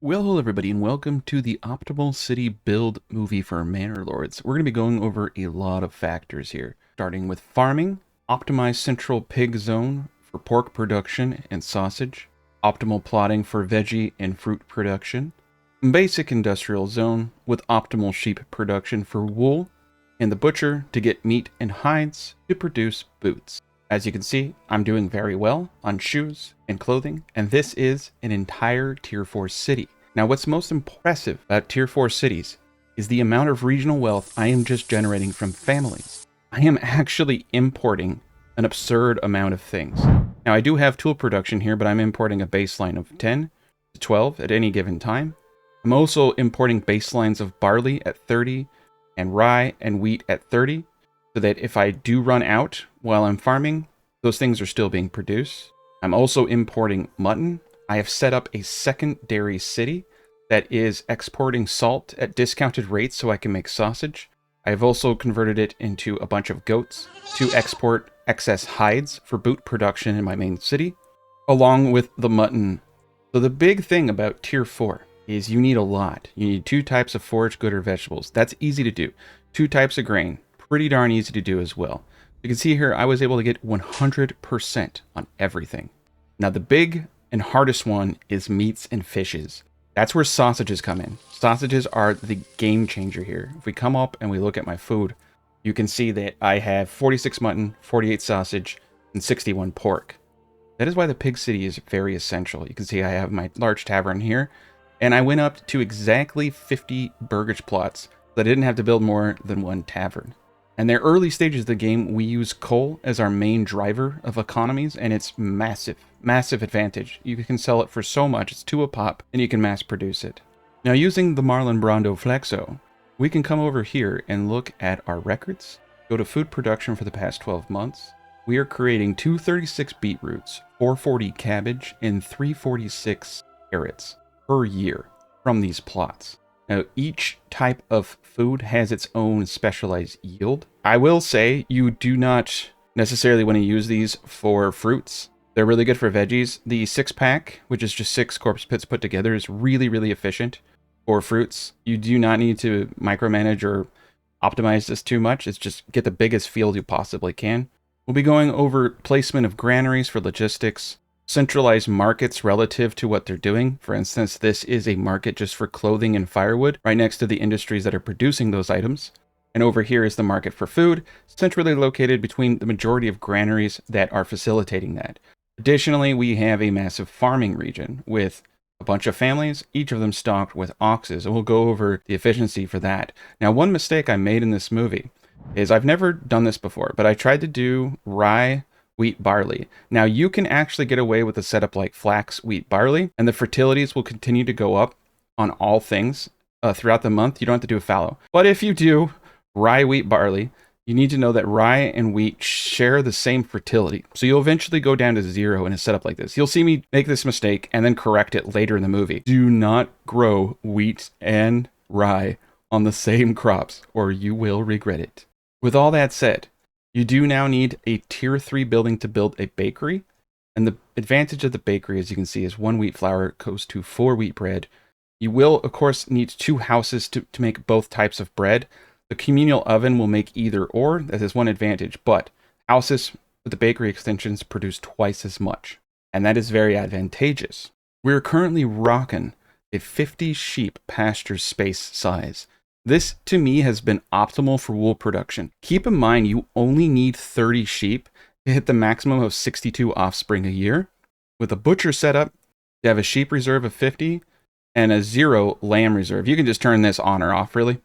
Well, hello everybody, and welcome to the Optimal City Build movie for Manor Lords. We're going to be going over a lot of factors here, starting with farming, optimized central pig zone for pork production and sausage, optimal plotting for veggie and fruit production, basic industrial zone with optimal sheep production for wool, and the butcher to get meat and hides to produce boots. As you can see, I'm doing very well on shoes and clothing, and this is an entire Tier 4 city. Now, what's most impressive about Tier 4 cities is the amount of regional wealth I am just generating from families. I am actually importing an absurd amount of things. Now, I do have tool production here, but I'm importing a baseline of 10 to 12 at any given time. I'm also importing baselines of barley at 30 and rye and wheat at 30. So that if I do run out while I'm farming, those things are still being produced. I'm also importing mutton. I have set up a secondary city that is exporting salt at discounted rates so I can make sausage. I have also converted it into a bunch of goats to export excess hides for boot production in my main city, along with the mutton. So the big thing about Tier 4 is you need a lot. You need 2 types of forage, good, or vegetables. That's easy to do. 2 types of grain. Pretty darn easy to do as well. You can see here, I was able to get 100% on everything. Now, the big and hardest one is meats and fishes. That's where sausages come in. Sausages are the game changer here. If we come up and we look at my food, you can see that I have 46 mutton, 48 sausage, and 61 pork. That is why the pig city is very essential. You can see I have my large tavern here, and I went up to exactly 50 Burgage Plots, so I didn't have to build more than 1 tavern. And their early stages of the game, we use coal as our main driver of economies, and it's massive advantage. You can sell it for so much, it's 2 a pop, and you can mass produce it. Now, using the Marlin Brando Flexo, we can come over here and look at our records, go to food production for the past 12 months. We are creating 236 beetroots, 440 cabbage, and 346 carrots per year from these plots. Now, each type of food has its own specialized yield. I will say you do not necessarily want to use these for fruits. They're really good for veggies. The 6-pack, which is just 6 corpse pits put together, is really efficient for fruits. You do not need to micromanage or optimize this too much. It's just get the biggest field you possibly can. We'll be going over placement of granaries for logistics, centralized markets relative to what they're doing. For instance, this is a market just for clothing and firewood, right next to the industries that are producing those items. And over here is the market for food, centrally located between the majority of granaries that are facilitating that. Additionally, we have a massive farming region with a bunch of families, each of them stocked with oxes, and we'll go over the efficiency for that. Now, one mistake I made in this movie is I've never done this before, but I tried to do rye, wheat, barley. Now, you can actually get away with a setup like flax, wheat, barley, and the fertilities will continue to go up on all things throughout the month. You don't have to do a fallow. But if you do rye, wheat, barley, you need to know that rye and wheat share the same fertility. So you'll eventually go down to 0 in a setup like this. You'll see me make this mistake and then correct it later in the movie. Do not grow wheat and rye on the same crops, or you will regret it. With all that said, you do now need a tier 3 building to build a bakery. And the advantage of the bakery, as you can see, is 1 wheat flour goes to 4 wheat bread. You will, of course, need 2 houses to make both types of bread. The communal oven will make either or. That is one advantage. But houses with the bakery extensions produce twice as much. And that is very advantageous. We're currently rocking a 50 sheep pasture space size. This, to me, has been optimal for wool production. Keep in mind, you only need 30 sheep to hit the maximum of 62 offspring a year. With a butcher setup, you have a sheep reserve of 50 and a 0 lamb reserve. You can just turn this on or off, really.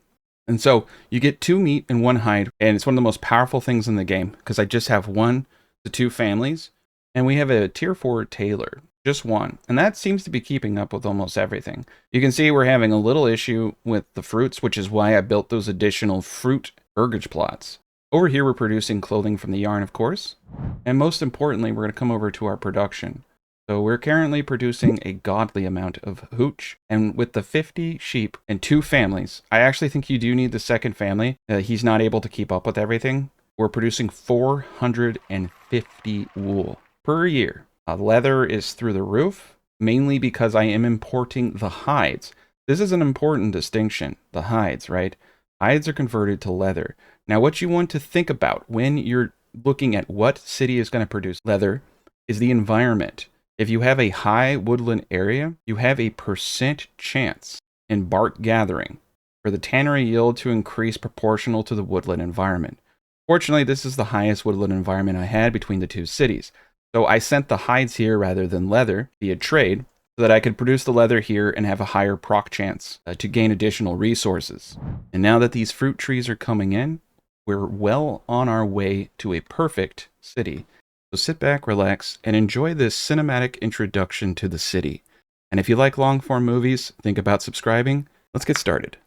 And so you get 2 meat and 1 hide, and it's one of the most powerful things in the game because I just have 1 to 2 families, and we have a tier 4 tailor. Just 1. And that seems to be keeping up with almost everything. You can see we're having a little issue with the fruits, which is why I built those additional fruit burgage plots. Over here, we're producing clothing from the yarn, of course. And most importantly, we're going to come over to our production. So we're currently producing a godly amount of hooch. And with the 50 sheep and 2 families, I actually think you do need the second family. He's not able to keep up with everything. We're producing 450 wool per year. Leather is through the roof. mainly because I am importing the hides. This is an important distinction, the hides, right? Hides are converted to leather. Now, what you want to think about when you're looking at what city is going to produce leather is the environment. If you have a high woodland area, you have a percent chance in bark gathering for the tannery yield to increase proportional to the woodland environment. Fortunately, this is the highest woodland environment I had between the two cities. So I sent the hides here rather than leather via trade so that I could produce the leather here and have a higher proc chance to gain additional resources. And now that these fruit trees are coming in, we're well on our way to a perfect city. So sit back, relax, and enjoy this cinematic introduction to the city. And if you like long-form movies, think about subscribing. Let's get started.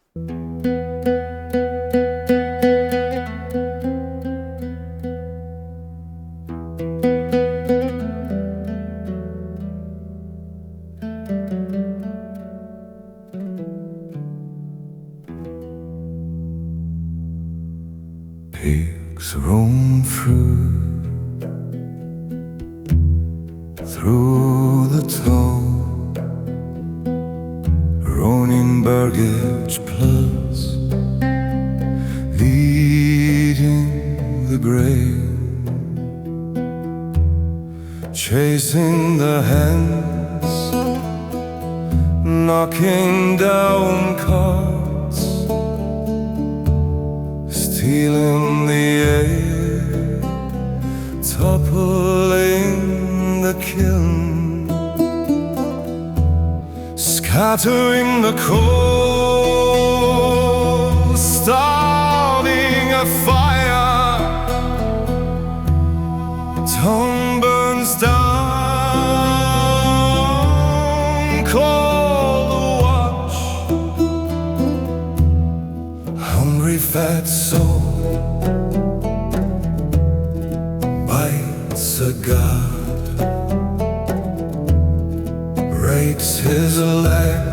Pigs roam through the town, running Burgage Plot, leading the grain, chasing the hens, knocking down carts, stealing the air, toppling the kiln, scattering the coal, starting a fire. Tongue burns down, call the watch. Hungry fat soul bites a guard, breaks his leg,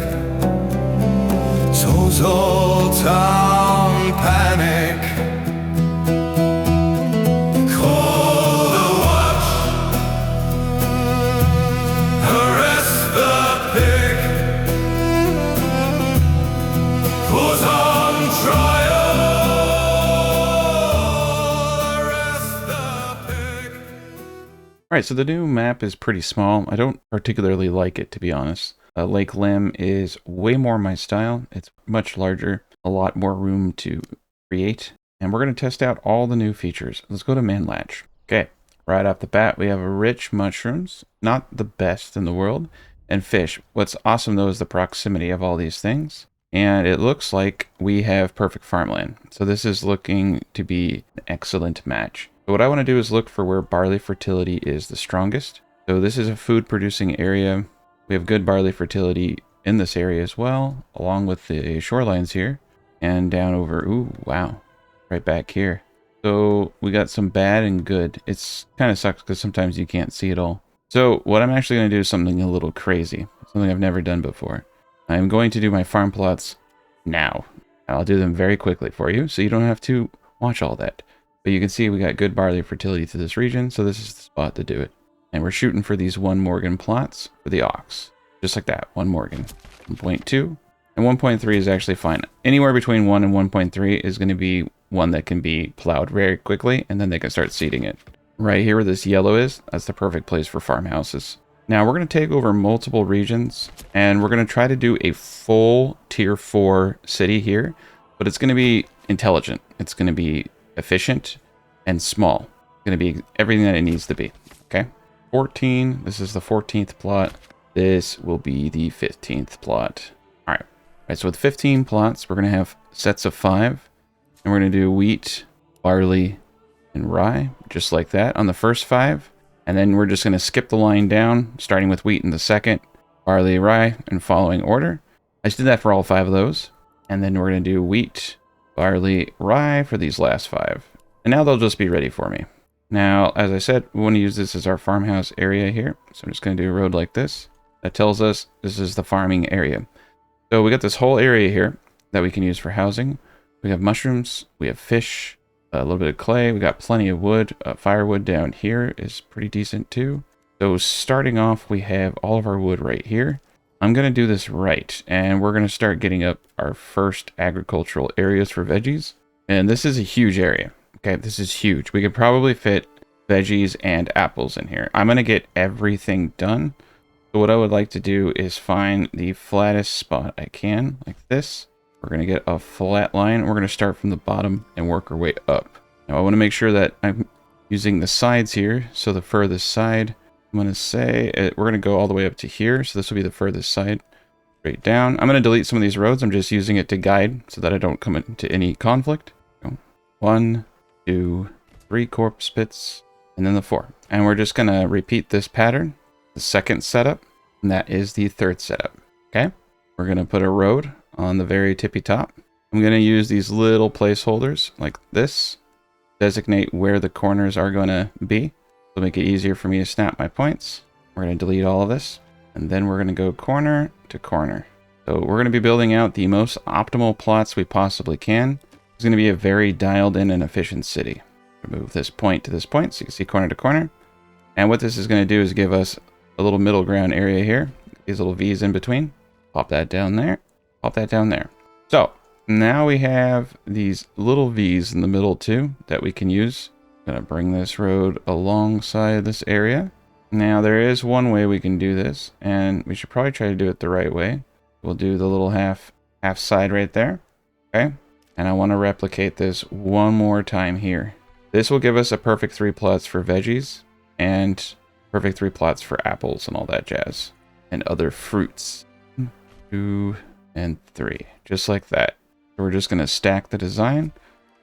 total town panic. Call the watch, arrest the pig, put on trial, arrest the pig. Alright, so the new map is pretty small. I don't particularly like it, to be honest. Lake Lim is way more my style. It's much larger, a lot more room to create. And we're going to test out all the new features. Let's go to Manlatch. Okay, right off the bat, we have rich mushrooms, not the best in the world, and fish. What's awesome, though, is the proximity of all these things. And it looks like we have perfect farmland. So this is looking to be an excellent match. So what I want to do is look for where barley fertility is the strongest. So this is a food producing area. We have good barley fertility in this area as well, along with the shorelines here. And down over, ooh, wow, right back here. So we got some bad and good. It's kind of sucks because sometimes you can't see it all. So what I'm actually going to do is something a little crazy, something I've never done before. I'm going to do my farm plots now. I'll do them very quickly for you, so you don't have to watch all that. But you can see we got good barley fertility to this region, so this is the spot to do it. And we're shooting for these 1 Morgan plots for the ox. Just like that, 1 Morgan. 1.2 and 1.3 is actually fine. Anywhere between 1 and 1.3 is going to be one that can be plowed very quickly, and then they can start seeding it. Right here where this yellow is, that's the perfect place for farmhouses. Now we're going to take over multiple regions, and we're going to try to do a full tier 4 city here, but it's going to be intelligent. It's going to be efficient and small. It's going to be everything that it needs to be. Okay, 14. This is the 14th plot. This will be the 15th plot. All right, so with 15 plots, we're going to have sets of 5, and we're going to do wheat, barley, and rye, just like that on the first 5. And then we're just going to skip the line down, starting with wheat in the second, barley, rye, in following order. I just did that for all 5 of those. And then we're going to do wheat, barley, rye for these last 5. And now they'll just be ready for me. Now, as I said, we want to use this as our farmhouse area here. So I'm just going to do a road like this. That tells us this is the farming area. So we got this whole area here that we can use for housing. We have mushrooms, we have fish, a little bit of clay. We got plenty of wood. Firewood down here is pretty decent too. So starting off, we have all of our wood right here. I'm going to do this right, and we're going to start getting up our first agricultural areas for veggies. And this is a huge area. Okay, this is huge. We could probably fit veggies and apples in here. I'm going to get everything done. So what I would like to do is find the flattest spot I can, like this. We're going to get a flat line. We're going to start from the bottom and work our way up. Now I want to make sure that I'm using the sides here. So the furthest side, I'm going to say we're going to go all the way up to here. So this will be the furthest side, straight down. I'm going to delete some of these roads. I'm just using it to guide so that I don't come into any conflict. So 1, 2, 3 corpse pits, and then the 4. And we're just going to repeat this pattern, the second setup, and that is the third setup. Okay, we're going to put a road on the very tippy top. I'm going to use these little placeholders like this, designate where the corners are going to be. It'll make it easier for me to snap my points. We're going to delete all of this, and then we're going to go corner to corner. So we're going to be building out the most optimal plots we possibly can. It's going to be a very dialed in and efficient city. Move this point to this point so you can see corner to corner. And what this is going to do is give us a little middle ground area here. These little V's in between. Pop that down there. Pop that down there. So now we have these little V's in the middle too that we can use. I'm going to bring this road alongside this area. Now there is one way we can do this, and we should probably try to do it the right way. We'll do the little half side right there. Okay. And I want to replicate this one more time here. This will give us a perfect 3 plots for veggies and perfect 3 plots for apples and all that jazz and other fruits. 2 and 3, just like that. So we're just going to stack the design.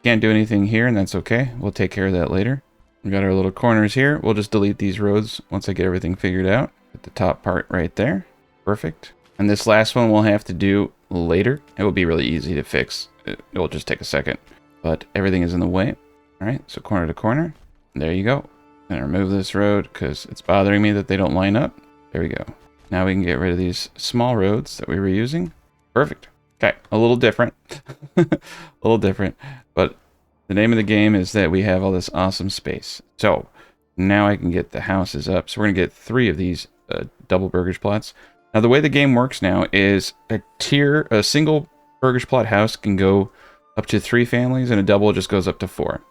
Can't do anything here, and that's okay. We'll take care of that later. We got our little corners here. We'll just delete these roads once I get everything figured out. At the top part right there. Perfect. And this last one we'll have to do later. It will be really easy to fix. It will just take a second, but everything is in the way. All right, so corner to corner. There you go. I'm gonna remove this road because it's bothering me that they don't line up. There we go. Now we can get rid of these small roads that we were using. Perfect. Okay, a little different. A little different, but the name of the game is that we have all this awesome space. So now I can get the houses up. So we're gonna get 3 of these double Burgage Plots. Now the way the game works now is a single Burgage Plot house can go up to 3 families, and a double just goes up to 4.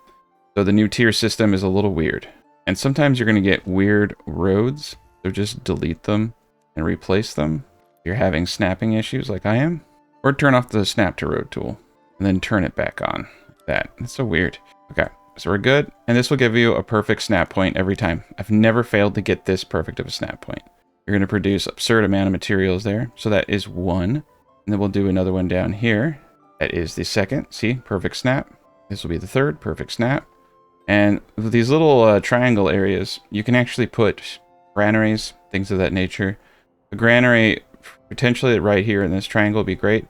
So the new tier system is a little weird. And sometimes you're going to get weird roads, so just delete them and replace them if you're having snapping issues like I am. Or turn off the snap to road tool and then turn it back on. Like that. It's so weird. Okay, so we're good. And this will give you a perfect snap point every time. I've never failed to get this perfect of a snap point. You're going to produce absurd amount of materials there. So that is 1. And then we'll do another one down here. That is the second. See, perfect snap. This will be the third, perfect snap. And with these little triangle areas, you can actually put granaries, things of that nature. A granary, potentially right here in this triangle, would be great.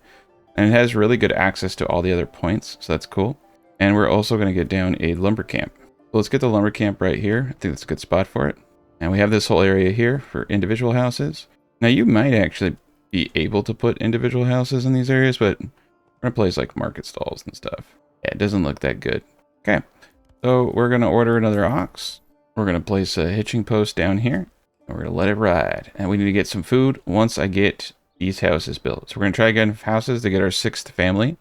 And it has really good access to all the other points, so that's cool. And we're also going to get down a lumber camp. So let's get the lumber camp right here. I think that's a good spot for it. And we have this whole area here for individual houses. Now you might actually be able to put individual houses in these areas, but we're going to place like market stalls and stuff. Yeah, it doesn't look that good. Okay. So we're going to order another ox. We're going to place a hitching post down here. And we're going to let it ride. And we need to get some food once I get these houses built. So we're going to try again houses to get our 6th family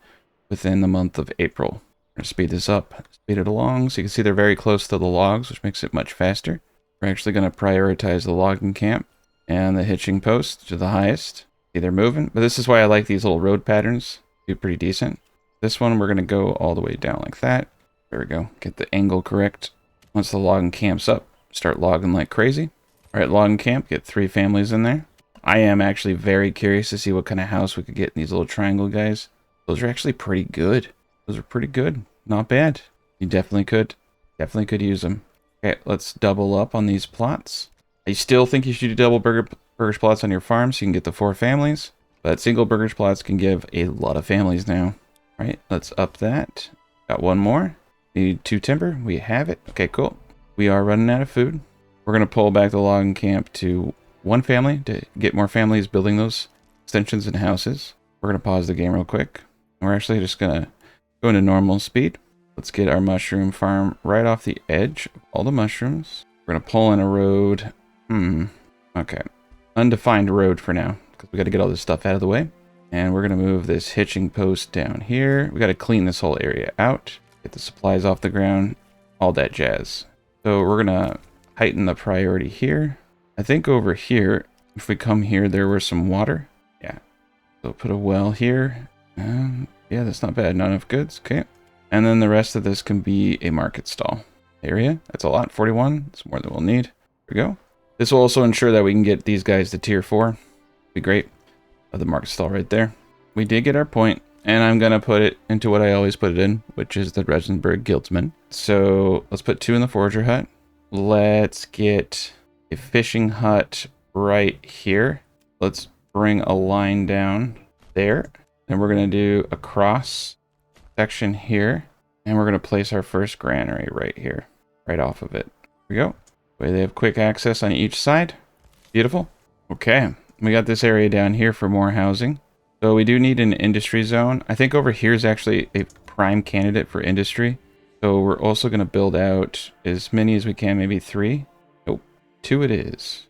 within the month of April. We're going to speed this up, speed it along. So you can see they're very close to the logs, which makes it much faster. We're actually going to prioritize the logging camp and the hitching post to the highest. See, they're moving. But this is why I like these little road patterns. Do pretty decent. This one, we're going to go all the way down like that. There we go. Get the angle correct. Once the logging camp's up, start logging like crazy. All right, logging camp, get 3 families in there. I am actually very curious to see what kind of house we could get in these little triangle guys. Those are actually pretty good. Those are pretty good. Not bad. You definitely could use them. Okay, let's double up on these plots. I still think you should do double Burgage Plots on your farm so you can get the 4 families. But single Burgage Plots can give a lot of families now. All right, let's up that. Got 1 more. Need 2 timber. We have it. Okay, cool. We are running out of food. We're going to pull back the logging camp to 1 family to get more families building those extensions and houses. We're going to pause the game real quick. We're actually just going to go into normal speed. Let's get our mushroom farm right off the edge of all the mushrooms. We're going to pull in a road Okay. Undefined road for now, because we got to get all this stuff out of the way. And we're going to move this hitching post down here. We got to clean this whole area out. Get the supplies off the ground. All that jazz. So we're going to heighten the priority here. I think over here, if we come here, there was some water. Yeah. So put a well here. Yeah, that's not bad. Not enough goods. Okay. And then the rest of this can be a market stall area. That's a lot. 41. That's more than we'll need. There we go. This will also ensure that we can get these guys to tier 4. Be great. The market stall right there. We did get our point, and I'm going to put it into what I always put it in, which is the Resenberg Guildsman. So let's put 2 in the Forager hut. Let's get a fishing hut right here. Let's bring a line down there. Then we're going to do a cross section here, and we're going to place our first granary right here, right off of it. There we go. Way they have quick access on each side. Beautiful. Okay. We got this area down here for more housing. So we do need an industry zone. I think over here is actually a prime candidate for industry. So we're also going to build out as many as we can, maybe 3. Nope, 2 it is.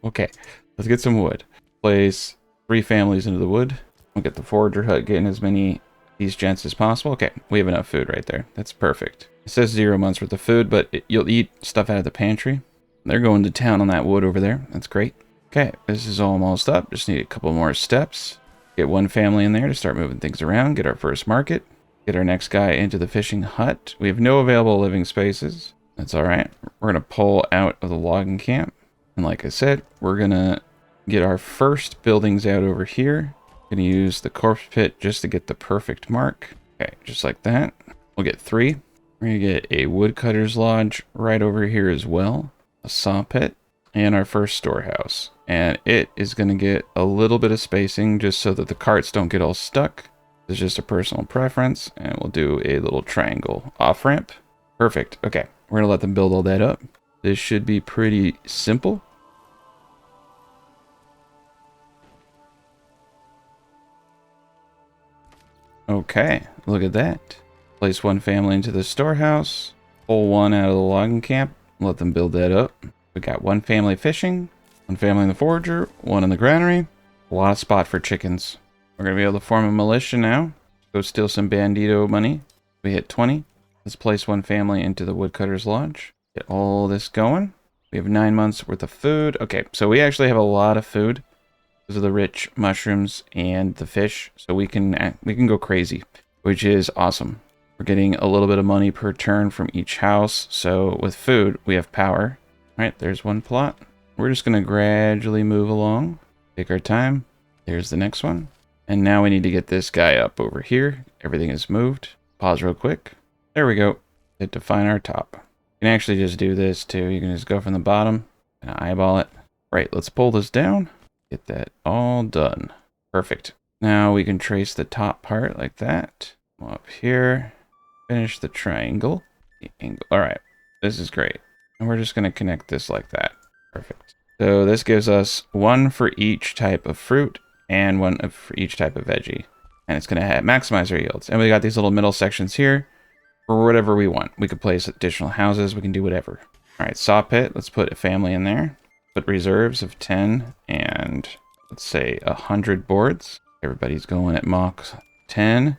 Okay, let's get some wood. Place 3 families into the wood. We'll get the forager hut getting as many of these gents as possible. Okay, we have enough food right there. That's perfect. It says 0 months worth of food, but you'll eat stuff out of the pantry. They're going to town on that wood over there. That's great. Okay, this is almost up. Just need a couple more steps. Get 1 family in there to start moving things around. Get our first market. Get our next guy into the fishing hut. We have no available living spaces. That's all right. We're going to pull out of the logging camp. And like I said, we're going to get our first buildings out over here. Going to use the corpse pit just to get the perfect mark. Okay, just like that. We'll get 3. We're going to get a woodcutter's lodge right over here as well. A saw pit. And our first storehouse. And it is going to get a little bit of spacing just so that the carts don't get all stuck. It's just a personal preference. And we'll do a little triangle off ramp. Perfect. Okay. We're going to let them build all that up. This should be pretty simple. Okay. Look at that. Place 1 family into the storehouse. Pull 1 out of the logging camp. Let them build that up. We got 1 family fishing, 1 family in the forager, 1 in the granary. A lot of spot for chickens. We're going to be able to form a militia now. Go steal some bandito money. We hit 20. Let's place 1 family into the woodcutter's lodge. Get all this going. We have 9 months worth of food. Okay, so we actually have a lot of food because of the rich mushrooms and the fish. So we can go crazy, which is awesome. We're getting a little bit of money per turn from each house. So with food, we have power. All right, there's 1 plot. We're just going to gradually move along. Take our time. There's the next one. And now we need to get this guy up over here. Everything is moved. Pause real quick. There we go. Hit define our top. You can actually just do this too. You can just go from the bottom and eyeball it. Right, let's pull this down. Get that all done. Perfect. Now we can trace the top part like that. Come up here. Finish the triangle. The angle. All right, this is great. And we're just going to connect this like that. Perfect. So this gives us 1 for each type of fruit and 1 for each type of veggie. And it's going to maximize our yields. And we got these little middle sections here for whatever we want. We could place additional houses. We can do whatever. All right, saw pit. Let's put a family in there. Put reserves of 10 and let's say 100 boards. Everybody's going at Mach 10.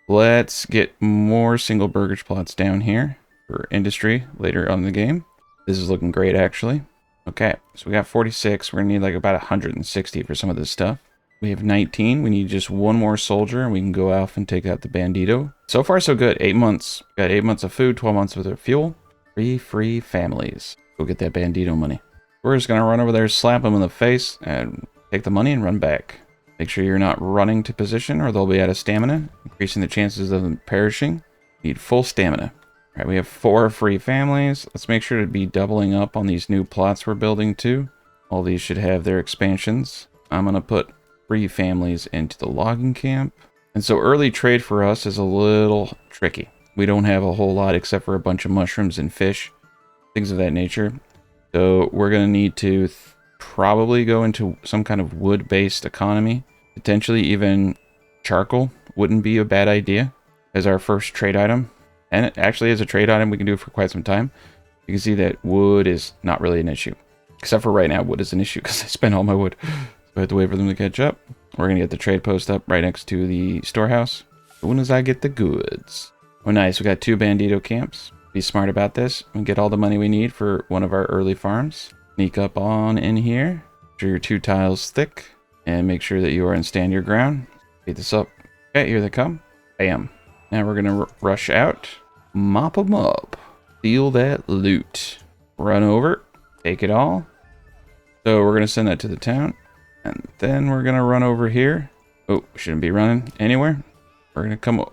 Let's get more single burgage plots down here for industry later on in the game. This is looking great, actually. Okay, so we got 46. We're going to need like about 160 for some of this stuff. We have 19. We need just 1 more soldier, and we can go off and take out the bandito. So far, so good. 8 months. Got 8 months of food, 12 months worth of fuel. 3 free families. Go get that bandito money. We're just going to run over there, slap them in the face, and take the money and run back. Make sure you're not running to position, or they'll be out of stamina, increasing the chances of them perishing. You need full stamina. All right, we have 4 free families. Let's make sure to be doubling up on these new plots we're building too. All these should have their expansions. I'm going to put 3 families into the logging camp. And so early trade for us is a little tricky. We don't have a whole lot except for a bunch of mushrooms and fish, things of that nature. So we're going to need to probably go into some kind of wood-based economy. Potentially even charcoal wouldn't be a bad idea as our first trade item. And it actually is a trade item we can do for quite some time. You can see that wood is not really an issue. Except for right now, wood is an issue because I spent all my wood. So I have to wait for them to catch up. We're going to get the trade post up right next to the storehouse. As soon as I get the goods. Oh, nice. We got 2 bandito camps. Be smart about this. We get all the money we need for one of our early farms. Sneak up on in here. Make sure you're 2 tiles thick. And make sure that you are in stand your ground. Beat this up. Okay, here they come. Bam. Now we're going to rush out. Mop them up. Steal that loot. Run over. Take it all. So we're going to send that to the town. And then we're going to run over here. Oh, shouldn't be running anywhere. We're going to come... We're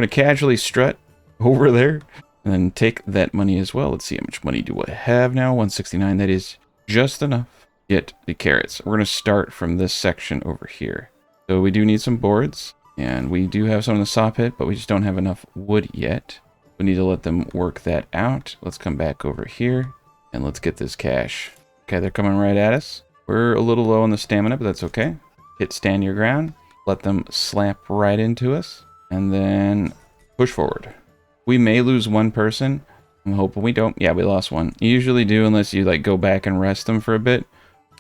going to casually strut over there. And then take that money as well. Let's see, how much money do I have now? 169. That is just enough. Get the carrots. We're going to start from this section over here. So we do need some boards. And we do have some in the saw pit, but we just don't have enough wood yet. We need to let them work that out. Let's come back over here. And let's get this cash. Okay, they're coming right at us. We're a little low on the stamina, but that's okay. Hit stand your ground. Let them slap right into us. And then push forward. We may lose one person. I'm hoping we don't. Yeah, we lost one. You usually do unless you like go back and rest them for a bit.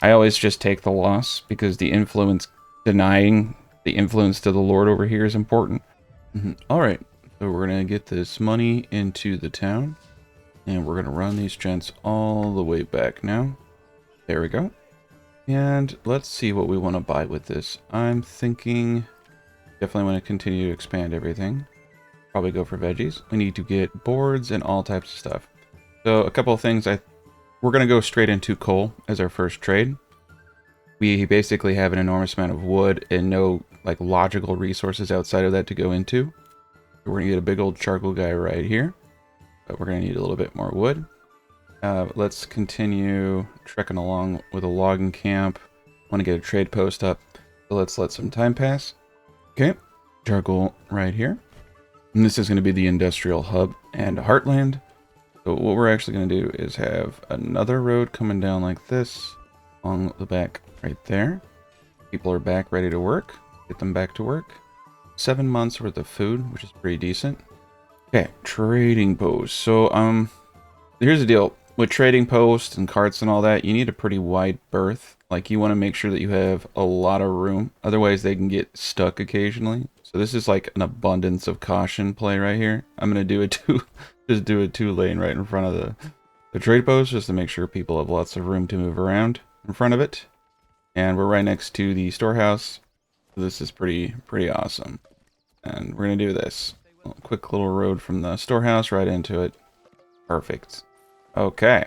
I always just take the loss because the influence, denying the influence to the Lord over here is important. All right, so we're going to get this money into the town. And we're going to run these gents all the way back now. There we go. And let's see what we want to buy with this. I'm thinking definitely want to continue to expand everything. Probably go for veggies. We need to get boards and all types of stuff. So a couple of things. We're going to go straight into coal as our first trade. We basically have an enormous amount of wood and no like logical resources outside of that to go into. We're going to get a big old charcoal guy right here. But we're going to need a little bit more wood. Let's continue trekking along with a logging camp. Want to get a trade post up. So let's let some time pass. Okay, charcoal right here. And this is going to be the industrial hub and heartland. So what we're actually going to do is have another road coming down like this along the back right there. People are back ready to work. Get them back to work. 7 months worth of food, which is pretty decent. Okay, trading posts. So, here's the deal. With trading posts and carts and all that, you need a pretty wide berth. Like, you want to make sure that you have a lot of room. Otherwise, they can get stuck occasionally. So this is like an abundance of caution play right here. I'm going to do it just do a 2-lane right in front of the trade post, just to make sure people have lots of room to move around in front of it. And we're right next to the storehouse. So this is pretty awesome. And we're going to do this. Quick little road from the storehouse right into it. Perfect. Okay,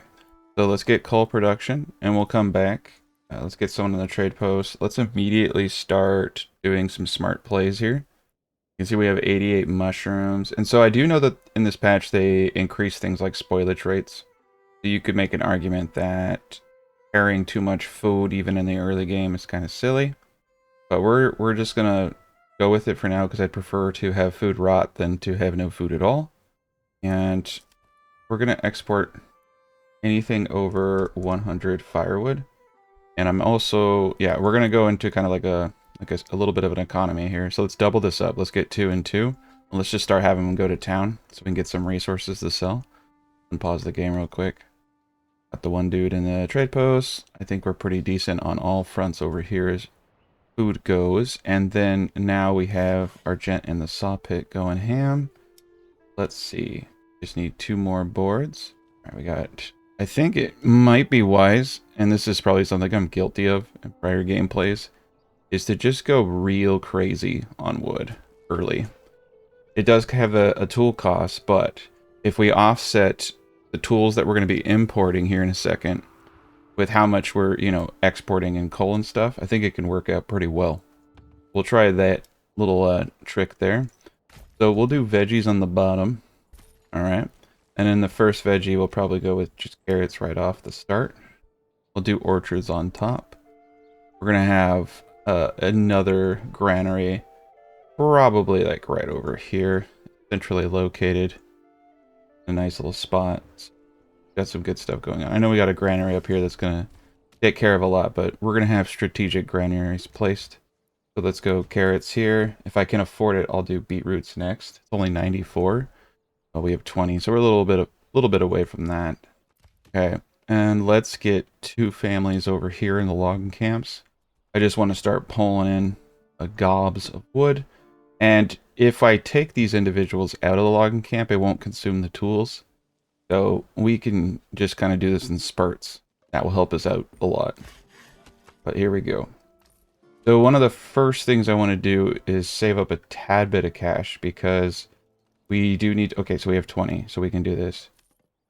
so let's get coal production and we'll come back. Let's get someone on the trade post. Let's immediately start doing some smart plays here. You can see we have 88 mushrooms. And so I do know that in this patch they increase things like spoilage rates. So you could make an argument that carrying too much food even in the early game is kind of silly. But we're just gonna go with it for now because I'd prefer to have food rot than to have no food at all. And we're going to export anything over 100 firewood. And I'm also, yeah, we're going to go into kind of like a little bit of an economy here. So let's double this up. Let's get 2 and 2. And let's just start having them go to town so we can get some resources to sell. And pause the game real quick. Got the one dude in the trade post. I think we're pretty decent on all fronts over here as food goes. And then now we have our gent in the saw pit going ham. Let's see. Just need 2 more boards. All right, we got... I think it might be wise, and this is probably something I'm guilty of in prior gameplays, is to just go real crazy on wood early. It does have a tool cost, but if we offset the tools that we're going to be importing here in a second with how much we're, exporting in coal and stuff, I think it can work out pretty well. We'll try that little trick there. So we'll do veggies on the bottom. All right. And in the first veggie, we'll probably go with just carrots right off the start. We'll do orchards on top. We're going to have another granary, probably like right over here, centrally located. A nice little spot. Got some good stuff going on. I know we got a granary up here that's going to take care of a lot, but we're going to have strategic granaries placed. So let's go carrots here. If I can afford it, I'll do beetroots next. It's only 94. Oh, we have 20, so we're a little bit away from that. Okay, and let's get 2 families over here in the logging camps. I just want to start pulling in gobs of wood. And if I take these individuals out of the logging camp, it won't consume the tools. So we can just kind of do this in spurts. That will help us out a lot. But here we go. So one of the first things I want to do is save up a tad bit of cash because we do need... Okay, so we have 20, so we can do this.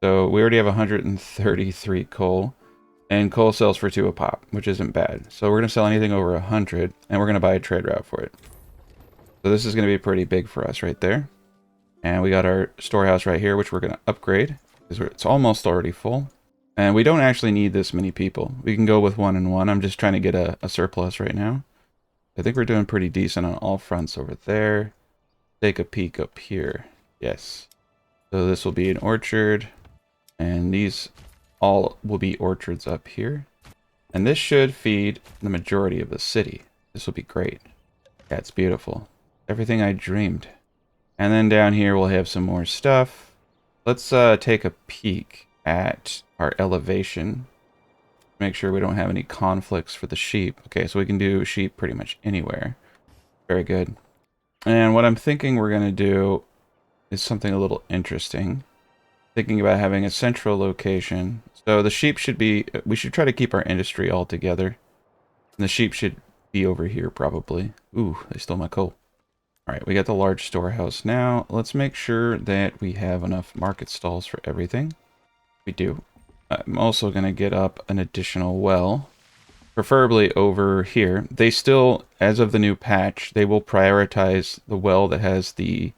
So we already have 133 coal. And coal sells for 2 a pop, which isn't bad. So we're going to sell anything over 100, and we're going to buy a trade route for it. So this is going to be pretty big for us right there. And we got our storehouse right here, which we're going to upgrade, because it's almost already full. And we don't actually need this many people. We can go with 1 and 1. I'm just trying to get a surplus right now. I think we're doing pretty decent on all fronts over there. Take a peek up here. Yes. So this will be an orchard. And these all will be orchards up here. And this should feed the majority of the city. This will be great. Yeah, it's beautiful. Everything I dreamed. And then down here we'll have some more stuff. Let's take a peek at our elevation. Make sure we don't have any conflicts for the sheep. Okay, so we can do sheep pretty much anywhere. Very good. And what I'm thinking we're going to do is something a little interesting. Thinking about having a central location. So the sheep should be... We should try to keep our industry all together. And the sheep should be over here probably. Ooh, they stole my coal. Alright, we got the large storehouse now. Let's make sure that we have enough market stalls for everything. We do. I'm also going to get up an additional well. Preferably over here. They still, as of the new patch, they will prioritize the well that has the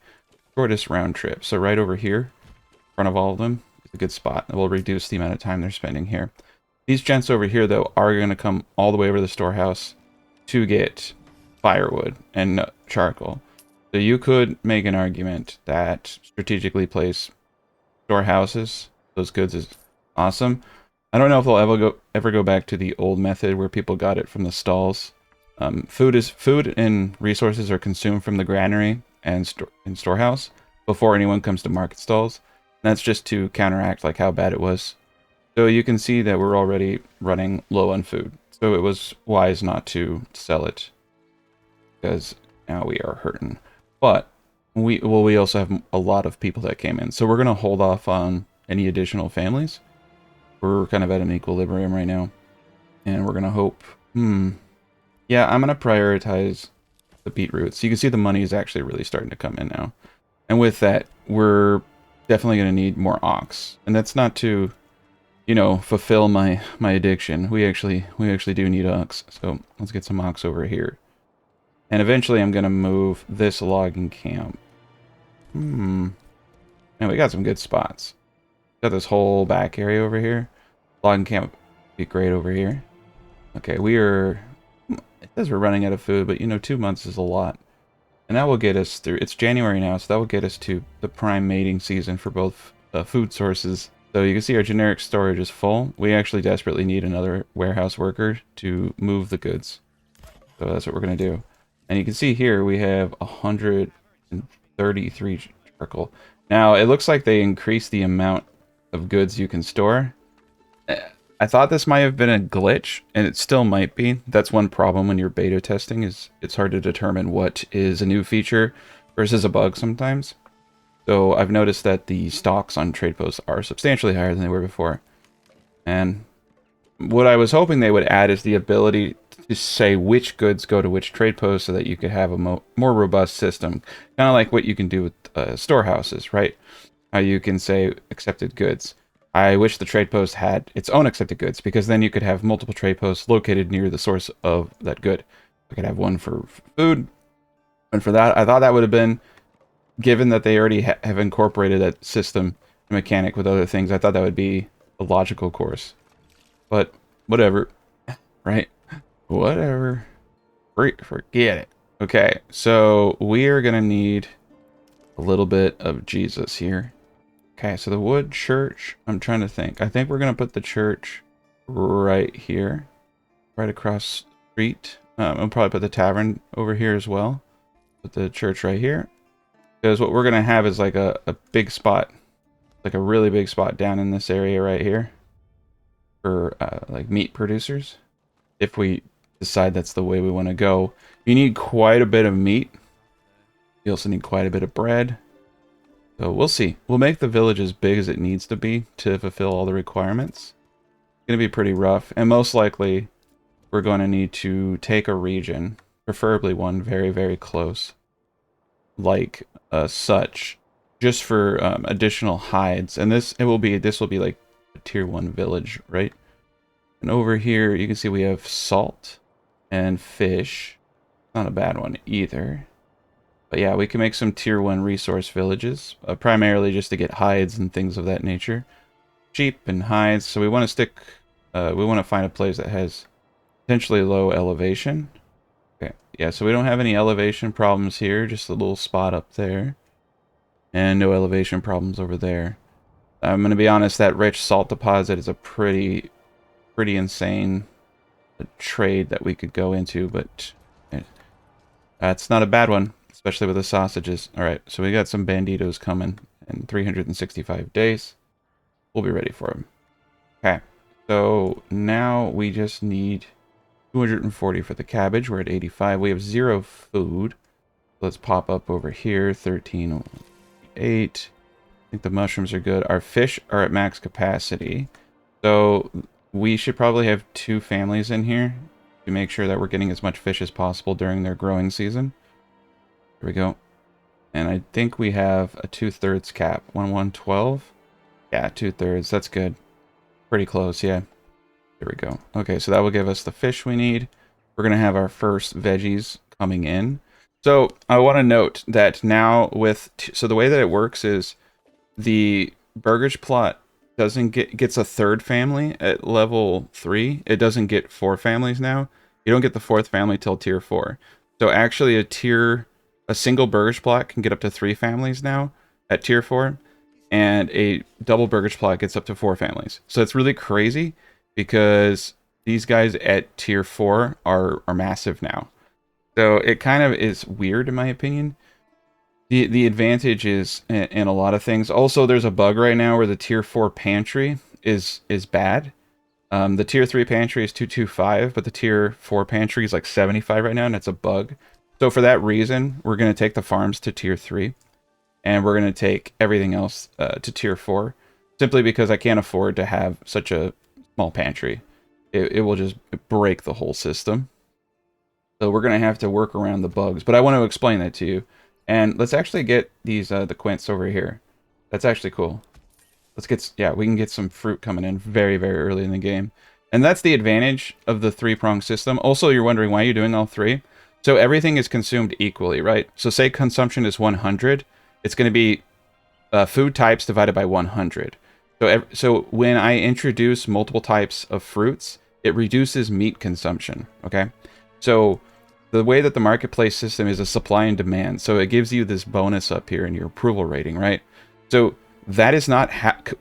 shortest round trip. So right over here, in front of all of them, is a good spot. It will reduce the amount of time they're spending here. These gents over here, though, are going to come all the way over to the storehouse to get firewood and charcoal. So you could make an argument that strategically place storehouses, those goods, is awesome. I don't know if they'll ever go back to the old method where people got it from the stalls. Food and resources are consumed from the granary and storehouse before anyone comes to market stalls. And that's just to counteract like how bad it was. So you can see that we're already running low on food. So it was wise not to sell it because now we are hurting. But we also have a lot of people that came in. So we're going to hold off on any additional families. We're kind of at an equilibrium right now. And we're going to hope... Yeah, I'm going to prioritize the beetroots. You can see the money is actually really starting to come in now. And with that, we're definitely going to need more ox. And that's not to, you know, fulfill my addiction. We actually do need ox. So let's get some ox over here. And eventually I'm going to move this logging camp. And we got some good spots. Got this whole back area over here. Logging camp would be great over here. Okay, we are... It says we're running out of food, but you know, 2 months is a lot. And that will get us through... It's January now, so that will get us to the prime mating season for both food sources. So you can see our generic storage is full. We actually desperately need another warehouse worker to move the goods. So that's what we're going to do. And you can see here we have 133 charcoal. Now, it looks like they increased the amount of goods you can store. I thought this might have been a glitch, and it still might be. That's one problem when you're beta testing, is it's hard to determine what is a new feature versus a bug sometimes. So I've noticed that the stocks on trade posts are substantially higher than they were before. And what I was hoping they would add is the ability to say which goods go to which trade post so that you could have a more robust system. Kind of like what you can do with storehouses, right? How you can say accepted goods. I wish the trade post had its own accepted goods, because then you could have multiple trade posts located near the source of that good. I could have one for food, and for that, I thought that would have been, given that they already have incorporated that system and mechanic with other things, I thought that would be a logical course. But whatever, right? Whatever. Forget it. Okay, so we are going to need a little bit of Jesus here. Okay, so the wood church, I'm trying to think. I think we're going to put the church right here, right across the street. I'll probably put the tavern over here as well. Put the church right here. Because what we're going to have is like a big spot, like a really big spot down in this area right here. for like meat producers. If we decide that's the way we want to go, you need quite a bit of meat. You also need quite a bit of bread. So we'll see. We'll make the village as big as it needs to be to fulfill all the requirements. It's going to be pretty rough, and most likely we're going to need to take a region, preferably one very, very close, like such, just for additional hides. And this will be like a tier 1 village, right? And over here you can see we have salt and fish. Not a bad one either. But yeah, we can make some tier 1 resource villages, primarily just to get hides and things of that nature. Sheep and hides. So we want to stick, we want to find a place that has potentially low elevation. Okay, yeah, so we don't have any elevation problems here, just a little spot up there. And no elevation problems over there. I'm going to be honest, that rich salt deposit is a pretty insane trade that we could go into, but that's not a bad one. Especially with the sausages. Alright, so we got some banditos coming in 365 days. We'll be ready for them. Okay, so now we just need 240 for the cabbage. We're at 85. We have 0 food. Let's pop up over here. 1308. I think the mushrooms are good. Our fish are at max capacity. So we should probably have 2 families in here to make sure that we're getting as much fish as possible during their growing season. There we go. And I think we have a 2/3 cap. 112? Yeah, 2/3. That's good. Pretty close, yeah. There we go. Okay, so that will give us the fish we need. We're going to have our first veggies coming in. So I want to note that now with... So the way that it works is the Burgage Plot gets a 3rd family at level 3. It doesn't get 4 families now. You don't get the 4th family till tier 4. So actually a single Burgage Plot can get up to 3 families now at tier 4, and a double Burgage Plot gets up to 4 families. So it's really crazy because these guys at tier 4 are massive now. So it kind of is weird in my opinion. The advantage is in a lot of things. Also, there's a bug right now where the tier 4 pantry is bad. The tier 3 pantry is 225, but the tier 4 pantry is like 75 right now, and it's a bug. So for that reason, we're going to take the farms to tier 3, and we're going to take everything else to tier 4, simply because I can't afford to have such a small pantry. It will just break the whole system. So we're going to have to work around the bugs, but I want to explain that to you. And let's actually get these the quints over here. That's actually cool. Let's get, yeah, we can get some fruit coming in very, very early in the game. And that's the advantage of the 3-prong system. Also, you're wondering why you're doing all 3. So everything is consumed equally, right? So say consumption is 100, it's going to be food types divided by 100. So when I introduce multiple types of fruits, it reduces meat consumption, okay? So the way that the marketplace system is a supply and demand, so it gives you this bonus up here in your approval rating, right? So that is not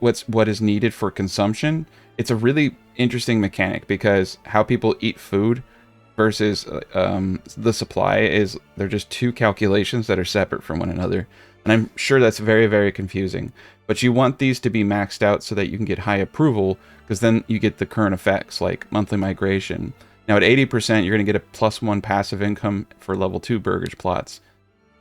what is needed for consumption. It's a really interesting mechanic because how people eat food versus the supply is, they're just 2 calculations that are separate from one another. And I'm sure that's very, very confusing. But you want these to be maxed out so that you can get high approval, because then you get the current effects like monthly migration. Now at 80%, you're going to get a +1 passive income for level 2 Burgage Plots.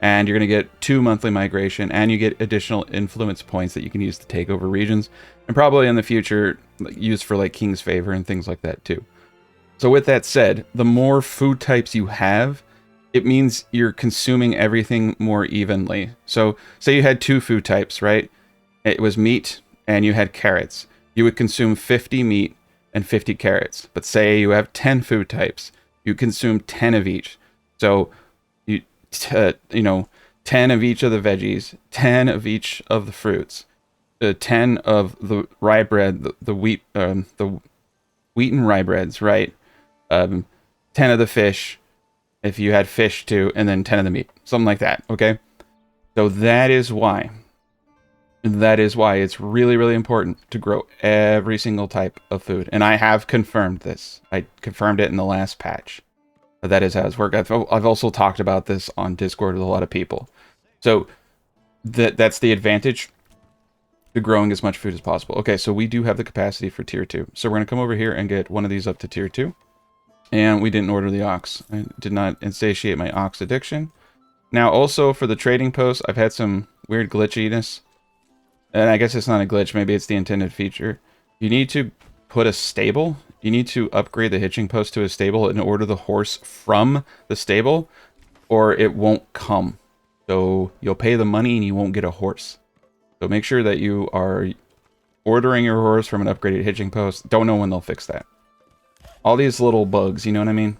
And you're going to get 2 monthly migration, and you get additional influence points that you can use to take over regions. And probably in the future, used for like King's Favor and things like that too. So with that said, the more food types you have, it means you're consuming everything more evenly. So say you had 2 food types, right? It was meat and you had carrots. You would consume 50 meat and 50 carrots. But say you have 10 food types, you consume 10 of each. So you know, 10 of each of the veggies, 10 of each of the fruits, 10 of the rye bread, the wheat and rye breads, right? 10 of the fish, if you had fish too, and then 10 of the meat, something like that. Okay, so that is why it's really, really important to grow every single type of food. And I have confirmed this. I confirmed it in the last patch. That is how it's worked. I've also talked about this on Discord with a lot of people. So that's the advantage. to growing as much food as possible. Okay, so we do have the capacity for tier 2. So we're going to come over here and get one of these up to tier 2. And we didn't order the ox. I did not insatiate my ox addiction. Now, also for the trading post, I've had some weird glitchiness. And I guess it's not a glitch. Maybe it's the intended feature. You need to put a stable. You need to upgrade the hitching post to a stable and order the horse from the stable, or it won't come. So you'll pay the money and you won't get a horse. So make sure that you are ordering your horse from an upgraded hitching post. Don't know when they'll fix that. All these little bugs, you know what I mean?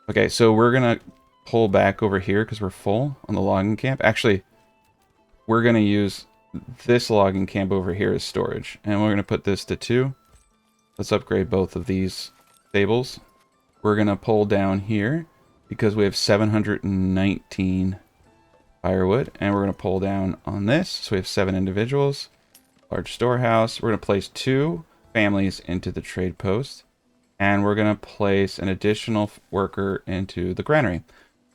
Okay, so we're going to pull back over here because we're full on the logging camp. Actually, we're going to use this logging camp over here as storage. And we're going to put this to 2. Let's upgrade both of these stables. We're going to pull down here because we have 719 firewood. And we're going to pull down on this. So we have 7 individuals. Large storehouse. We're going to place 2 families into the trade post. And we're going to place an additional worker into the granary.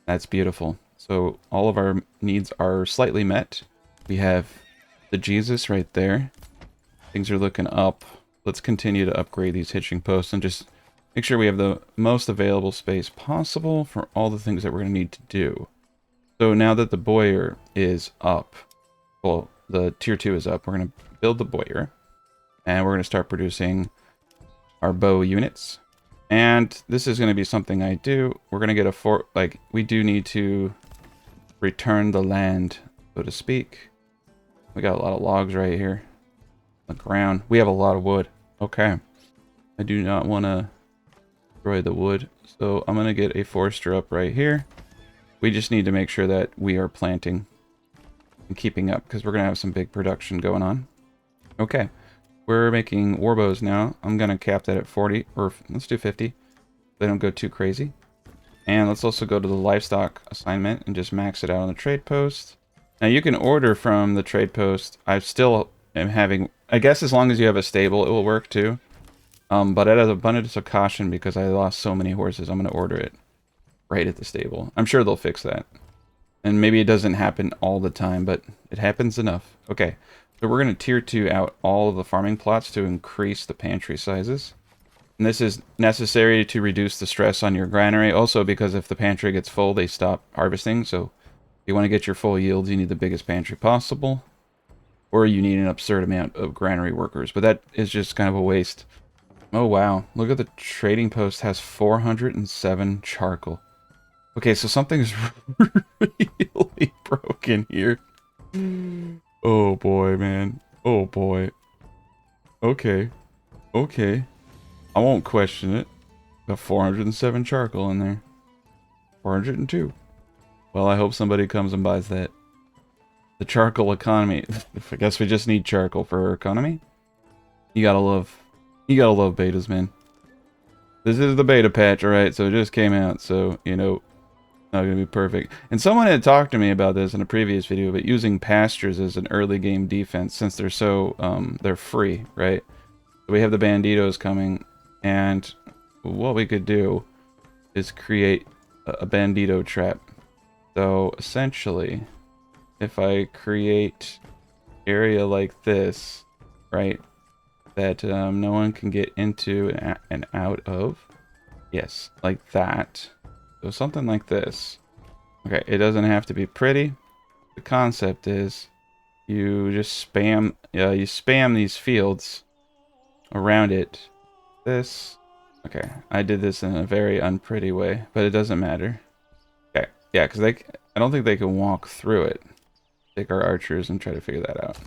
That's beautiful. So all of our needs are slightly met. We have the Jesus right there. Things are looking up. Let's continue to upgrade these hitching posts and just make sure we have the most available space possible for all the things that we're going to need to do. So now that the boiler is up, well, the tier 2 is up, we're going to build the boiler. And we're going to start producing our bow units. And this is going to be something I do. We're going to get a we do need to return the land, so to speak. We got a lot of logs right here on the ground. We have a lot of wood. Okay. I do not want to destroy the wood. So I'm going to get a forester up right here. We just need to make sure that we are planting and keeping up because we're going to have some big production going on. Okay. We're making warbows now. I'm going to cap that at 40, or let's do 50. They don't go too crazy. And let's also go to the livestock assignment and just max it out on the trade post. Now you can order from the trade post. I still am having, I guess as long as you have a stable, it will work too. But out of abundance of caution, because I lost so many horses, I'm going to order it right at the stable. I'm sure they'll fix that. And maybe it doesn't happen all the time, but it happens enough. Okay. So we're going to tier 2 out all of the farming plots to increase the pantry sizes. And this is necessary to reduce the stress on your granary. Also because if the pantry gets full, they stop harvesting. So if you want to get your full yields, you need the biggest pantry possible. Or you need an absurd amount of granary workers. But that is just kind of a waste. Oh wow, look at the trading post has 407 charcoal. Okay, so something's really broken here. Oh boy, man. Oh boy. Okay. Okay. I won't question it. Got 407 charcoal in there. 402. Well, I hope somebody comes and buys that. The charcoal economy. I guess we just need charcoal for our economy. You gotta love betas, man. This is the beta patch, alright? So it just came out, so, you know, not gonna be perfect. And someone had talked to me about this in a previous video, but using Pastures as an early game defense, since they're so, they're free, right? So we have the Banditos coming, and what we could do is create a Bandito trap. So, essentially, if I create area like this, right, that no one can get into and out of, yes, like that. So something like this. Okay, it doesn't have to be pretty. The concept is you just spam these fields around it. This. Okay, I did this in a very unpretty way, but it doesn't matter. Okay, yeah, because I don't think they can walk through it. Take our archers and try to figure that out.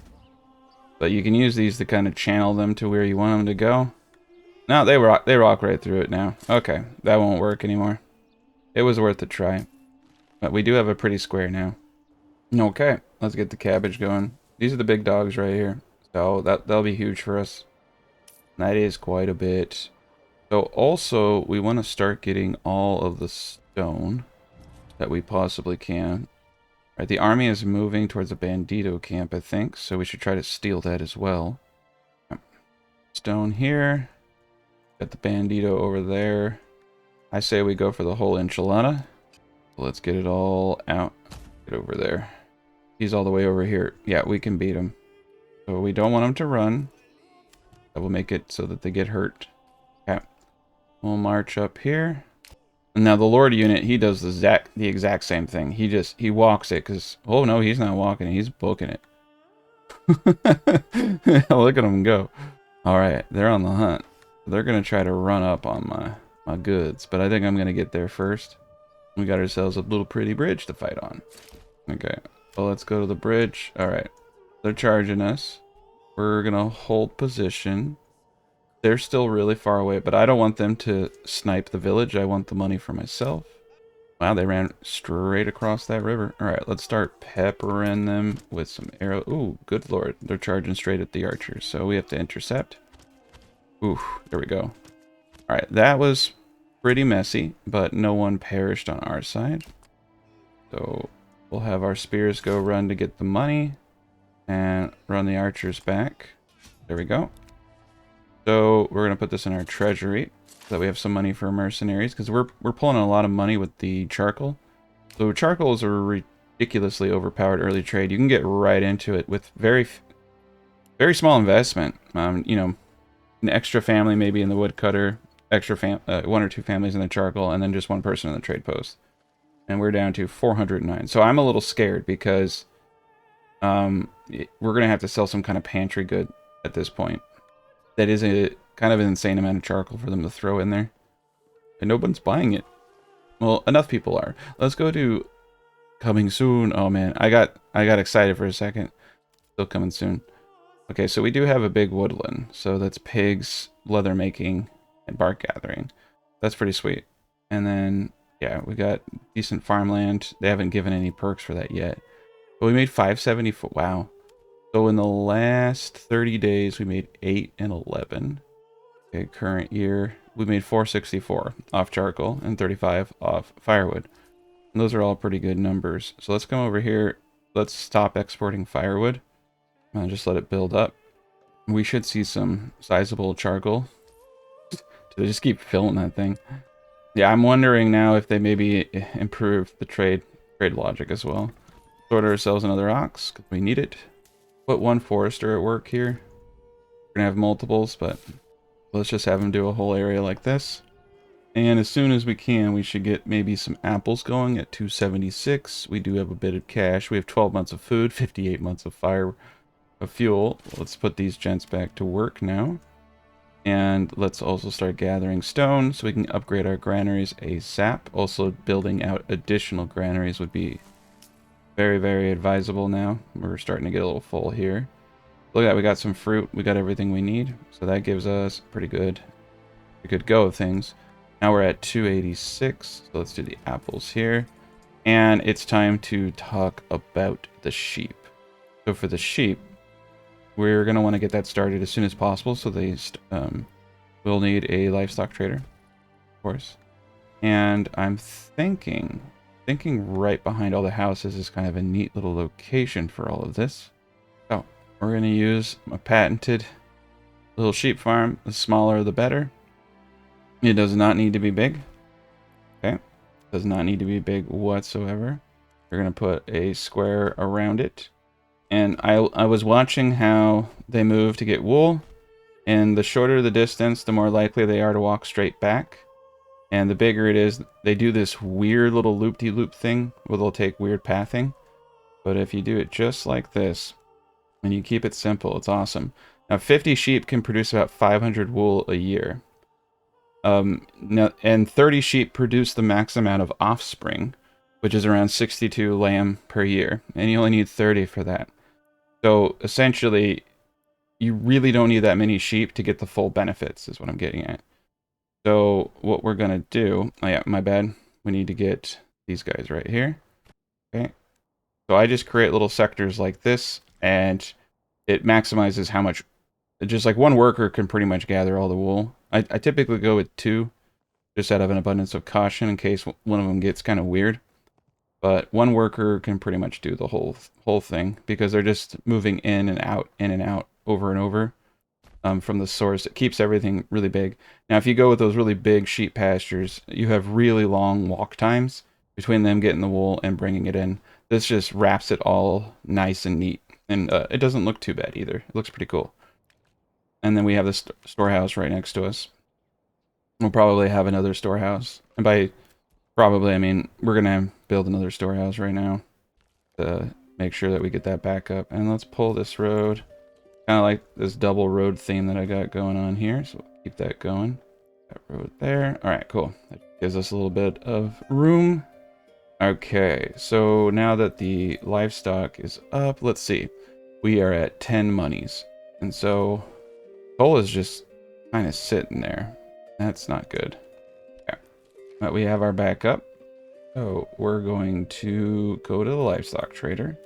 But you can use these to kind of channel them to where you want them to go. No, they rock right through it now. Okay, that won't work anymore. It was worth a try. But we do have a pretty square now. Okay, let's get the cabbage going. These are the big dogs right here. So that'll be huge for us. That is quite a bit. So also, we want to start getting all of the stone that we possibly can. Right, the army is moving towards a Bandito camp, I think, so we should try to steal that as well. Stone here. Got the Bandito over there. I say we go for the whole enchilada. Let's get it all out. Get over there. He's all the way over here. Yeah, we can beat him. So we don't want them to run. That will make it so that they get hurt. Okay. We'll march up here. And now the Lord unit, he does the exact same thing. He walks it because, oh no, he's not walking it. He's booking it. Look at him go. All right, they're on the hunt. They're going to try to run up on my goods, but I think I'm going to get there first. We got ourselves a little pretty bridge to fight on. Okay, well, let's go to the bridge. All right, they're charging us. We're going to hold position. They're still really far away, but I don't want them to snipe the village. I want the money for myself. Wow, they ran straight across that river. All right, let's start peppering them with some arrow. Ooh, good lord. They're charging straight at the archers, so we have to intercept. Ooh, there we go. All right, that was pretty messy, but no one perished on our side. So we'll have our spears go run to get the money and run the archers back. There we go. So we're going to put this in our treasury so that we have some money for mercenaries, because we're pulling a lot of money with the charcoal. So charcoal is a ridiculously overpowered early trade. You can get right into it with very small investment. You know, an extra family maybe in the woodcutter, one or two families in the charcoal, and then just one person in the trade post. And we're down to 409. So I'm a little scared because we're going to have to sell some kind of pantry good at this point. That is a kind of an insane amount of charcoal for them to throw in there. And no one's buying it. Well, enough people are. Let's go to coming soon. Oh man, I got excited for a second. Still coming soon. Okay, so we do have a big woodland. So that's pigs, leather making, and bark gathering. That's pretty sweet. And then, yeah, we got decent farmland. They haven't given any perks for that yet. But we made 574. Wow. So in the last 30 days, we made 8 and 11. Okay, current year, we made 464 off charcoal and 35 off firewood. And those are all pretty good numbers. So let's come over here. Let's stop exporting firewood and just let it build up. We should see some sizable charcoal. They just keep filling that thing. Yeah, I'm wondering now if they maybe improve the trade logic as well. Sort ourselves another ox because we need it. Put one forester at work here. We're gonna have multiples, but let's just have him do a whole area like this. And as soon as we can, we should get maybe some apples going at 276. We do have a bit of cash. We have 12 months of food, 58 months of fuel. Let's put these gents back to work now. And let's also start gathering stone so we can upgrade our granaries ASAP. Also, building out additional granaries would be very, very advisable now. We're starting to get a little full here. Look at that, we got some fruit. We got everything we need. So that gives us a pretty good go of things. Now we're at 286. So let's do the apples here. And it's time to talk about the sheep. So for the sheep, we're going to want to get that started as soon as possible. So they will need a livestock trader, of course. And I'm thinking right behind all the houses is kind of a neat little location for all of this. So we're going to use a patented little sheep farm. The smaller the better. It does not need to be big. Okay. Does not need to be big whatsoever. We're going to put a square around it. And I was watching how they move to get wool. And the shorter the distance, the more likely they are to walk straight back. And the bigger it is, they do this weird little loop-de-loop thing where they'll take weird pathing. But if you do it just like this, and you keep it simple, it's awesome. Now, 50 sheep can produce about 500 wool a year. Now, and 30 sheep produce the max amount of offspring, which is around 62 lamb per year. And you only need 30 for that. So, essentially, you really don't need that many sheep to get the full benefits, is what I'm getting at. So what we're going to do, oh yeah, my bad. We need to get these guys right here. Okay. So I just create little sectors like this, and it maximizes how much, just like one worker can pretty much gather all the wool. I typically go with 2, just out of an abundance of caution in case one of them gets kind of weird. But one worker can pretty much do the whole thing because they're just moving in and out, over and over. From the source. It keeps everything really big. Now, if you go with those really big sheep pastures, you have really long walk times between them getting the wool and bringing it in. This just wraps it all nice and neat. And it doesn't look too bad either. It looks pretty cool. And then we have this storehouse right next to us. We'll probably have another storehouse. And by probably, I mean, we're going to build another storehouse right now to make sure that we get that back up. And let's pull this road. Kind of like this double road theme that I got going on here. So we'll keep that going. That road there. All right, cool. That gives us a little bit of room. Okay, so now that the livestock is up, let's see. We are at 10 monies. And so coal is just kind of sitting there. That's not good. Okay. But we have our backup. So we're going to go to the livestock trader.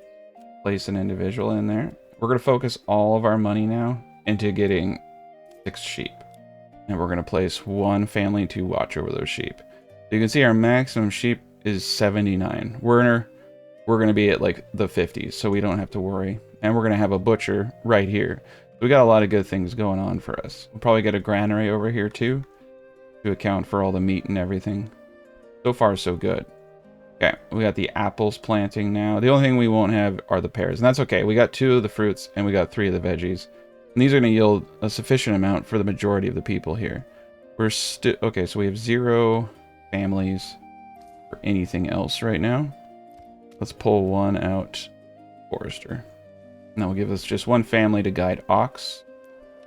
Place an individual in there. We're going to focus all of our money now into getting 6 sheep. And we're going to place one family to watch over those sheep. So you can see our maximum sheep is 79. We're going to be at like the 50s, so we don't have to worry. And we're going to have a butcher right here. We got a lot of good things going on for us. We'll probably get a granary over here too, to account for all the meat and everything. So far, so good. Okay, we got the apples planting now. The only thing we won't have are the pears, and that's okay. We got 2 of the fruits, and we got 3 of the veggies. And these are going to yield a sufficient amount for the majority of the people here. We're still... Okay, so we have 0 families for anything else right now. Let's pull one out, forester. And that will give us just 1 family to guide ox.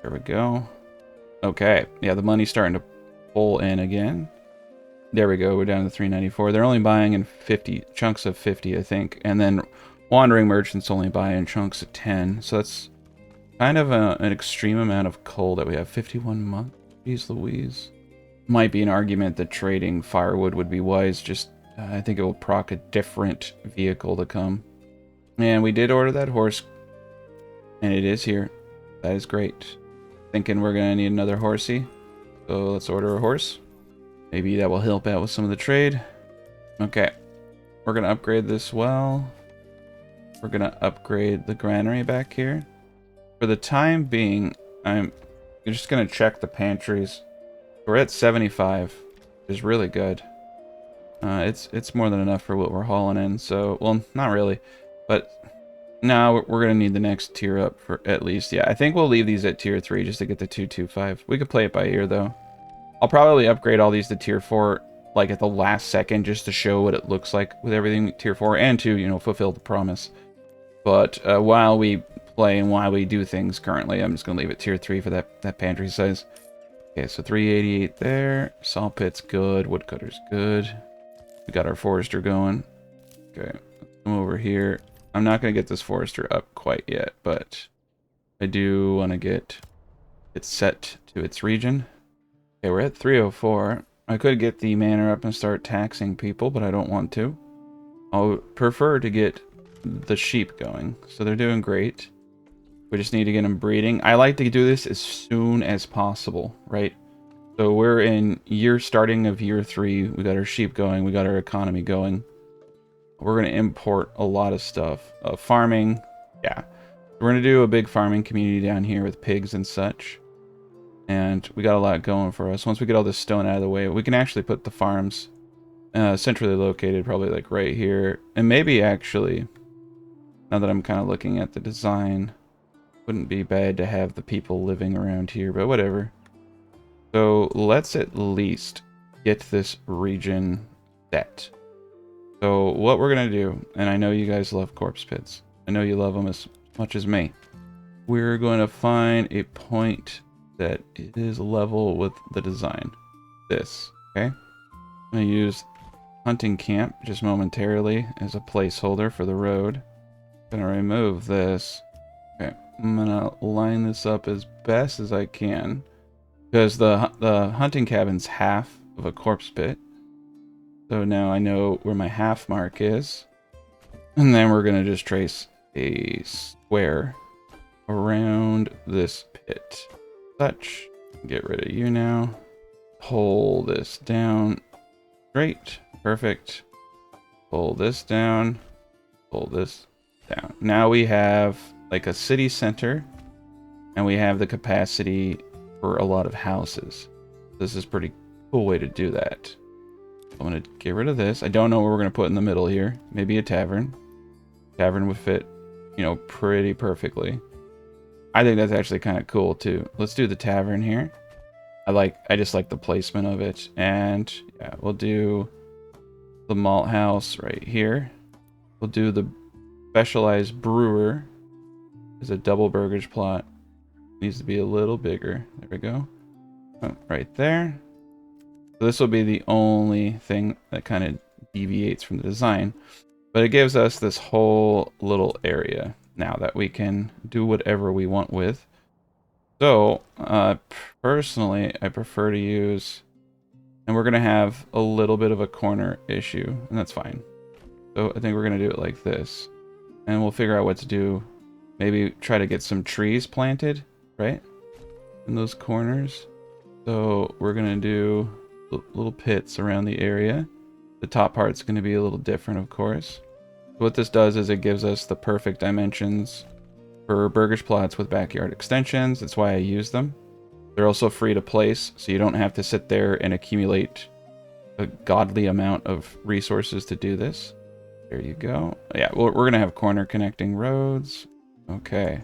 There we go. Okay, yeah, the money's starting to pull in again. There we go, we're down to 394. They're only buying in 50 chunks of 50, I think. And then wandering merchants only buy in chunks of 10. So that's kind of an extreme amount of coal that we have. 51 months. Jeez Louise. Might be an argument that trading firewood would be wise. Just, I think it will proc a different vehicle to come. And we did order that horse. And it is here. That is great. Thinking we're going to need another horsey. So let's order a horse. Maybe that will help out with some of the trade. Okay. We're going to upgrade this well. We're going to upgrade the granary back here. For the time being, I'm just going to check the pantries. We're at 75, which is really good. It's more than enough for what we're hauling in. So, well, not really. But now we're going to need the next tier up for at least. Yeah, I think we'll leave these at tier 3 just to get the 225. We could play it by ear, though. I'll probably upgrade all these to tier 4 like at the last second just to show what it looks like with everything tier 4 and to, you know, fulfill the promise. But while we play and while we do things currently, I'm just going to leave it tier 3 for that pantry size. Okay, so 388 there. Saw pit's good. Woodcutter's good. We got our forester going. Okay, let's come over here. I'm not going to get this forester up quite yet, but I do want to get it set to its region. Okay, we're at 304. I could get the manor up and start taxing people, but I don't want to. I'll prefer to get the sheep going. So they're doing great. We just need to get them breeding. I like to do this as soon as possible, right? So we're in starting of year 3. We got our sheep going. We got our economy going. We're going to import a lot of stuff. Farming, yeah. We're going to do a big farming community down here with pigs and such. And we got a lot going for us. Once we get all this stone out of the way, we can actually put the farms centrally located, probably like right here. And maybe actually, now that I'm kind of looking at the design, wouldn't be bad to have the people living around here, but whatever. So let's at least get this region set. So what we're going to do, and I know you guys love corpse pits. I know you love them as much as me. We're going to find a point that it is level with the design. This, okay? I'm going to use hunting camp just momentarily as a placeholder for the road. I'm going to remove this. Okay, I'm going to line this up as best as I can because the hunting cabin's half of a corpse pit. So now I know where my half mark is. And then we're going to just trace a square around this pit. Such. Get rid of you now. Pull this down. Straight. Perfect. Pull this down. Pull this down. Now we have like a city center. And we have the capacity for a lot of houses. This is a pretty cool way to do that. I'm going to get rid of this. I don't know what we're going to put in the middle here. Maybe a tavern. Tavern would fit you know, pretty perfectly. I think that's actually kind of cool too. Let's do the tavern here. I just like the placement of it. And yeah, we'll do the malt house right here. We'll do the specialized brewer. There's a double Burgage Plot. Needs to be a little bigger. There we go. Oh, right there. So this will be the only thing that kind of deviates from the design. But it gives us this whole little area now that we can do whatever we want with. So, personally, I prefer to use... And we're going to have a little bit of a corner issue, and that's fine. So I think we're going to do it like this. And we'll figure out what to do. Maybe try to get some trees planted, right? In those corners. So we're going to do little pits around the area. The top part's going to be a little different, of course. What this does is it gives us the perfect dimensions for Burgage Plots with backyard extensions. That's why I use them. They're also free to place, so you don't have to sit there and accumulate a godly amount of resources to do this. There you go. Yeah, we're going to have corner connecting roads. Okay.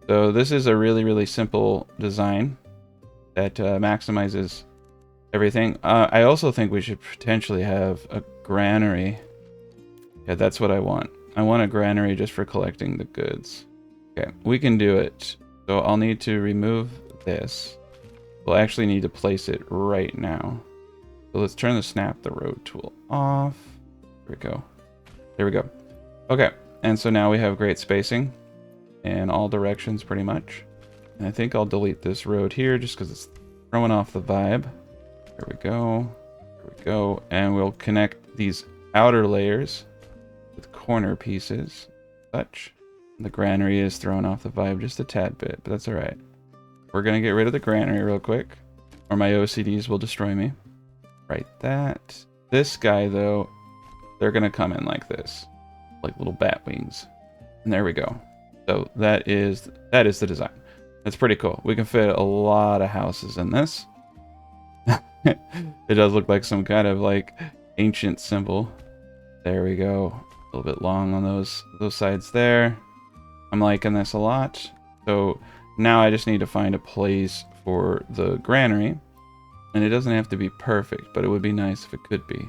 So this is a really, really simple design that maximizes everything. I also think we should potentially have a granary. Yeah, that's what I want. I want a granary just for collecting the goods. Okay, we can do it. So I'll need to remove this. We'll actually need to place it right now. So let's turn the snap the road tool off. There we go. There we go. Okay, and so now we have great spacing in all directions pretty much. And I think I'll delete this road here just because it's throwing off the vibe. There we go. There we go. And we'll connect these outer layers with corner pieces. Such. The granary is throwing off the vibe just a tad bit, but that's alright. We're going to get rid of the granary real quick, or my OCDs will destroy me. Right, that. This guy, though, they're going to come in like this. Like little bat wings. And there we go. So that is the design. That's pretty cool. We can fit a lot of houses in this. It does look like some kind of like ancient symbol. There we go. A little bit long on those sides there. I'm liking this a lot. So now I just need to find a place for the granary. And it doesn't have to be perfect, but it would be nice if it could be.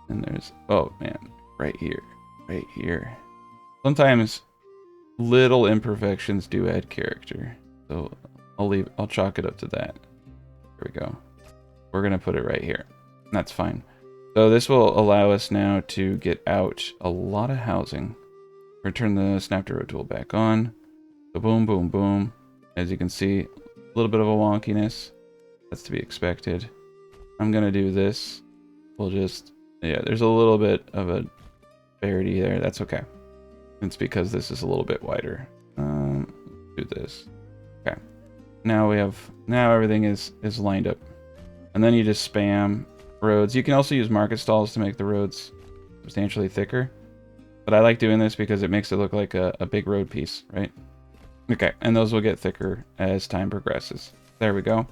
And there's, oh man, right here. Right here. Sometimes little imperfections do add character. So I'll chalk it up to that. There we go. We're going to put it right here. That's fine. So this will allow us now to get out a lot of housing. Turn the snap to road tool back on. So boom, boom, boom. As you can see, a little bit of a wonkiness. That's to be expected. I'm going to do this. We'll just, yeah, there's a little bit of a disparity there. That's okay. It's because this is a little bit wider. Do this. Okay. Now everything is lined up. And then you just spam roads. You can also use market stalls to make the roads substantially thicker. But I like doing this because it makes it look like a big road piece, right? Okay, and those will get thicker as time progresses. There we go.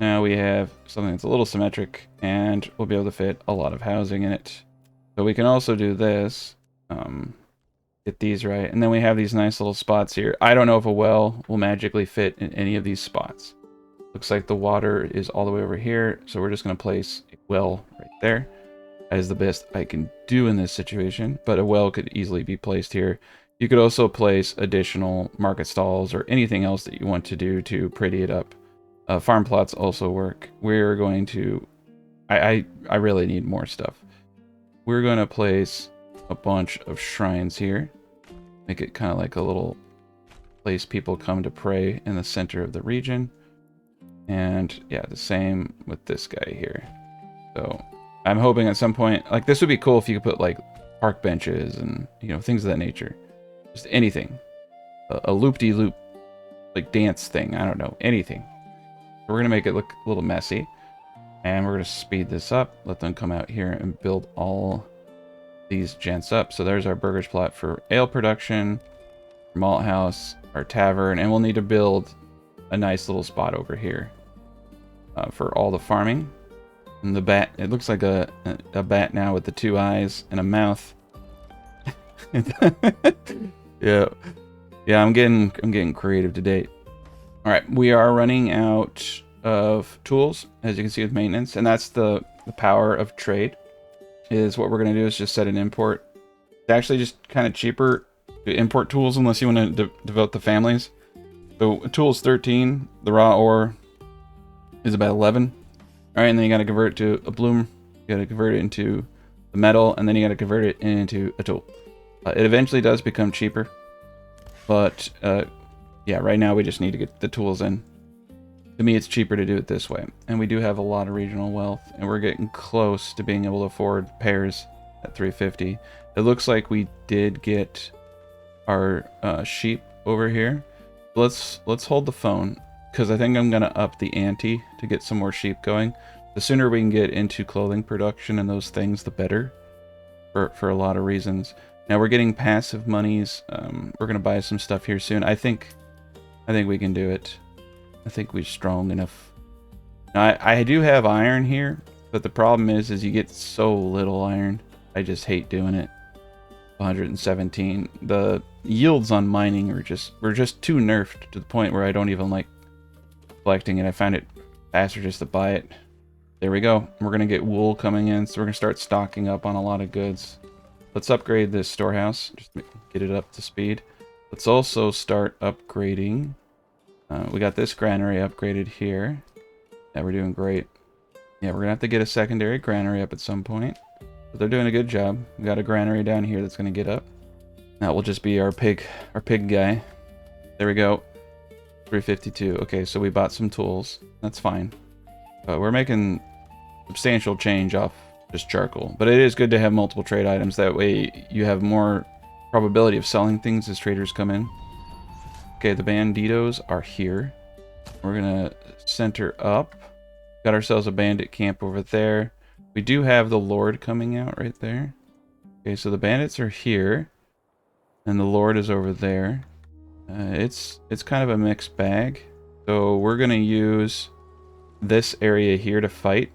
Now we have something that's a little symmetric, and we'll be able to fit a lot of housing in it. So we can also do this. Get these right. And then we have these nice little spots here. I don't know if a well will magically fit in any of these spots. Looks like the water is all the way over here, so we're just going to place a well right there. That is the best I can do in this situation, but a well could easily be placed here. You could also place additional market stalls or anything else that you want to do to pretty it up. Farm plots also work. We're going to... I really need more stuff. We're going to place a bunch of shrines here. Make it kind of like a little place people come to pray in the center of the region. And yeah, the same with this guy here. So I'm hoping at some point, like this would be cool if you could put like park benches and, you know, things of that nature. Just anything. A loop-de-loop, like dance thing. I don't know. Anything. So we're going to make it look a little messy. And we're going to speed this up. Let them come out here and build all these gents up. So there's our Burgage Plot for ale production, malt house, our tavern, and we'll need to build a nice little spot over here for all the farming. And the bat, it looks like a bat now with the two eyes and a mouth. Yeah. Yeah, I'm getting creative today. All right, we are running out of tools, as you can see with maintenance, and that's the power of trade. Is what we're gonna do is just set an import. It's actually just kind of cheaper to import tools unless you want to devote the families. So tools 13, the raw ore is about 11. All right, and then you got to convert it to a bloom. You got to convert it into the metal, and then you got to convert it into a tool. It eventually does become cheaper, but yeah, right now we just need to get the tools in. To me, it's cheaper to do it this way, and we do have a lot of regional wealth, and we're getting close to being able to afford pairs at 350. It looks like we did get our sheep over here. Let's hold the phone, because I think I'm gonna up the ante to get some more sheep going. The sooner we can get into clothing production and those things, the better, for a lot of reasons. Now we're getting passive monies. We're gonna buy some stuff here soon. I think we can do it. I think we're strong enough. Now, I do have iron here, but the problem is you get so little iron. I just hate doing it. 117. The yields on mining were just too nerfed to the point where I don't even like collecting it. I find it faster just to buy it. There we go. We're gonna get wool coming in, so we're gonna start stocking up on a lot of goods. Let's upgrade this storehouse, just get it up to speed. Let's also start upgrading. We got this granary upgraded here. Yeah, we're doing great. Yeah, we're gonna have to get a secondary granary up at some point. But they're doing a good job. We got a granary down here that's gonna get up. That will just be our pig guy. There we go. 352. Okay, so we bought some tools. That's fine. We're making substantial change off just charcoal. But it is good to have multiple trade items. That way you have more probability of selling things as traders come in. Okay, the banditos are here. We're gonna center up. Got ourselves a bandit camp over there. We do have the Lord coming out right there. Okay, so the bandits are here. And the Lord is over there. It's kind of a mixed bag. So we're gonna use this area here to fight.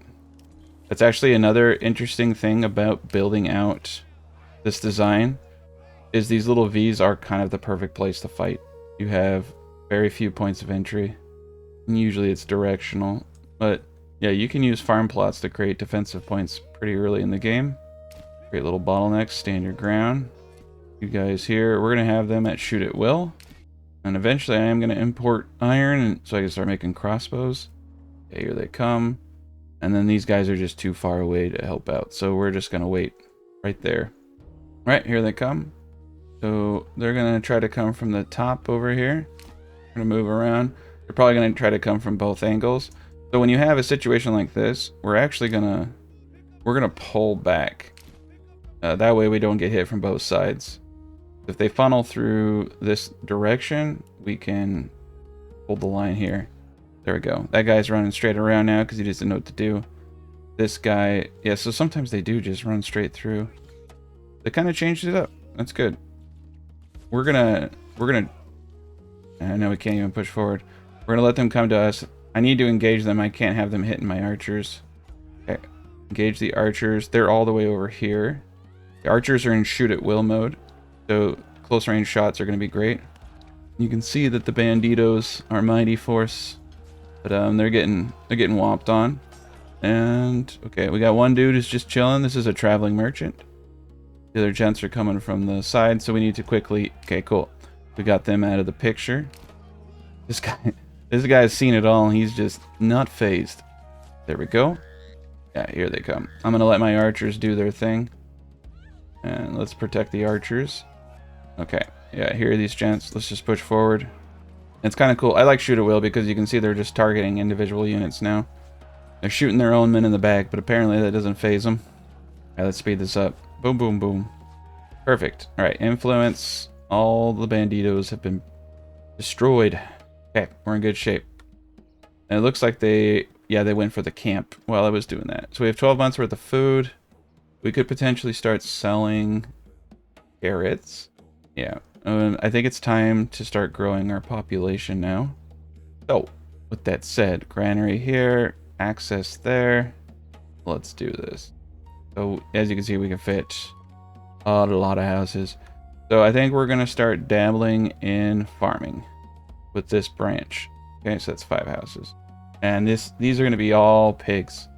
That's actually another interesting thing about building out this design, is these little V's are kind of the perfect place to fight. You have very few points of entry, and usually it's directional. But yeah, you can use farm plots to create defensive points pretty early in the game. Create little bottlenecks, stand your ground. You guys here, we're gonna have them at shoot at will. And eventually I am gonna import iron so I can start making crossbows. Okay, here they come. And then these guys are just too far away to help out, so we're just gonna wait right there. Right, here they come. So they're gonna try to come from the top over here. We're gonna move around. They're probably gonna try to come from both angles. So when you have a situation like this, we're gonna pull back. That way we don't get hit from both sides. If they funnel through this direction, we can hold the line here. There we go. That guy's running straight around now because he doesn't know what to do. This guy, yeah, so sometimes they do just run straight through. They kind of changed it up. That's good. We're gonna, I know we can't even push forward. We're gonna let them come to us. I need to engage them. I can't have them hitting my archers. Okay, engage the archers. They're all the way over here. The archers are in shoot at will mode, so close range shots are gonna be great. You can see that the banditos are mighty force, but they're getting whomped on. And okay, we got one dude who's just chilling. This is a traveling merchant. The other gents are coming from the side, so we need to quickly... Okay, cool. We got them out of the picture. This guy's seen it all, and he's just not phased. There we go. Yeah, here they come. I'm gonna let my archers do their thing. And let's protect the archers. Okay, yeah, here are these gents. Let's just push forward. It's kind of cool. I like shoot at will because you can see they're just targeting individual units now. They're shooting their own men in the back, but apparently that doesn't phase them. Alright, let's speed this up. Boom, boom, boom. Perfect. Alright, influence. All the banditos have been destroyed. Okay, we're in good shape. And it looks like they went for the camp while I was doing that. So we have 12 months worth of food. We could potentially start selling carrots. Yeah. I think it's time to start growing our population now. So, with that said, granary here, access there. Let's do this. So, as you can see, we can fit a lot of houses. So I think we're going to start dabbling in farming with this branch. Okay, so that's 5 houses. And these are going to be all pigs.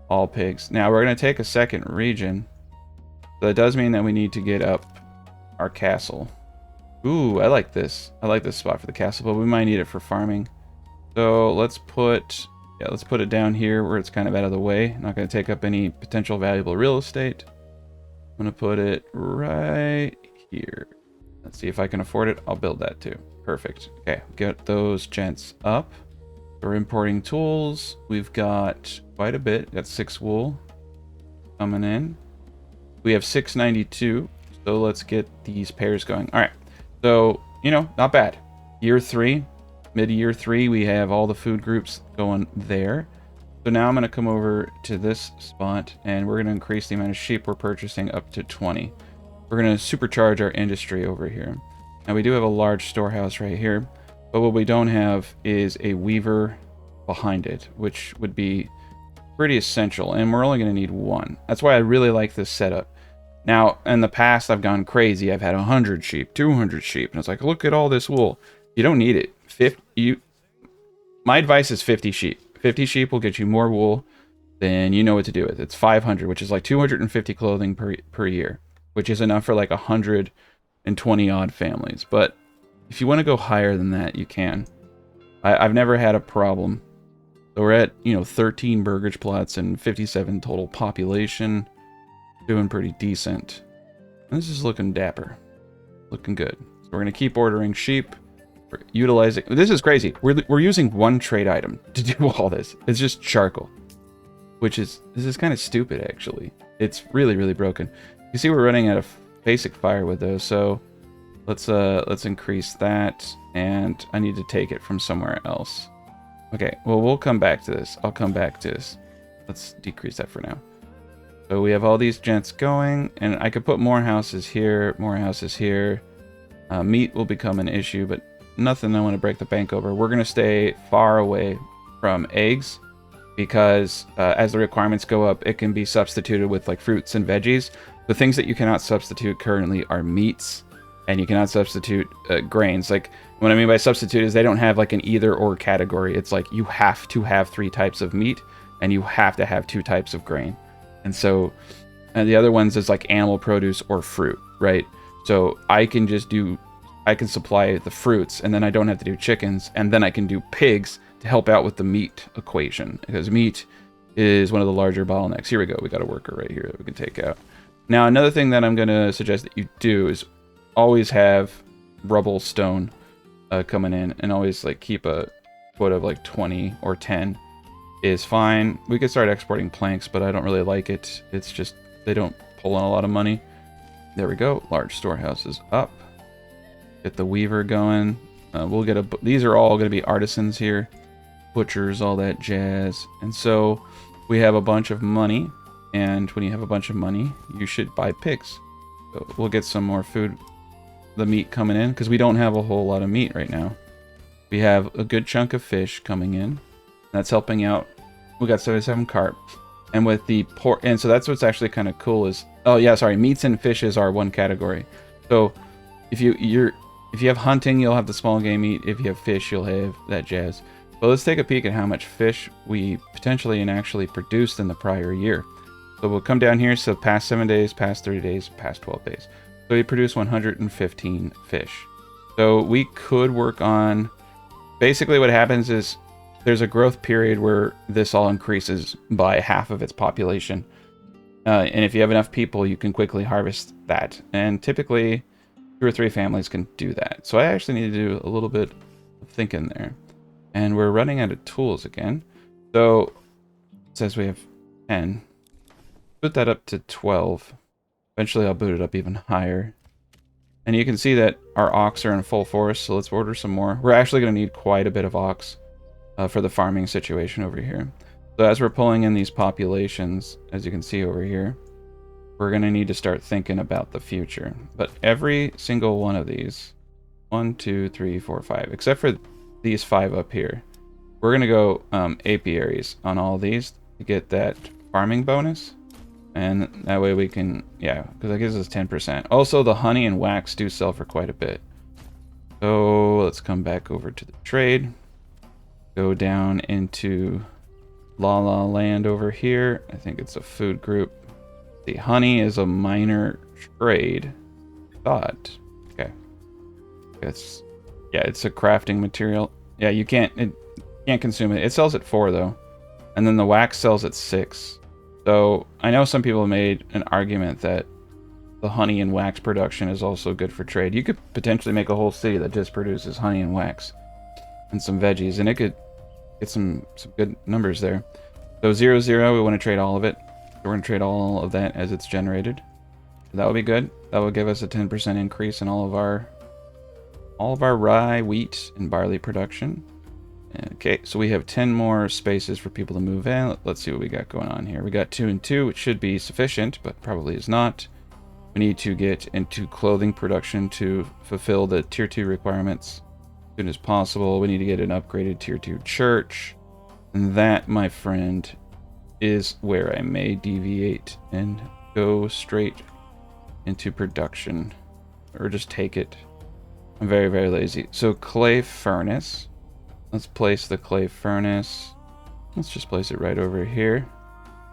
All pigs. Now we're going to take a second region. So that does mean that we need to get up our castle. Ooh, I like this. I like this spot for the castle, but we might need it for farming. So let's put it down here where it's kind of out of the way. Not going to take up any potential valuable real estate. I'm going to put it right here. Let's see if I can afford it. I'll build that too. Perfect. Okay, get those gents up. We're importing tools. We've got quite a bit. Got 6 wool coming in. We have 692. So let's get these pairs going. All right. So, you know, not bad. Year 3, mid-year 3, we have all the food groups going there. So now I'm going to come over to this spot, and we're going to increase the amount of sheep we're purchasing up to 20. We're going to supercharge our industry over here. Now, we do have a large storehouse right here, but what we don't have is a weaver behind it, which would be pretty essential, and we're only going to need 1. That's why I really like this setup. Now, in the past, I've gone crazy. I've had 100 sheep, 200 sheep, and it's like, look at all this wool. You don't need it. My advice is 50 sheep. 50 sheep will get you more wool than you know what to do with. It's 500, which is like 250 clothing per year, which is enough for like 120 odd families. But if you want to go higher than that, you can. I've never had a problem. So we're at, 13 Burgage Plots and 57 total population. Doing pretty decent. This is looking dapper. Looking good. So we're going to keep ordering sheep. We're utilizing... This is crazy. We're using 1 trade item to do all this. It's just charcoal. Which is... This is kind of stupid, actually. It's really, really broken. You see we're running out of basic firewood, though, so... Let's increase that. And I need to take it from somewhere else. Okay, well, we'll come back to this. I'll come back to this. Let's decrease that for now. So we have all these gents going, and I could put more houses here, more houses here. Meat will become an issue, but nothing I want to break the bank over. We're going to stay far away from eggs because as the requirements go up, it can be substituted with like fruits and veggies. The things that you cannot substitute currently are meats, and you cannot substitute grains. Like, what I mean by substitute is they don't have like an either or category. It's like you have to have 3 types of meat, and you have to have 2 types of grain. And so the other ones is like animal produce or fruit, right? So I can supply the fruits, and then I don't have to do chickens, and then I can do pigs to help out with the meat equation, because meat is one of the larger bottlenecks. Here we go. We got a worker right here that we can take out. Now, another thing that I'm going to suggest that you do is always have rubble stone coming in, and always like keep a quota of like 20 or 10. Is fine. We could start exporting planks, but I don't really like it. It's just they don't pull in a lot of money. There we go. Large storehouses up. Get the weaver going. We'll get these are all going to be artisans here, butchers, all that jazz. And so we have a bunch of money, and when you have a bunch of money, you should buy pigs. So we'll get some more food, the meat coming in, because we don't have a whole lot of meat right now. We have a good chunk of fish coming in. That's helping out. We got 77 carp, and with the pork, and so that's what's actually kind of cool is, oh yeah, sorry, meats and fishes are 1 category. So if you have hunting, you'll have the small game meat. If you have fish, you'll have that jazz. But let's take a peek at how much fish we potentially and actually produced in the prior year. So we'll come down here. So past 7 days, past 30 days, past 12 days. So we produced 115 fish. So we could work on. Basically, what happens is, there's a growth period where this all increases by half of its population. And if you have enough people, you can quickly harvest that. And typically, 2 or 3 families can do that. So I actually need to do a little bit of thinking there. And we're running out of tools again. So it says we have 10. Put that up to 12. Eventually, I'll boot it up even higher. And you can see that our ox are in full force. So let's order some more. We're actually going to need quite a bit of ox. For the farming situation over here. So as we're pulling in these populations, as you can see over here, we're going to need to start thinking about the future. But every single one of these, 1, 2, 3, 4, 5, except for these 5 up here, we're going to go apiaries on all these to get that farming bonus. And that way we can, yeah, because that gives us 10%. Also, the honey and wax do sell for quite a bit. So let's come back over to the trade. Go down into La La Land over here. I think it's a food group. The honey is a minor trade. Thought. Okay. It's a crafting material. Yeah, you can't consume it. It sells at 4 though. And then the wax sells at 6. So I know some people made an argument that the honey and wax production is also good for trade. You could potentially make a whole city that just produces honey and wax and some veggies, and it could get some good numbers there. So 0, 0, we want to trade all of it. We're going to trade all of that as it's generated. That would be good. That would give us a 10% increase in all of our rye, wheat, and barley production. Okay, so we have 10 more spaces for people to move in. Let's see what we got going on here. We got 2 and 2, which should be sufficient, but probably is not. We need to get into clothing production to fulfill the tier 2 requirements as soon as possible. We need to get an upgraded tier 2 church. And that, my friend, is where I may deviate and go straight into production. Or just take it. I'm very, very lazy. So clay furnace. Let's place the clay furnace. Let's just place it right over here.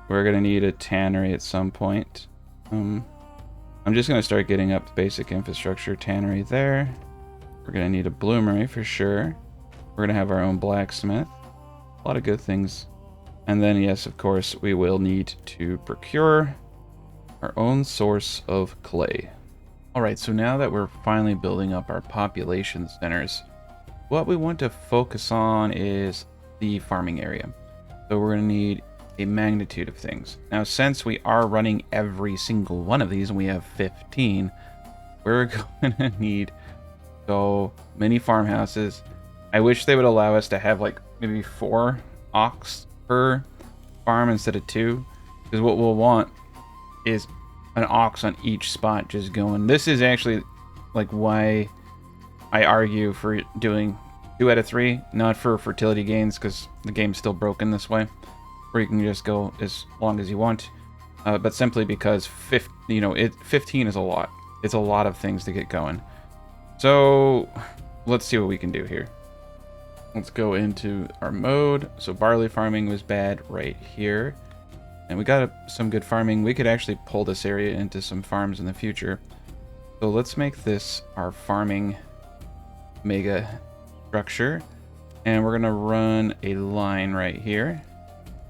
We're going to need a tannery at some point. I'm just going to start getting up the basic infrastructure. Tannery there. We're going to need a bloomery for sure. We're going to have our own blacksmith. A lot of good things. And then, yes, of course, we will need to procure our own source of clay. Alright, so now that we're finally building up our population centers, what we want to focus on is the farming area. So we're going to need a magnitude of things. Now, since we are running every single one of these, and we have 15, we're going to need so many farmhouses. I wish they would allow us to have like maybe 4 ox per farm instead of 2, because what we'll want is an ox on each spot just going. This is actually like why I argue for doing 2 out of 3, not for fertility gains, because the game's still broken this way, where you can just go as long as you want, but simply because 15 is a lot. It's a lot of things to get going. So let's see what we can do here. Let's go into our mode. So barley farming was bad right here, and we got some good farming. We could actually pull this area into some farms in the future. So let's make this our farming mega structure, and we're gonna run a line right here.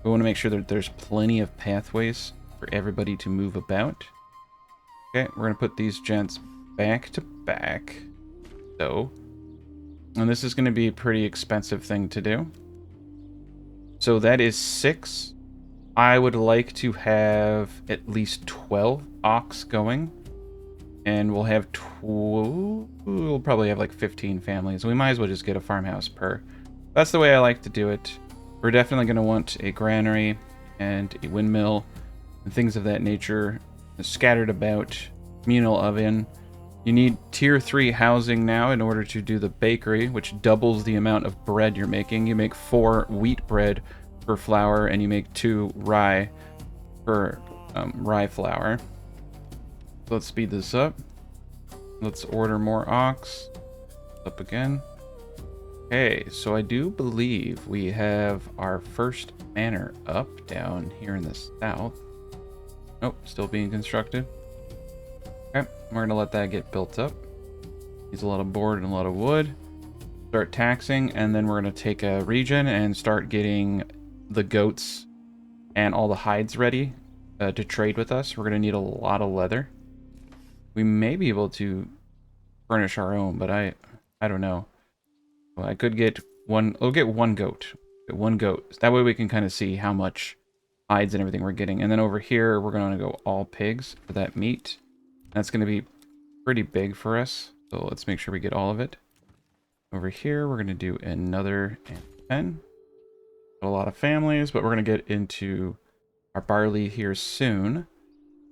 We want to make sure that there's plenty of pathways for everybody to move about. Okay, we're gonna put these gents back to back. So, and this is going to be a pretty expensive thing to do. So that is 6. I would like to have at least 12 ox going. And we'll have we'll probably have like 15 families. We might as well just get a farmhouse per. That's the way I like to do it. We're definitely going to want a granary and a windmill and things of that nature scattered about. Communal oven. You need tier 3 housing now in order to do the bakery, which doubles the amount of bread you're making. You make 4 wheat bread per flour, and you make 2 rye per rye flour. So let's speed this up. Let's order more ox. Up again. Okay, so I do believe we have our first manor up down here in the south. Nope, still being constructed. Okay, we're going to let that get built up. Needs a lot of board and a lot of wood. Start taxing, and then we're going to take a region and start getting the goats and all the hides ready to trade with us. We're going to need a lot of leather. We may be able to furnish our own, but I don't know. Well, I could get one. We'll get one goat. Get one goat. That way we can kind of see how much hides and everything we're getting. And then over here, we're going to go all pigs for that meat. That's going to be pretty big for us, so let's make sure we get all of it. Over here, we're going to do another 10. Got a lot of families, but we're going to get into our barley here soon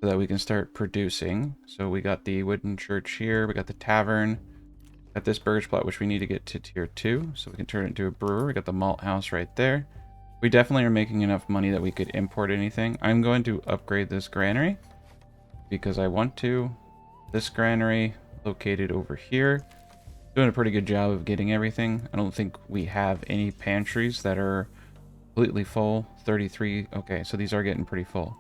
so that we can start producing. So we got the wooden church here, we got the tavern, got this Burgage Plot, which we need to get to tier 2, so we can turn it into a brewer. We got the malt house right there. We definitely are making enough money that we could import anything. I'm going to upgrade this granary because I want to. This granary located over here. Doing a pretty good job of getting everything. I don't think we have any pantries that are completely full. 33. Okay, so these are getting pretty full.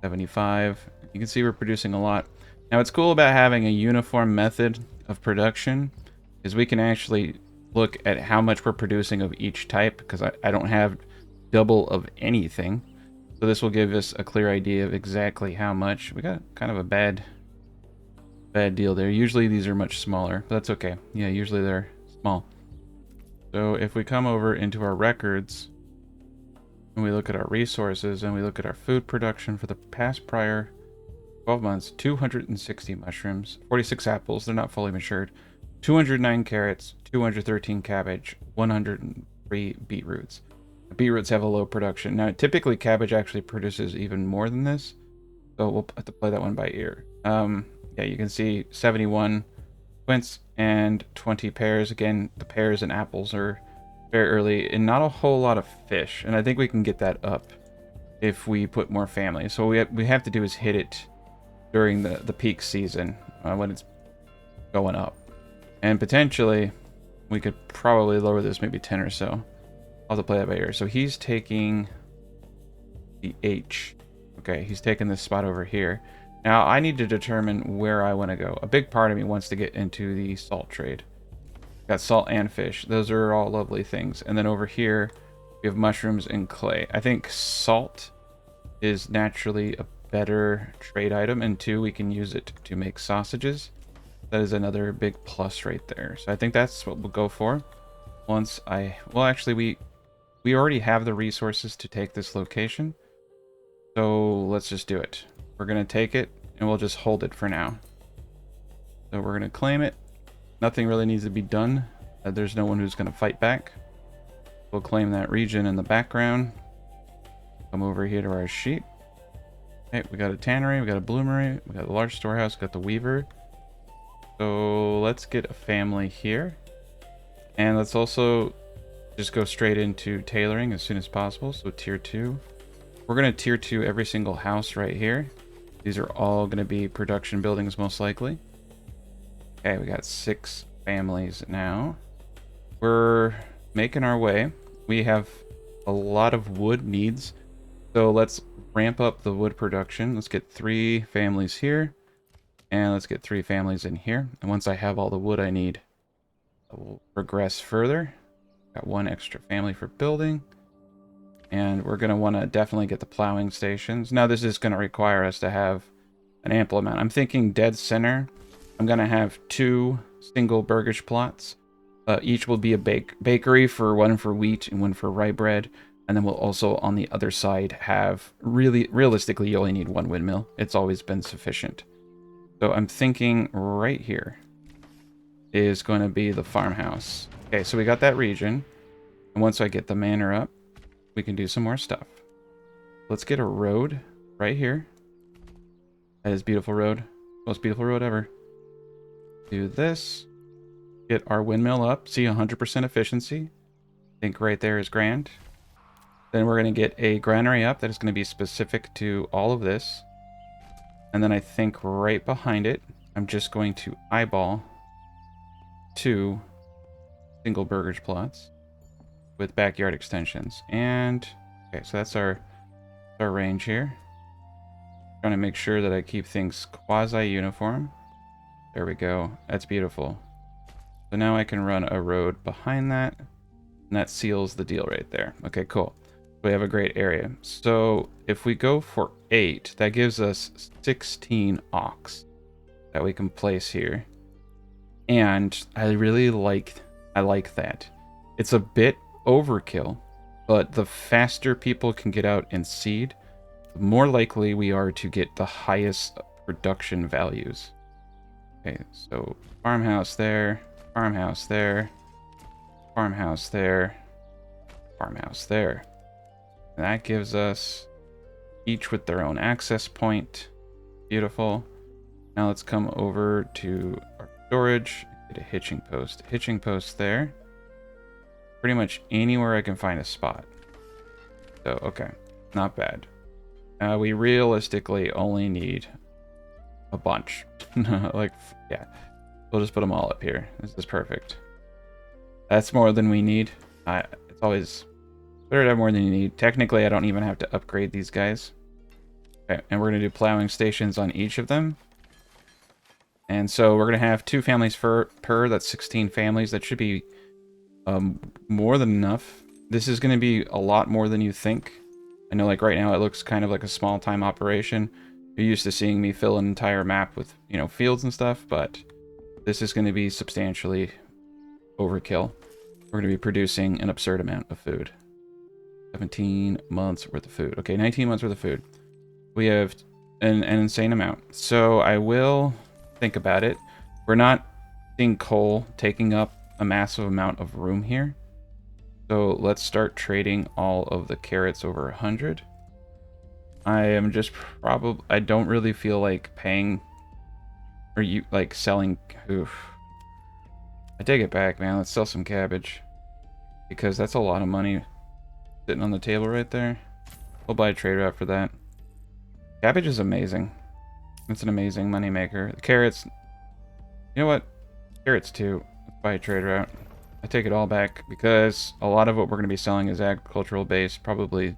75. You can see we're producing a lot. Now, what's cool about having a uniform method of production is we can actually look at how much we're producing of each type, because I don't have double of anything. So this will give us a clear idea of exactly how much. We got kind of a bad deal there. Usually these are much smaller, but that's okay. Yeah, usually they're small. So if we come over into our records and we look at our resources and we look at our food production for the past prior 12 months, 260 mushrooms, 46 apples, they're not fully matured, 209 carrots, 213 cabbage, 103 beetroots. Beetroots have a low production. Now, typically cabbage actually produces even more than this, so we'll have to play that one by ear. Yeah, you can see 71 quince and 20 pears. Again, the pears and apples are very early, and not a whole lot of fish, and I think we can get that up if we put more families. So what we have to do is hit it during the peak season when it's going up. And potentially, we could probably lower this maybe 10 or so. I'll have to play that by ear. So he's taking the H. Okay, he's taking this spot over here. Now, I need to determine where I want to go. A big part of me wants to get into the salt trade. Got salt and fish. Those are all lovely things. And then over here, we have mushrooms and clay. I think salt is naturally a better trade item. And two, we can use it to make sausages. That is another big plus right there. So I think that's what we'll go for. Once well, actually, we already have the resources to take this location. So let's just do it. We're going to take it, and we'll just hold it for now. So we're going to claim it. Nothing really needs to be done. There's no one who's going to fight back. We'll claim that region in the background. Come over here to our sheep. Okay, we got a tannery, we got a bloomery, we got a large storehouse, we got the weaver. So let's get a family here. And let's also just go straight into tailoring as soon as possible. So tier 2. We're going to tier 2 every single house right here. These are all going to be production buildings most likely. Okay, we got 6 families now. We're making our way. We have a lot of wood needs. So let's ramp up the wood production. Let's get 3 families here. And let's get 3 families in here. And once I have all the wood I need, I will progress further. Got 1 extra family for building. And we're going to want to definitely get the plowing stations. Now, this is going to require us to have an ample amount. I'm thinking dead center. I'm going to have 2 single Burgage plots. Each will be a bakery, for one for wheat and one for rye bread. And then we'll also, on the other side, have realistically, you only need 1 windmill. It's always been sufficient. So I'm thinking right here is going to be the farmhouse. Okay, so we got that region. And once I get the manor up, we can do some more stuff. Let's get a road right here. That is beautiful road. Most beautiful road ever. Do this. Get our windmill up. See, 100% efficiency. I think right there is grand. Then we're going to get a granary up that is going to be specific to all of this. And then I think right behind it, I'm just going to eyeball 2 single Burgage plots with backyard extensions. And okay, so that's our range here. Trying to make sure that I keep things quasi-uniform. There we go. That's beautiful. So now I can run a road behind that, and that seals the deal right there. Okay, cool. We have a great area. So if we go for 8, that gives us 16 ox that we can place here. And I really like that. It's a bit overkill, but the faster people can get out and seed, the more likely we are to get the highest production values. Okay, so farmhouse there, farmhouse there, farmhouse there, farmhouse there. And that gives us each with their own access point. Beautiful. Now let's come over to our storage, get a hitching post. Hitching post there. Pretty much anywhere I can find a spot. So, okay. Not bad. We realistically only need a bunch. Like, yeah. We'll just put them all up here. This is perfect. That's more than we need. It's always better to have more than you need. Technically, I don't even have to upgrade these guys. Okay, and we're going to do plowing stations on each of them. And so we're going to have 2 families per. That's 16 families. That should be more than enough. This is going to be a lot more than you think. I know, like, right now it looks kind of like a small-time operation. You're used to seeing me fill an entire map with, you know, fields and stuff, but this is going to be substantially overkill. We're going to be producing an absurd amount of food. 17 months worth of food. Okay, 19 months worth of food. We have an insane amount. So I will think about it. We're not seeing coal taking up a massive amount of room here. So let's start trading all of the carrots over 100. I am just probably... I don't really feel like paying... Or you like selling... Oof. I take it back, man. Let's sell some cabbage. Because that's a lot of money sitting on the table right there. We'll buy a trade route for that. Cabbage is amazing. It's an amazing moneymaker. The carrots... You know what? Carrots too. Let's buy a trade route. I take it all back because a lot of what we're going to be selling is agricultural based. Probably a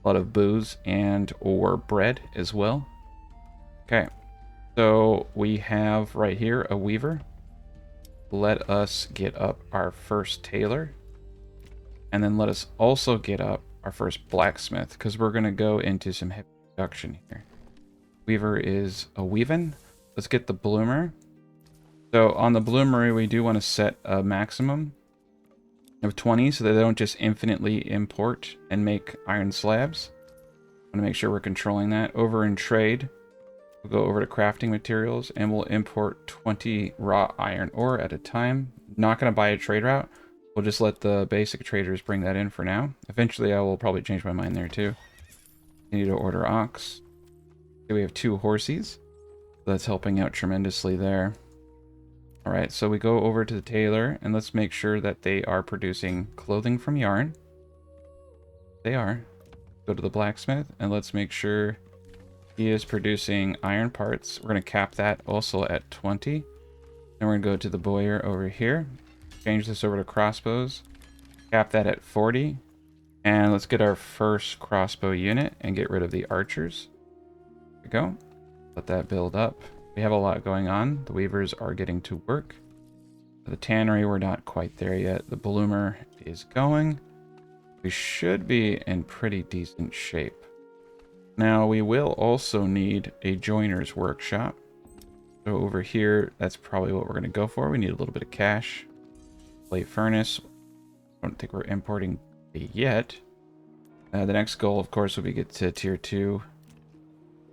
lot of booze and or bread as well. Okay. So we have right here a weaver. Let us get up our first tailor. And then let us also get up our first blacksmith, because we're going to go into some heavy production here. Weaver is a weaving. Let's get the bloomer. So on the bloomery, we do want to set a maximum of 20 so that they don't just infinitely import and make iron slabs. I want to make sure we're controlling that. Over in trade, we'll go over to crafting materials and we'll import 20 raw iron ore at a time. Not going to buy a trade route. We'll just let the basic traders bring that in for now. Eventually, I will probably change my mind there too. Need to order ox. Okay, we have 2 horses. That's helping out tremendously there. All right, so we go over to the tailor and let's make sure that they are producing clothing from yarn. They are. Go to the blacksmith and let's make sure he is producing iron parts. We're going to cap that also at 20. And we're going to go to the bowyer over here. Change this over to crossbows. Cap that at 40. And let's get our first crossbow unit and get rid of the archers. There we go. Let that build up. We have a lot going on. The weavers are getting to work. The tannery, we're not quite there yet. The bloomer is going. We should be in pretty decent shape. Now, we will also need a joiner's workshop. So over here, that's probably what we're going to go for. We need a little bit of cash. Plate furnace. I don't think we're importing it yet. The next goal, of course, will be get to tier 2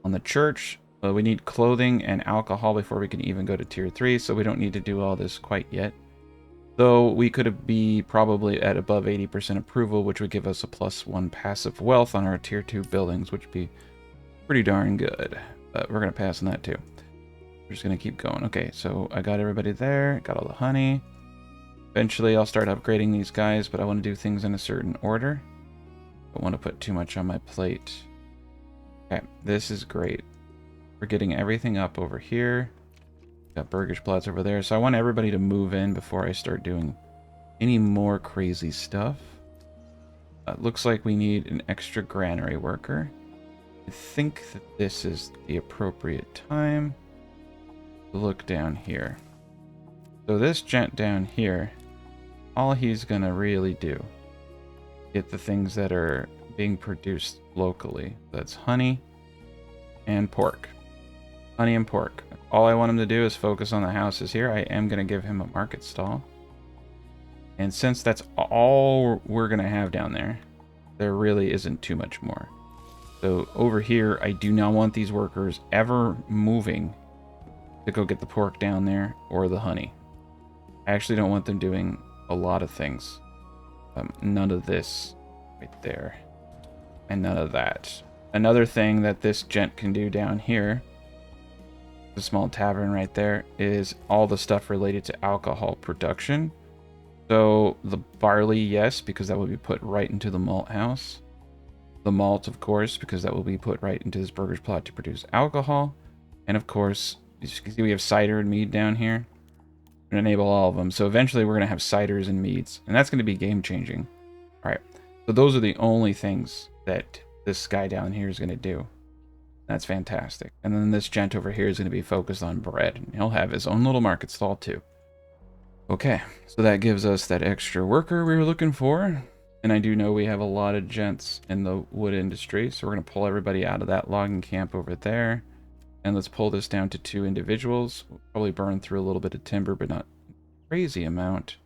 on the church. We need clothing and alcohol before we can even go to tier 3, so we don't need to do all this quite yet. Though we could be probably at above 80% approval, which would give us a +1 passive wealth on our tier 2 buildings, which would be pretty darn good. But we're going to pass on that too. We're just going to keep going. Okay, so I got everybody there, got all the honey. Eventually I'll start upgrading these guys, but I want to do things in a certain order. Don't want to put too much on my plate. Okay, this is great. We're getting everything up over here. Got Burgage Plots over there. So I want everybody to move in before I start doing any more crazy stuff. Looks like we need an extra granary worker. I think that this is the appropriate time to look down here. So this gent down here, all he's gonna really do, get the things that are being produced locally. That's honey and pork. Honey and pork. All I want him to do is focus on the houses here. I am going to give him a market stall. And since that's all we're going to have down there, there really isn't too much more. So over here, I do not want these workers ever moving to go get the pork down there or the honey. I actually don't want them doing a lot of things. None of this right there. And none of that. Another thing that this gent can do down here, the small tavern right there, is all the stuff related to alcohol production. So the barley, yes, because that would be put right into the malt house. the malt, of course, because that will be put right into this Burgage Plot to produce alcohol. And of course, as you can see, we have cider and mead down here. We're going to enable all of them. So eventually we're going to have ciders and meads, and that's going to be game changing. All right. So those are the only things that this guy down here is going to do. That's fantastic. And then this gent over here is going to be focused on bread. And he'll have his own little market stall too. Okay, so that gives us that extra worker we were looking for. And I do know we have a lot of gents in the wood industry, so we're going to pull everybody out of that logging camp over there. And let's pull this down to 2 individuals. We'll probably burn through a little bit of timber, but not a crazy amount.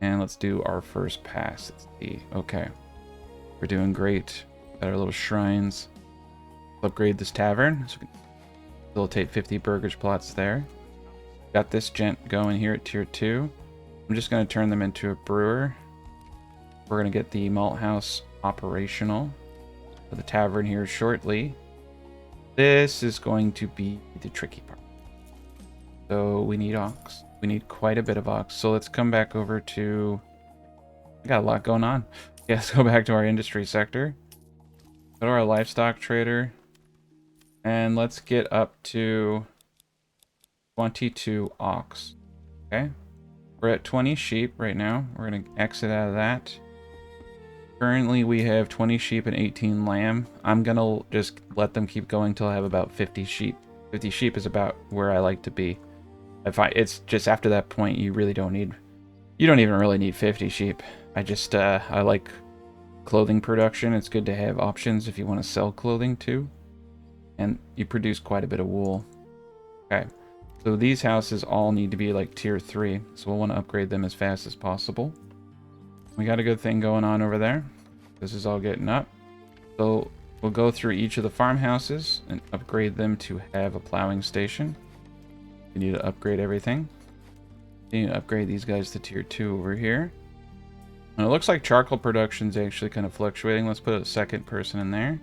And let's do our first pass. Let's see. Okay, we're doing great. Got our little shrines. Let's upgrade this tavern, so we can facilitate 50 burgage plots there. Got this gent going here at tier 2. I'm just going to turn them into a brewer. We're going to get the malt house operational for the tavern here shortly. This is going to be the tricky part. So we need ox. We need quite a bit of ox. So let's come back over to... We got a lot going on. Yeah, let's go back to our industry sector. Go to our livestock trader. And let's get up to 22 ox. Okay. We're at 20 sheep right now. We're going to exit out of that. Currently, we have 20 sheep and 18 lamb. I'm going to just let them keep going till I have about 50 sheep. 50 sheep is about where I like to be. It's just after that point, you really don't need... You don't even really need 50 sheep. I like clothing production. It's good to have options if you want to sell clothing too. And you produce quite a bit of wool. Okay. So these houses all need to be like tier 3. So we'll want to upgrade them as fast as possible. We got a good thing going on over there. This is all getting up. So we'll go through each of the farmhouses and upgrade them to have a plowing station. We need to upgrade everything. We need to upgrade these guys to tier 2 over here. And it looks like charcoal production is actually kind of fluctuating. Let's put a second person in there.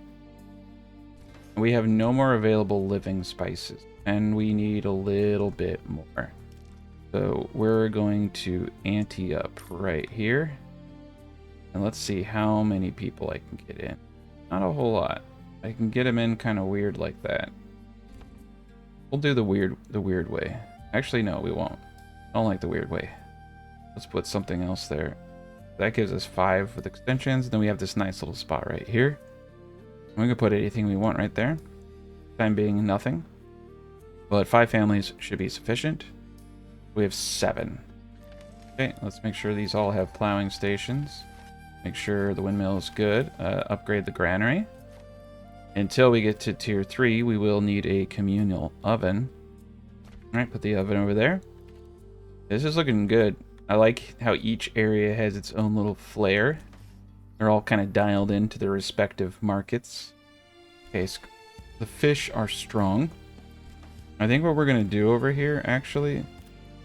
We have no more available living spices. And we need a little bit more. So we're going to ante up right here. And let's see how many people I can get in. Not a whole lot. I can get them in kind of weird like that. We'll do the weird way. Actually, no, we won't. I don't like the weird way. Let's put something else there. That gives us 5 with extensions. Then we have this nice little spot right here. We can put anything we want right there. Time being, nothing. But 5 families should be sufficient. We have 7. Okay, let's make sure these all have plowing stations. Make sure the windmill is good. Upgrade the granary. Until we get to tier 3, we will need a communal oven. Alright, put the oven over there. This is looking good. I like how each area has its own little flair. They're all kind of dialed into their respective markets. Okay, so the fish are strong. I think what we're going to do over here, actually,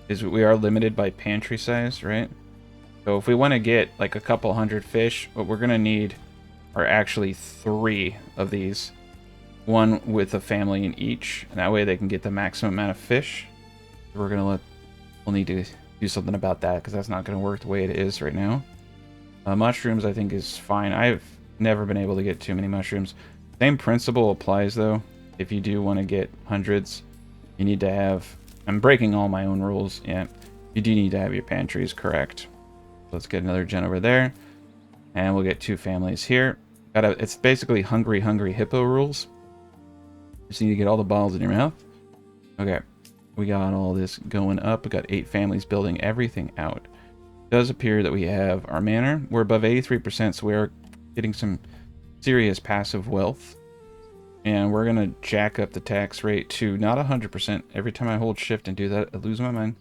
is we are limited by pantry size, right? So if we want to get like a couple hundred fish, what we're going to need are actually 3 of these. 1 with a family in each, and that way they can get the maximum amount of fish. We'll need to do something about that, because that's not going to work the way it is right now. Mushrooms, I think, is fine. I've never been able to get too many mushrooms. Same principle applies, though. If you do want to get hundreds, you need to have... I'm breaking all my own rules. Yeah, you do need to have your pantries correct. Let's get another gen over there. And we'll get 2 families here. It's basically hungry hippo rules. Just need to get all the balls in your mouth. Okay. We got all this going up. We got 8 families building everything out. It does appear that we have our manor. We're above 83%, so we are getting some serious passive wealth. And we're going to jack up the tax rate to not 100%. Every time I hold shift and do that, I lose my mind.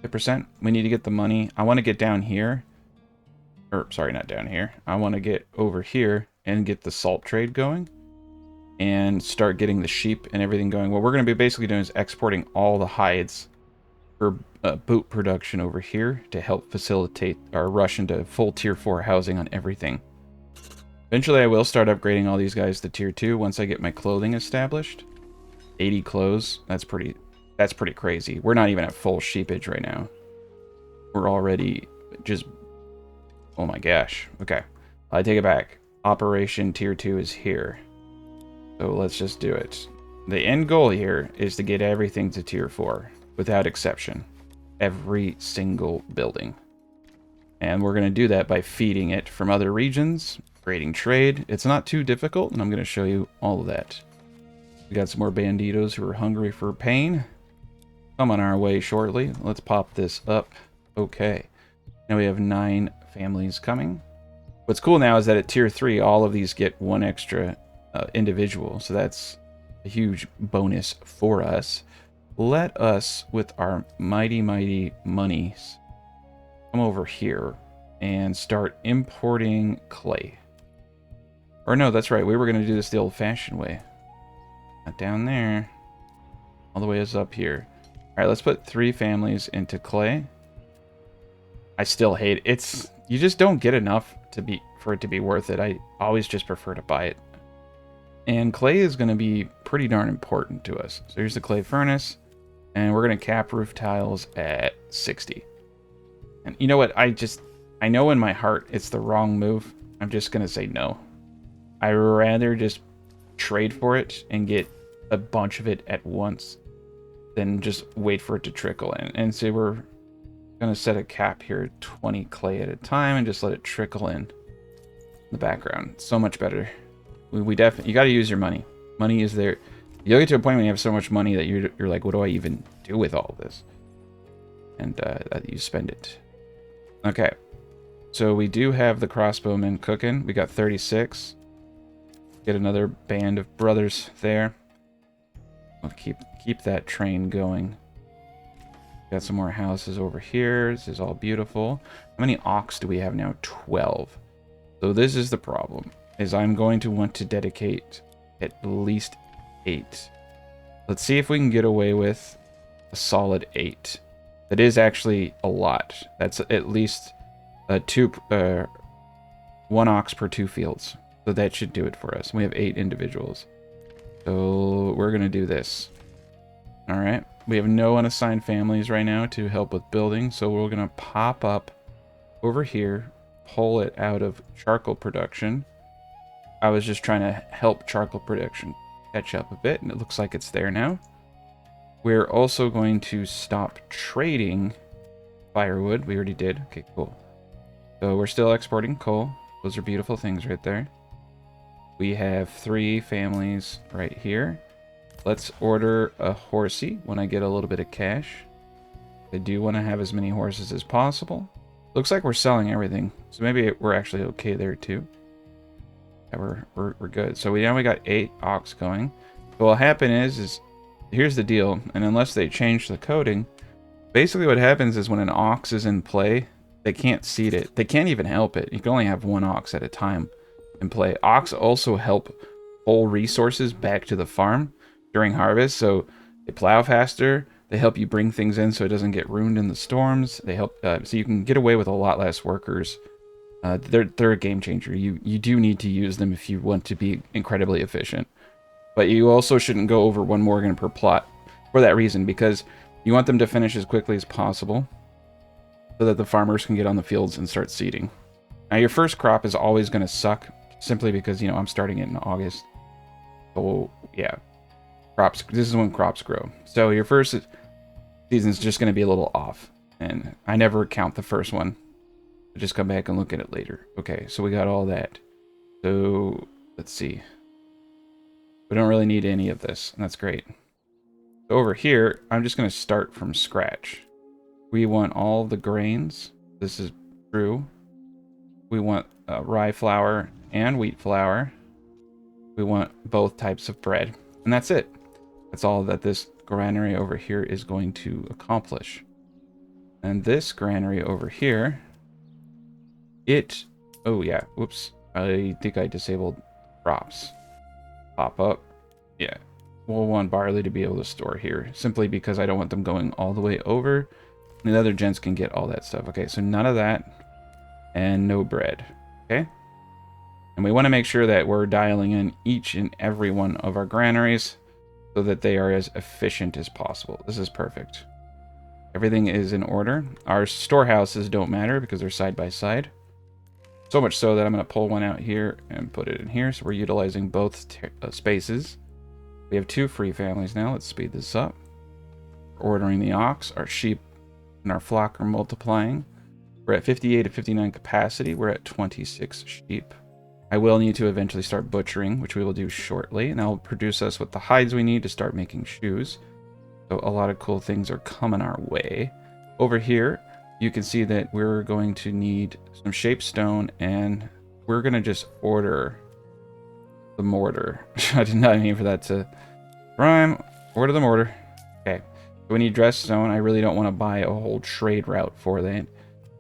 5%. We need to get the money. I want to get down here. Or, sorry, not down here. I want to get over here and get the salt trade going. And start getting the sheep and everything going. What we're going to be basically doing is exporting all the hides for boot production over here to help facilitate our rush into full tier 4 housing on everything. Eventually I will start upgrading all these guys to tier 2 once I get my clothing established. 80 clothes, that's pretty crazy. We're not even at full sheepage right now. We're already just... Oh my gosh. Okay. I take it back. operation tier 2 is here. So let's just do it. The end goal here is to get everything to tier 4, without exception. Every single building. And we're going to do that by feeding it from other regions, creating trade. It's not too difficult, and I'm going to show you all of that. We got some more banditos who are hungry for pain. Coming our way shortly. Let's pop this up. Okay. Now we have 9 families coming. What's cool now is that at tier 3, all of these get 1 extra individual. So that's a huge bonus for us. Let us, with our mighty monies, come over here and start importing clay. Or no, that's right. We were going to do this the old-fashioned way. Not down there. All the way is up here. All right, let's put 3 families into clay. I still hate it. It's, you just don't get enough for it to be worth it. I always just prefer to buy it. And clay is going to be pretty darn important to us. So here's the clay furnace. And we're going to cap roof tiles at 60. And you know what? I know in my heart it's the wrong move. I'm just going to say no. I'd rather just trade for it and get a bunch of it at once than just wait for it to trickle in. And so we're going to set a cap here, 20 clay at a time, and just let it trickle in the background. So much better. We definitely, you got to use your money. Money is there. You'll get to a point when you have so much money that you're like, what do I even do with all of this? And you spend it. Okay. So we do have the crossbowmen cooking. We got 36. Get another band of brothers there. We'll keep that train going. Got some more houses over here. This is all beautiful. How many ox do we have now? 12. So this is the problem. Is I'm going to want to dedicate at least 8. Let's see if we can get away with a solid 8. That is actually a lot. That's at least 1 ox per 2 fields. So that should do it for us. We have 8 individuals. So we're going to do this. All right. We have no unassigned families right now to help with building. So we're going to pop up over here, pull it out of charcoal production. I was just trying to help charcoal production catch up a bit, and it looks like it's there now. We're also going to stop trading firewood. We already did. Okay, cool. So we're still exporting coal. Those are beautiful things right there. We have 3 families right here. Let's order a horsey when I get a little bit of cash. I do want to have as many horses as possible. Looks like we're selling everything, so maybe we're actually okay there too. Yeah, we're good. So now we got 8 ox going. What will happen is here's the deal, and unless they change the coding, basically what happens is when an ox is in play, they can't seed it. They can't even help it. You can only have 1 ox at a time in play. Ox also help pull resources back to the farm during harvest, so they plow faster. They help you bring things in so it doesn't get ruined in the storms. They help so you can get away with a lot less workers. They're a game changer. You do need to use them if you want to be incredibly efficient. But you also shouldn't go over 1 Morgan per plot for that reason, because you want them to finish as quickly as possible so that the farmers can get on the fields and start seeding. Now your first crop is always going to suck simply because, you know, I'm starting it in August. So yeah, crops. This is when crops grow. So your first season is just going to be a little off, and I never count the first one. I just come back and look at it later. Okay, so we got all that. So let's see. We don't really need any of this, and that's great. So over here, I'm just going to start from scratch. We want all the grains. This is true. We want rye flour and wheat flour. We want both types of bread. And that's it. That's all that this granary over here is going to accomplish. And this granary over here, oh yeah, whoops. I think I disabled crops. Pop up. Yeah. We'll want barley to be able to store here, simply because I don't want them going all the way over. And the other gents can get all that stuff. Okay, so none of that. And no bread. Okay? And we want to make sure that we're dialing in each and every one of our granaries so that they are as efficient as possible. This is perfect. Everything is in order. Our storehouses don't matter because they're side by side. So much so that I'm going to pull one out here and put it in here. So we're utilizing both spaces. We have 2 free families now. Let's speed this up. Ordering the ox. Our sheep and our flock are multiplying. We're at 58 to 59 capacity. We're at 26 sheep. I will need to eventually start butchering, which we will do shortly. And that will produce us with the hides we need to start making shoes. So a lot of cool things are coming our way. Over here, you can see that we're going to need some shape stone, and we're going to just order the mortar. I did not mean for that to rhyme. Order the mortar. Okay. So we need dress stone. I really don't want to buy a whole trade route for that.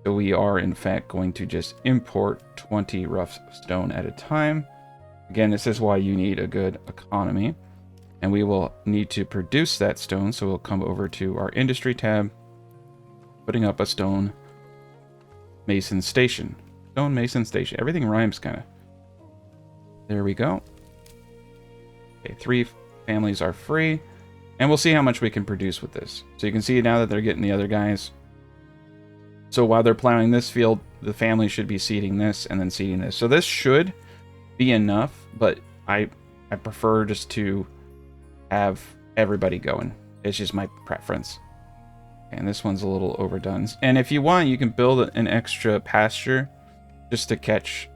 So we are, in fact, going to just import 20 rough stone at a time. Again, this is why you need a good economy. And we will need to produce that stone. So we'll come over to our industry tab, putting up a stone mason station. Stone mason station. Everything rhymes, kind of. There we go. Okay, 3 families are free. And we'll see how much we can produce with this. So you can see now that they're getting the other guys. So while they're plowing this field, the family should be seeding this and then seeding this. So this should be enough, but I prefer just to have everybody going. It's just my preference. And this one's a little overdone. And if you want, you can build an extra pasture just to catch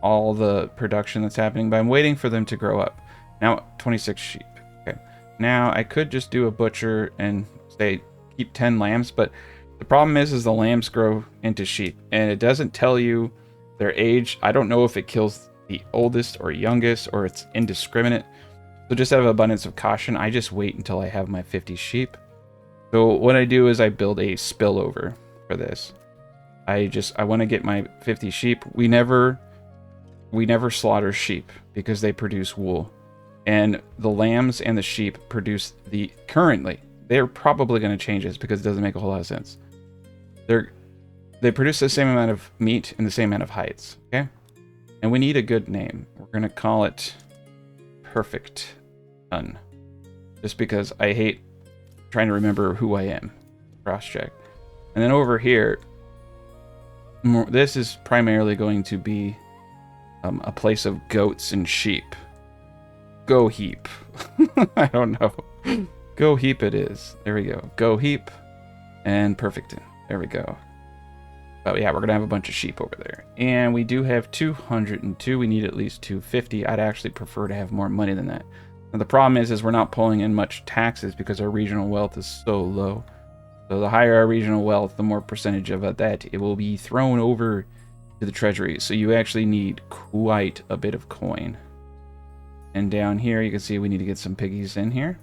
all the production that's happening. But I'm waiting for them to grow up. Now, 26 sheep. Okay. Now, I could just do a butcher and say keep 10 lambs, but the problem is the lambs grow into sheep, and it doesn't tell you their age. I don't know if it kills the oldest or youngest, or it's indiscriminate. So just out of abundance of caution, I just wait until I have my 50 sheep. So what I do is I build a spillover for this. I want to get my 50 sheep. We never slaughter sheep because they produce wool, and the lambs and the sheep produce currently. They're probably going to change this because it doesn't make a whole lot of sense. They produce the same amount of meat and the same amount of hides. Okay, and we need a good name. We're going to call it Perfect Done, just because I hate trying to remember who I am. Cross check. And then over here, this is primarily going to be a place of goats and sheep. Go heap. I don't know. Go heap it is. There we go. Go heap and perfect. There we go. Oh yeah, we're gonna have a bunch of sheep over there. And we do have 202. We need at least 250. I'd actually prefer to have more money than that. Now the problem is we're not pulling in much taxes because our regional wealth is so low. So the higher our regional wealth, the more percentage of that it will be thrown over to the treasury. So you actually need quite a bit of coin. And down here you can see we need to get some piggies in here.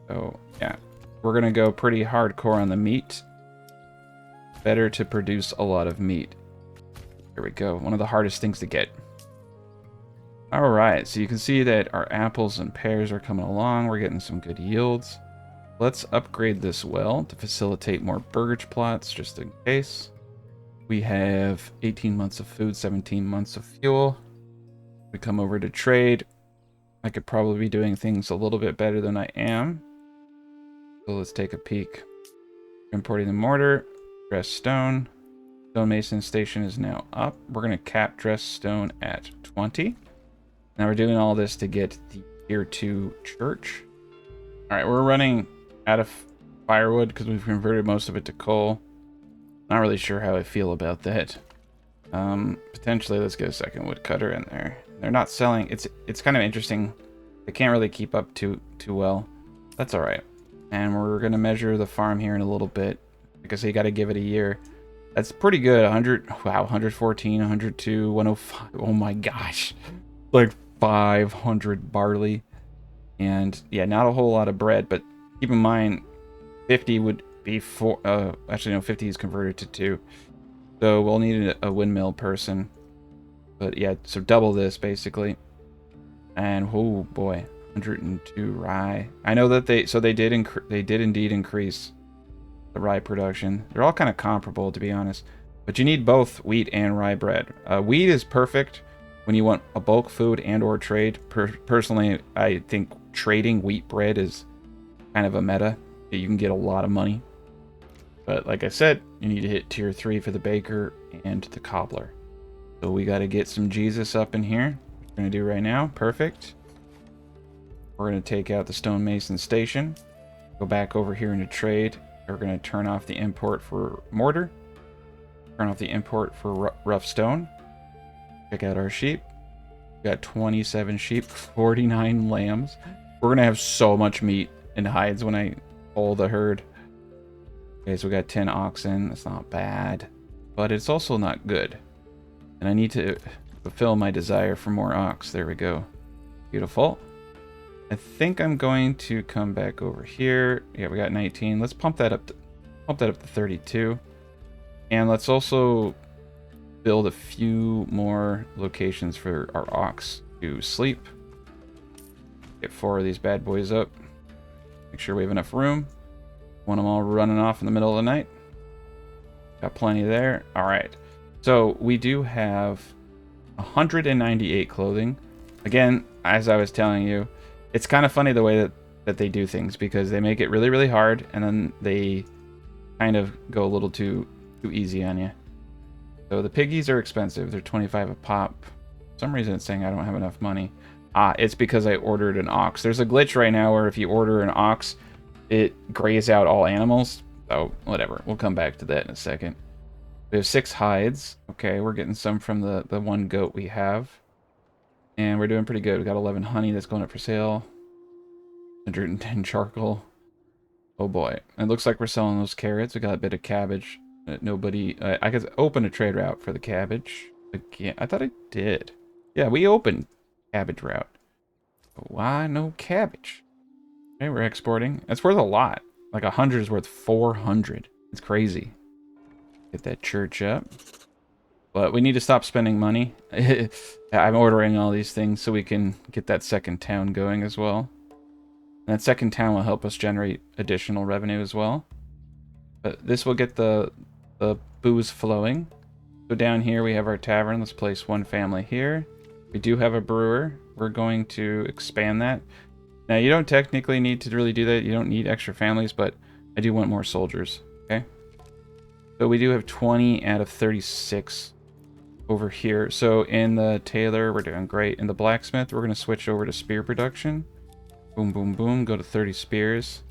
So yeah, we're gonna go pretty hardcore on the meat. Better to produce a lot of meat. Here we go. One of the hardest things to get. Alright, so you can see that our apples and pears are coming along. We're getting some good yields. Let's upgrade this well to facilitate more burgage plots, just in case. We have 18 months of food, 17 months of fuel. We come over to trade. I could probably be doing things a little bit better than I am. So let's take a peek. Importing the mortar. Dress stone. Stone mason station is now up. We're going to cap dress stone at 20. Now we're doing all this to get the tier 2 church. Alright, we're running out of firewood because we've converted most of it to coal. Not really sure how I feel about that. Potentially let's get a second woodcutter in there. They're not selling. It's kind of interesting. They can't really keep up too well. That's alright. And we're going to measure the farm here in a little bit. Like I say, you got to give it a year. That's pretty good. 100, wow, 114, 102, 105. Oh my gosh. Like 500 barley. And yeah, not a whole lot of bread, but keep in mind 50 would be actually no, 50 is converted to 2. So we'll need a windmill person. But yeah, so double this basically. And oh boy, 102 rye. I know that they did indeed increase the rye production. They're all kind of comparable, to be honest, but you need both wheat and rye bread. Wheat is perfect when you want a bulk food and or trade. Personally, I think trading wheat bread is kind of a meta. You can get a lot of money, but like I said, you need to hit tier 3 for the baker and the cobbler. So we got to get some Jesus up in here. We're going to do right now. Perfect. We're going to take out the stonemason station. Go back over here into trade. We're going to turn off the import for mortar. Turn off the import for rough stone. Check out our sheep. We got 27 sheep, 49 lambs. We're going to have so much meat and hides when I pull the herd. Okay, so we got 10 oxen. That's not bad, but it's also not good. And I need to fulfill my desire for more ox. There we go. Beautiful. I think I'm going to come back over here. Yeah, we got 19. Let's pump that up to 32. And let's also build a few more locations for our ox to sleep. Get 4 of these bad boys up. Make sure we have enough room. Want them all running off in the middle of the night. Got plenty there. All right. So we do have 198 clothing. Again, as I was telling you, it's kind of funny the way that they do things, because they make it really, really hard, and then they kind of go a little too easy on you. So the piggies are expensive. They're 25 a pop. For some reason it's saying I don't have enough money. It's because I ordered an ox. There's a glitch right now where if you order an ox, it grays out all animals. So whatever. We'll come back to that in a second. We have 6 hides. Okay, we're getting some from the one goat we have. And we're doing pretty good. We got 11 honey that's going up for sale. 110 charcoal. Oh boy. It looks like we're selling those carrots. We got a bit of cabbage. Nobody... I could open a trade route for the cabbage. Again, I thought I did. Yeah, we opened cabbage route. But why no cabbage? Okay, we're exporting. That's worth a lot. Like 100 is worth 400. It's crazy. Get that church up. But we need to stop spending money. I'm ordering all these things so we can get that second town going as well. And that second town will help us generate additional revenue as well. But this will get the booze flowing. So down here we have our tavern. Let's place 1 family here. We do have a brewer. We're going to expand that. Now, you don't technically need to really do that. You don't need extra families, but I do want more soldiers. Okay. So we do have 20 out of 36 over here. So in the tailor, we're doing great. In the blacksmith, we're going to switch over to spear production. Boom, boom, boom. Go to 30 spears.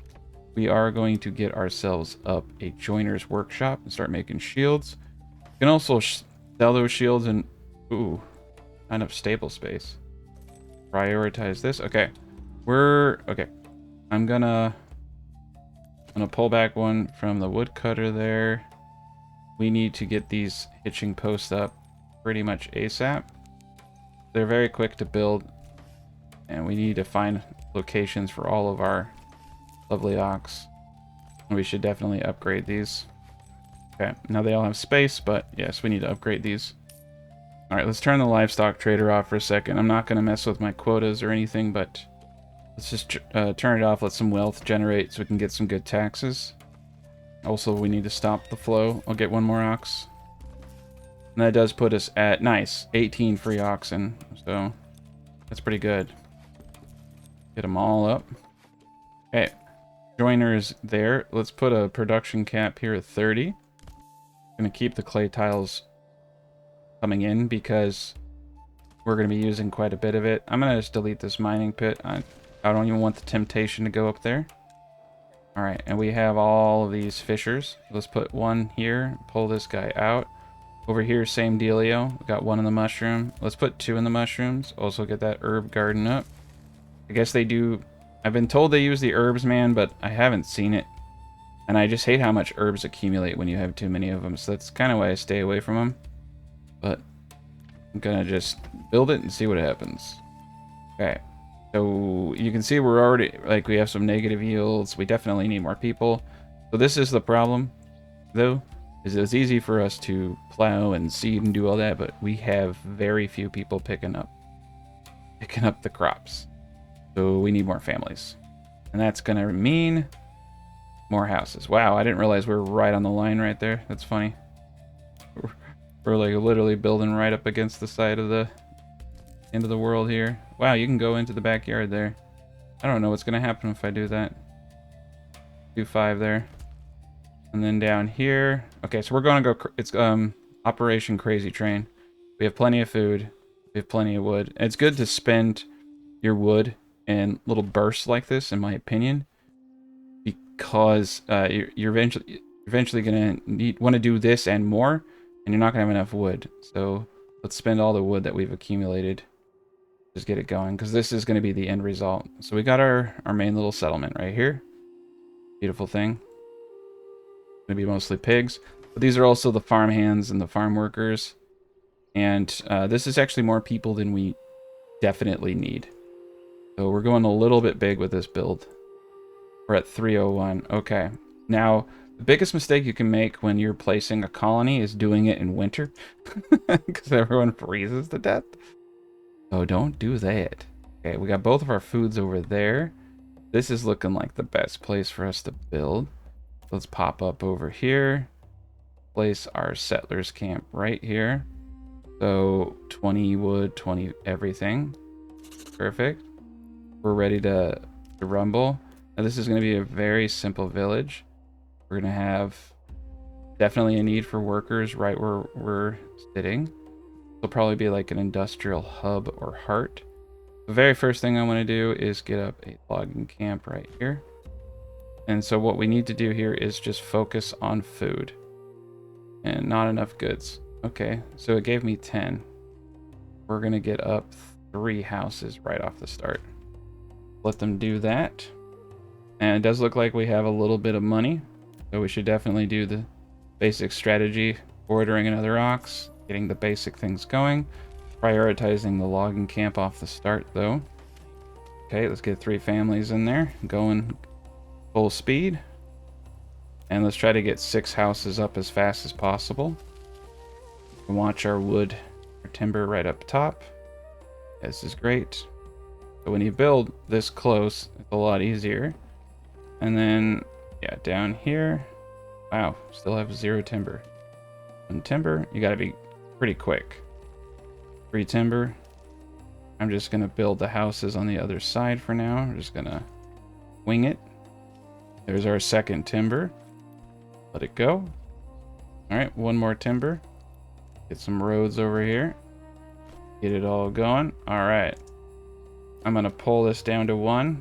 We are going to get ourselves up a joiner's workshop and start making shields. You can also sell those shields in, ooh, kind of stable space. Prioritize this. Okay. Okay. I'm gonna pull back one from the woodcutter there. We need to get these hitching posts up pretty much ASAP. They're very quick to build, and we need to find locations for all of our lovely ox. We should definitely upgrade these. Okay, now they all have space, but yes, we need to upgrade these. Alright, let's turn the livestock trader off for a second. I'm not going to mess with my quotas or anything, but let's just turn it off, let some wealth generate so we can get some good taxes. Also, we need to stop the flow. I'll get 1 more ox. And that does put us at, nice, 18 free oxen. So, that's pretty good. Get them all up. Okay, joiners there. Let's put a production cap here at 30. Gonna keep the clay tiles coming in because we're gonna be using quite a bit of it. I'm gonna just delete this mining pit. I don't even want the temptation to go up there. Alright, and we have all of these fishers. Let's put 1 here, pull this guy out. Over here, same dealio. We got 1 in the mushroom. Let's put 2 in the mushrooms. Also get that herb garden up. I guess they do... I've been told they use the herbs, man, but I haven't seen it. And I just hate how much herbs accumulate when you have too many of them. So that's kind of why I stay away from them. But I'm gonna just build it and see what happens. Okay. So you can see we're already, like, we have some negative yields. We definitely need more people. So this is the problem, though, is it's easy for us to plow and seed and do all that, but we have very few people picking up the crops. So we need more families. And that's going to mean more houses. Wow, I didn't realize we were right on the line right there. That's funny. We're like literally building right up against the side of the end of the world here. Wow, you can go into the backyard there. I don't know what's going to happen if I do that. Do 5 there. And then down here. Okay, so we're going to go... It's Operation Crazy Train. We have plenty of food. We have plenty of wood. And it's good to spend your wood in little bursts like this, in my opinion, because you're eventually gonna want to do this and more, and you're not gonna have enough wood. So let's spend all the wood that we've accumulated. Just get it going, because this is going to be the end result. So we got our main little settlement right here. Beautiful thing. Going to be mostly pigs, but these are also the farm hands and the farm workers. And this is actually more people than we definitely need. So we're going a little bit big with this build. We're at 301. Okay. Now, the biggest mistake you can make when you're placing a colony is doing it in winter, because everyone freezes to death. So don't do that. Okay, we got both of our foods over there. This is looking like the best place for us to build. Let's pop up over here. Place our settlers camp right here. So 20 wood, 20 everything. Perfect. We're ready to rumble. Now this is going to be a very simple village. We're going to have definitely a need for workers right where we're sitting. It'll probably be like an industrial hub or heart. The very first thing I want to do is get up a logging camp right here. And so what we need to do here is just focus on food. And not enough goods. Okay, so it gave me 10. We're going to get up 3 houses right off the start. Let them do that. And it does look like we have a little bit of money. So we should definitely do the basic strategy. Ordering another ox. Getting the basic things going. Prioritizing the logging camp off the start, though. Okay, let's get 3 families in there. Going full speed. And let's try to get 6 houses up as fast as possible. Watch our wood, our timber right up top. This is great. So when you build this close, it's a lot easier. And then, yeah, down here. Wow, still have 0 timber. And timber, you gotta be pretty quick. 3 timber. I'm just gonna build the houses on the other side for now. I'm just gonna wing it. There's our second timber. Let it go. Alright, 1 more timber. Get some roads over here. Get it all going. Alright. I'm gonna pull this down to 1.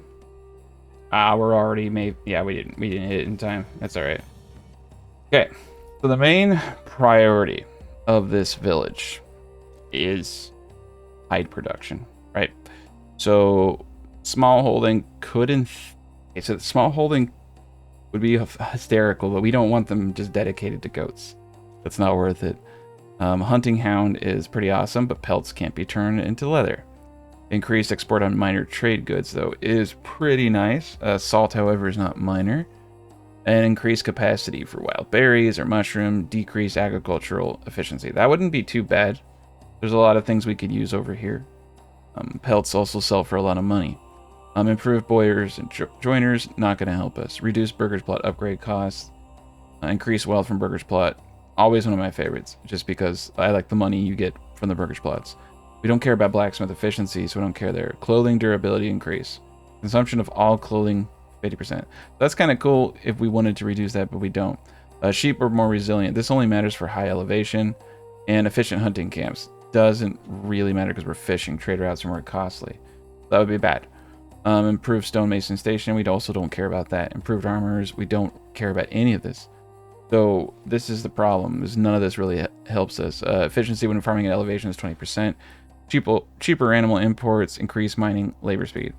We're already made. Yeah, we didn't hit it in time. That's alright. Okay. So the main priority of this village is hide production, right? So small holding couldn't. Okay, so small holding would be hysterical, but we don't want them just dedicated to goats. That's not worth it. Hunting hound is pretty awesome, but pelts can't be turned into leather. Increased export on minor trade goods, though, is pretty nice. Salt, however, is not minor. And increased capacity for wild berries or mushroom, decreased agricultural efficiency. That wouldn't be too bad. There's a lot of things we could use over here. Pelts also sell for a lot of money. Improved boilers and joiners, not going to help us. Reduced Burgage Plot upgrade costs. Increased wealth from Burgage Plot. Always one of my favorites, just because I like the money you get from the Burgage Plots. We don't care about blacksmith efficiency, so we don't care there. Clothing durability increase. Consumption of all clothing 50%. That's kind of cool if we wanted to reduce that, but we don't. Sheep are more resilient. This only matters for high elevation. And efficient hunting camps. Doesn't really matter because we're fishing. Trade routes are more costly. That would be bad. Improved stonemason station. We also don't care about that. Improved armors. We don't care about any of this. So this is the problem. Is none of this really helps us. Efficiency when farming at elevation is 20%. Cheaper animal imports. Increased mining labor speed.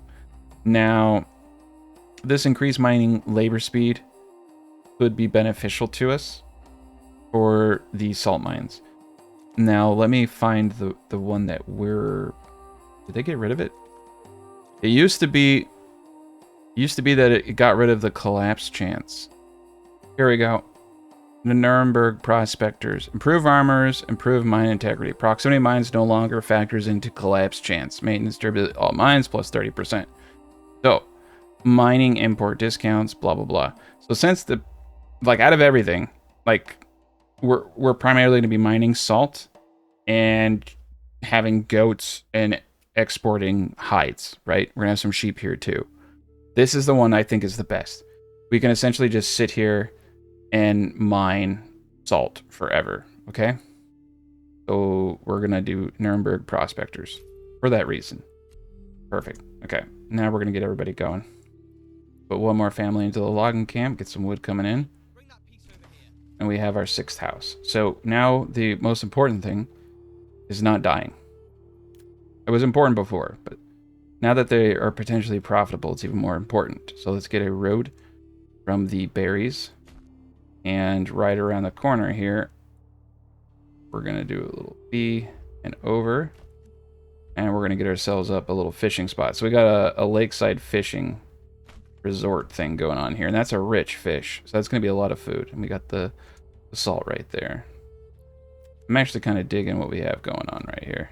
Now, this increased mining labor speed could be beneficial to us for the salt mines. Now, let me find the one that we're... Did they get rid of it? It used to be that it got rid of the collapse chance. Here we go. The Nuremberg Prospectors. Improve armors, improve mine integrity. Proximity mines no longer factors into collapse chance. Maintenance durability, all mines plus 30%. So, mining import discounts, blah, blah, blah. So since out of everything, we're primarily going to be mining salt and having goats and exporting hides, right? We're going to have some sheep here too. This is the one I think is the best. We can essentially just sit here and mine salt forever, okay? So we're going to do Nuremberg Prospectors for that reason. Perfect. Okay, now we're going to get everybody going. Put one more family into the logging camp, get some wood coming in. And we have our 6th house. So now the most important thing is not dying. It was important before, but now that they are potentially profitable, it's even more important. So let's get a road from the berries. And right around the corner here, we're going to do a little B and over. And we're going to get ourselves up a little fishing spot. So we got a lakeside fishing resort thing going on here. And that's a rich fish. So that's going to be a lot of food. And we got the salt right there. I'm actually kind of digging what we have going on right here.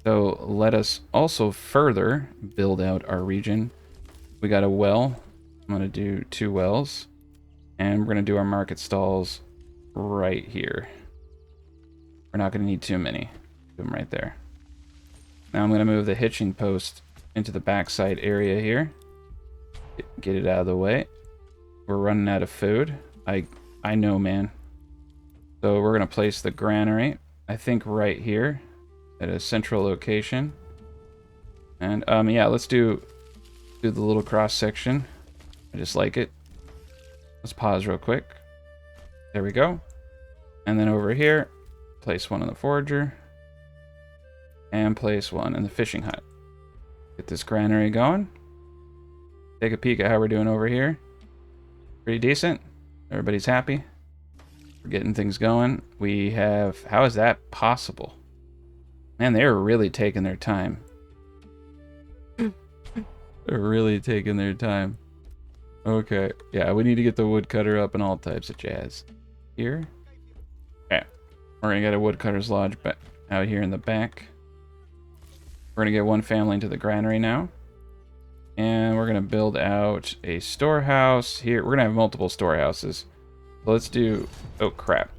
So let us also further build out our region. We got a well. I'm going to do 2 wells. And we're going to do our market stalls right here. We're not going to need too many. Do them right there. Now I'm going to move the hitching post into the backside area here. Get it out of the way. We're running out of food. I know, man. So we're going to place the granary, I think right here at a central location. And yeah, let's do the little cross section. I just like it. Let's pause real quick. There we go. And then over here, place one in the forager. And place one in the fishing hut. Get this granary going. Take a peek at how we're doing over here. Pretty decent. Everybody's happy. We're getting things going. We have... How is that possible? Man, they're really taking their time. They're really taking their time. Okay. Yeah, we need to get the woodcutter up and all types of jazz. Here. Okay. We're going to get a woodcutter's lodge out here in the back. We're going to get one family into the granary now. And we're going to build out a storehouse here. We're going to have multiple storehouses. So let's do... Oh, crap.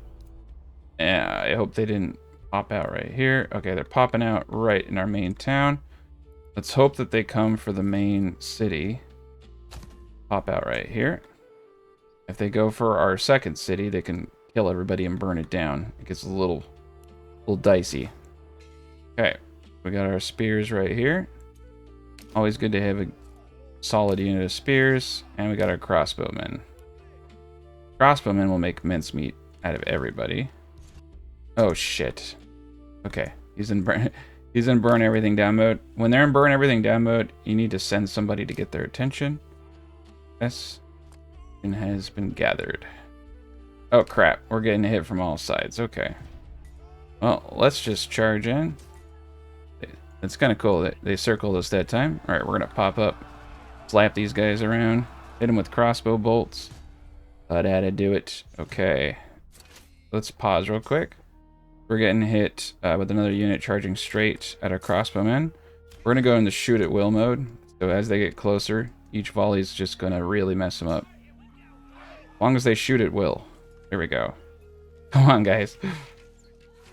Yeah, I hope they didn't pop out right here. Okay, they're popping out right in our main town. Let's hope that they come for the main city. Pop out right here. If they go for our second city, they can kill everybody and burn it down. It gets a little dicey. Okay, we got our spears right here. Always good to have a solid unit of spears. And we got our crossbowmen. Crossbowmen will make mincemeat out of everybody. Oh shit. Okay, he's in burn everything down mode. When they're in burn everything down mode, you need to send somebody to get their attention. Yes, and has been gathered. Oh crap, we're getting hit from all sides. Okay. Well, let's just charge in. It's kind of cool that they circled us that time. All right, we're gonna pop up, slap these guys around, hit them with crossbow bolts. Let Ada do it. Okay. Let's pause real quick. We're getting hit with another unit charging straight at our crossbowmen. We're gonna go into shoot at will mode. So as they get closer, each volley is just gonna really mess them up. As long as they shoot at will. There we go. Come on, guys.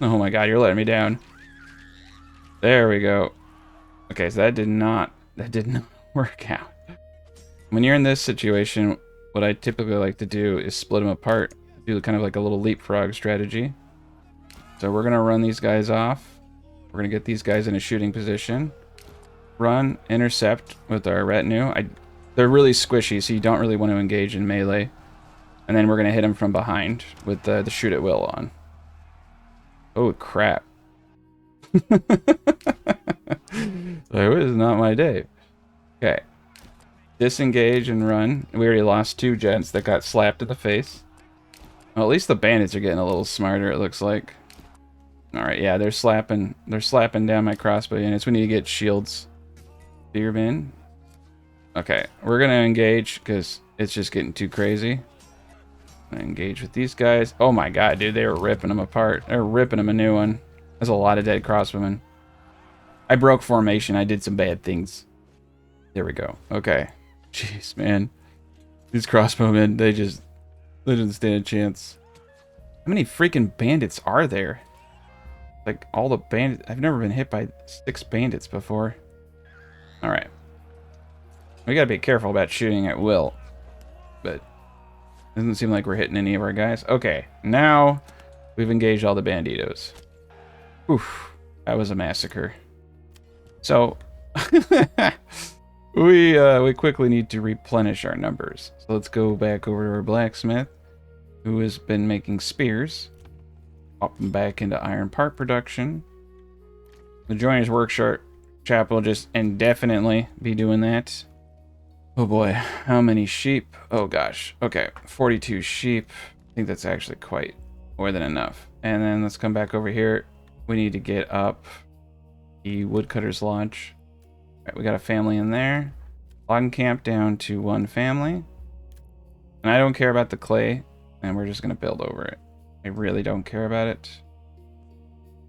Oh my god, you're letting me down. There we go. Okay, so that did not work out. When you're in this situation, what I typically like to do is split them apart. Do kind of like a little leapfrog strategy. So we're gonna run these guys off. We're gonna get these guys in a shooting position. Run, intercept with our retinue. They're really squishy, so you don't really want to engage in melee. And then we're gonna hit them from behind with the shoot at will on. Oh crap. That was not my day. Okay. Disengage and run. We already lost 2 gents that got slapped in the face. Well, at least the bandits are getting a little smarter, it looks like. Alright, yeah, they're slapping down my crossbow units. We need to get shields. Spearmen. Okay, we're gonna engage because it's just getting too crazy. I'm gonna engage with these guys. Oh my god, dude, they were ripping them apart. They're ripping them a new one. There's a lot of dead crossbowmen. I broke formation. I did some bad things. There we go. Okay. Jeez, man. These crossbowmen, they didn't stand a chance. How many freaking bandits are there? Like, all the bandits... I've never been hit by 6 bandits before. Alright. We gotta be careful about shooting at will. But... it doesn't seem like we're hitting any of our guys. Okay. Now, we've engaged all the banditos. Oof, that was a massacre. So we quickly need to replenish our numbers. So let's go back over to our blacksmith, who has been making spears. Pop them back into iron part production. The joiner's workshop will just indefinitely be doing that. Oh boy, how many sheep? Oh gosh. Okay, 42 sheep. I think that's actually quite more than enough. And then let's come back over here. We need to get up the woodcutter's lodge. All right, we got a family in there. Logging camp down to 1 family. And I don't care about the clay, and we're just gonna build over it. I really don't care about it.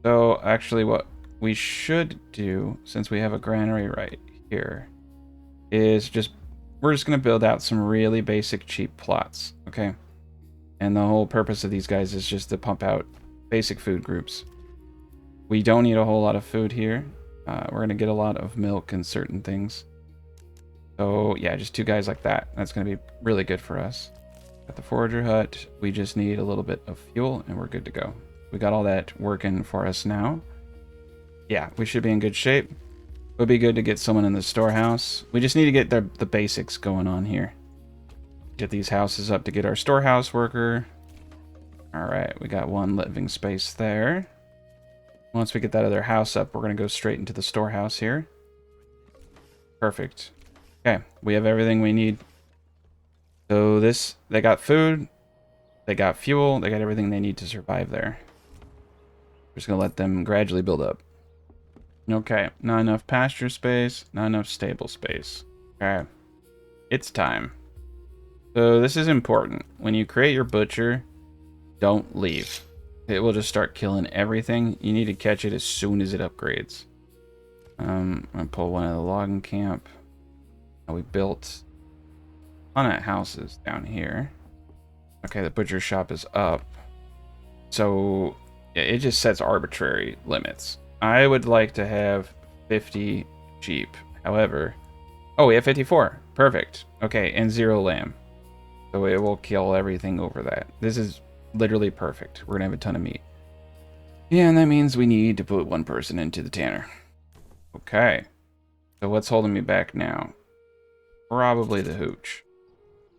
So actually what we should do, since we have a granary right here, is we're just going to build out some really basic cheap plots, okay? And the whole purpose of these guys is just to pump out basic food groups. We don't need a whole lot of food here. We're going to get a lot of milk and certain things. So yeah, just 2 guys like that. That's going to be really good for us. At the forager hut, we just need a little bit of fuel and we're good to go. We got all that working for us now. Yeah, we should be in good shape. It would be good to get someone in the storehouse. We just need to get the basics going on here. Get these houses up to get our storehouse worker. Alright, we got 1 living space there. Once we get that other house up, we're going to go straight into the storehouse here. Perfect. Okay, we have everything we need. So they got food, they got fuel, they got everything they need to survive there. We're just going to let them gradually build up. Okay, not enough pasture space, not enough stable space. Okay, it's time. So this is important. When you create your butcher, don't leave. It will just start killing everything. You need to catch it as soon as it upgrades. I'm gonna pull one of the logging camp. We built a ton of houses down here. Okay, the butcher shop is up. So it just sets arbitrary limits. I would like to have 50 sheep. However, oh, we have 54. Perfect. Okay, and 0 lamb. So it will kill everything over that. This is literally perfect. We're gonna have a ton of meat. Yeah, and that means we need to put 1 person into the tanner. Okay. So what's holding me back now? Probably the hooch.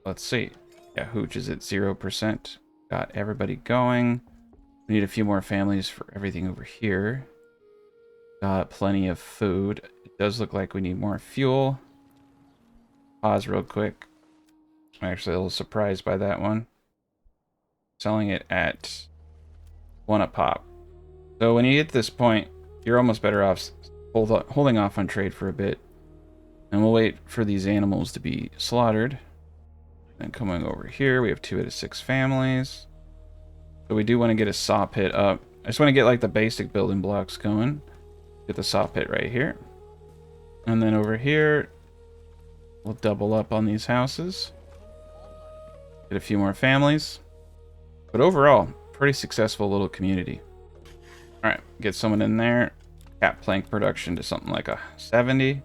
Let's see. Yeah, hooch is at 0%. Got everybody going. We need a few more families for everything over here. Got plenty of food. It does look like we need more fuel. Pause real quick. I'm actually a little surprised by that one. Selling it at 1 a pop. So when you get to this point, you're almost better off holding off on trade for a bit. And we'll wait for these animals to be slaughtered. And coming over here, we have 2 out of 6 families. So we do want to get a saw pit up. I just want to get like the basic building blocks going. Get the saw pit right here. And then over here, we'll double up on these houses. Get a few more families. But overall, pretty successful little community. Alright, get someone in there. Cap plank production to something like a 70.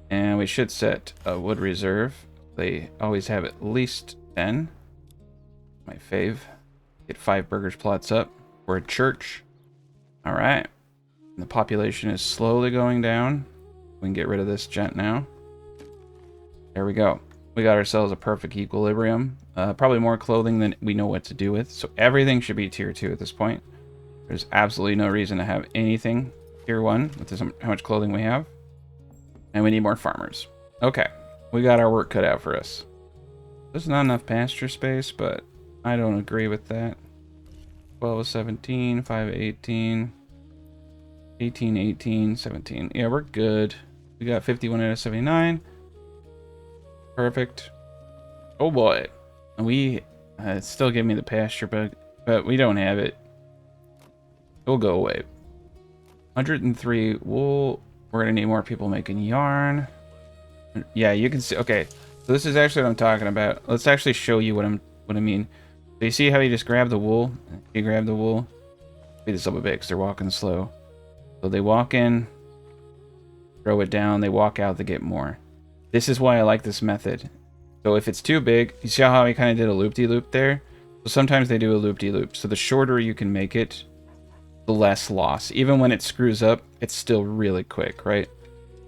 And we should set a wood reserve. They always have at least 10. My fave. Get 5 Burgage Plots up. We're a church. Alright. The population is slowly going down. We can get rid of this gent now. There we go. We got ourselves a perfect equilibrium. Probably more clothing than we know what to do with. So everything should be tier 2 at this point. There's absolutely no reason to have anything tier 1 with this, how much clothing we have. And we need more farmers. Okay. We got our work cut out for us. There's not enough pasture space, but I don't agree with that. 12 of 17, 5 of 18. 18, 18, 17. Yeah, we're good. We got 51 out of 79. Perfect. Oh boy. We still give me the pasture bug, but we don't have it. It'll go away. 103 wool. We're gonna need more people making yarn. Yeah, you can see. Okay, so this is actually what I'm talking about. Let's actually show you what I mean. So you see how you just grab the wool? You grab the wool. Speed this up a bit because they're walking slow. So they walk in, throw it down, they walk out, they get more. This is why I like this method. So if it's too big, you see how I kind of did a loop-de-loop there? So sometimes they do a loop-de-loop. So the shorter you can make it, the less loss. Even when it screws up, it's still really quick, right?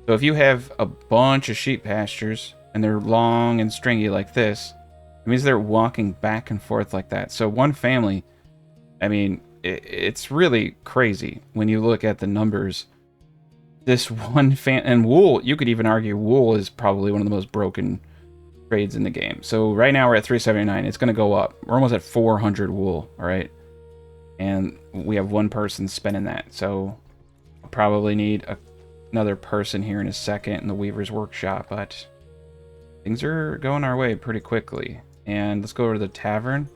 So if you have a bunch of sheep pastures and they're long and stringy like this, it means they're walking back and forth like that. So one family, I mean, it's really crazy when you look at the numbers. This one and wool, you could even argue wool is probably one of the most broken trades in the game. So right now we're at 379. It's going to go up. We're almost at 400 wool, all right? And we have one person spending that. So I'll probably need another person here in a second in the Weaver's Workshop, but things are going our way pretty quickly. And let's go over to the tavern.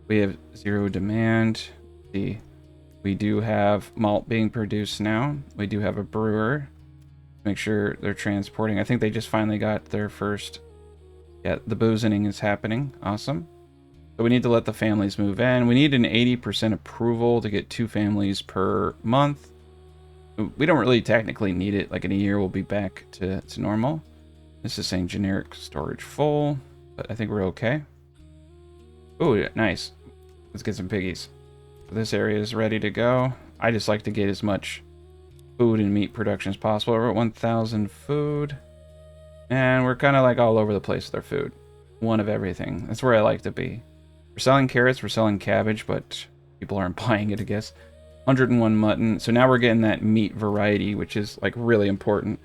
We have 0 demand. We do have malt being produced now. We do have a brewer. Make sure they're transporting. I think they just finally got their first. Yeah, the boozing is happening. Awesome. So we need to let the families move in. We need an 80% approval to get 2 families per month. We don't really technically need it. Like in a year, we'll be back to normal. This is saying generic storage full, but I think we're okay. Oh, yeah, nice. Let's get some piggies. This area is ready to go. I just like to get as much food and meat production as possible. We're at 1,000 food. And we're kind of like all over the place with our food. One of everything. That's where I like to be. We're selling carrots, we're selling cabbage, but people aren't buying it, I guess. 101 mutton. So now we're getting that meat variety, which is like really important.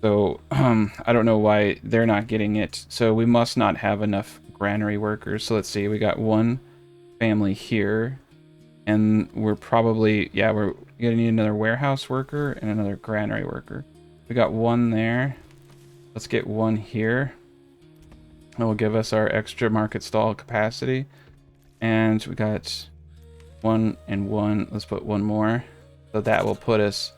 So I don't know why they're not getting it. So we must not have enough granary workers. So let's see, we got one family here. And we're probably, yeah, we're gonna need another warehouse worker and another granary worker. We got one there. Let's get one here. That will give us our extra market stall capacity. And we got 1 and 1. Let's put one more. So that will put us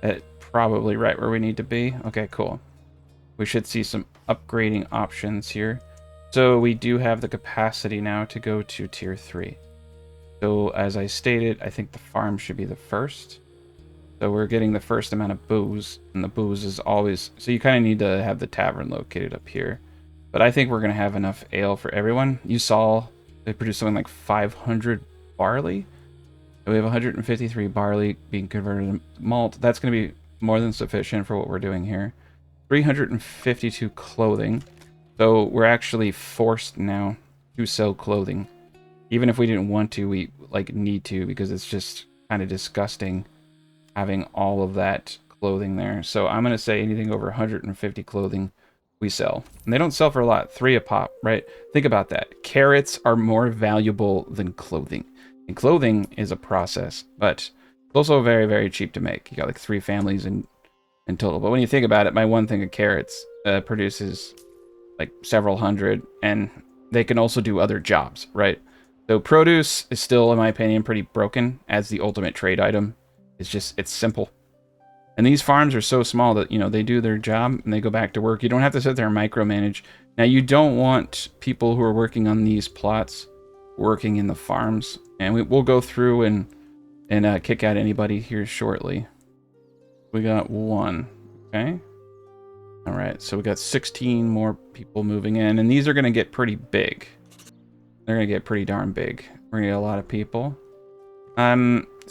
at probably right where we need to be. Okay, cool. We should see some upgrading options here. So we do have the capacity now to go to tier 3. So as I stated, I think the farm should be the first. So we're getting the first amount of booze, and the booze is always... So you kind of need to have the tavern located up here. But I think we're going to have enough ale for everyone. You saw they produced something like 500 barley. So we have 153 barley being converted to malt. That's going to be more than sufficient for what we're doing here. 352 clothing. So we're actually forced now to sell clothing. Even if we didn't want to, we like need to, because it's just kind of disgusting having all of that clothing there. So I'm going to say anything over 150 clothing we sell. And they don't sell for a lot. 3 a pop, right? Think about that. Carrots are more valuable than clothing. And clothing is a process, but it's also very, very cheap to make. You got like 3 families in total. But when you think about it, my one thing of carrots produces like several hundred, and they can also do other jobs, right? So produce is still, in my opinion, pretty broken as the ultimate trade item. It's just, it's simple. And these farms are so small that, you know, they do their job and they go back to work. You don't have to sit there and micromanage. Now, you don't want people who are working on these plots working in the farms. And we'll go through and kick out anybody here shortly. We got 1. Okay. All right. So we got 16 more people moving in. And these are going to get pretty big. They're going to get pretty darn big. We're going to get a lot of people.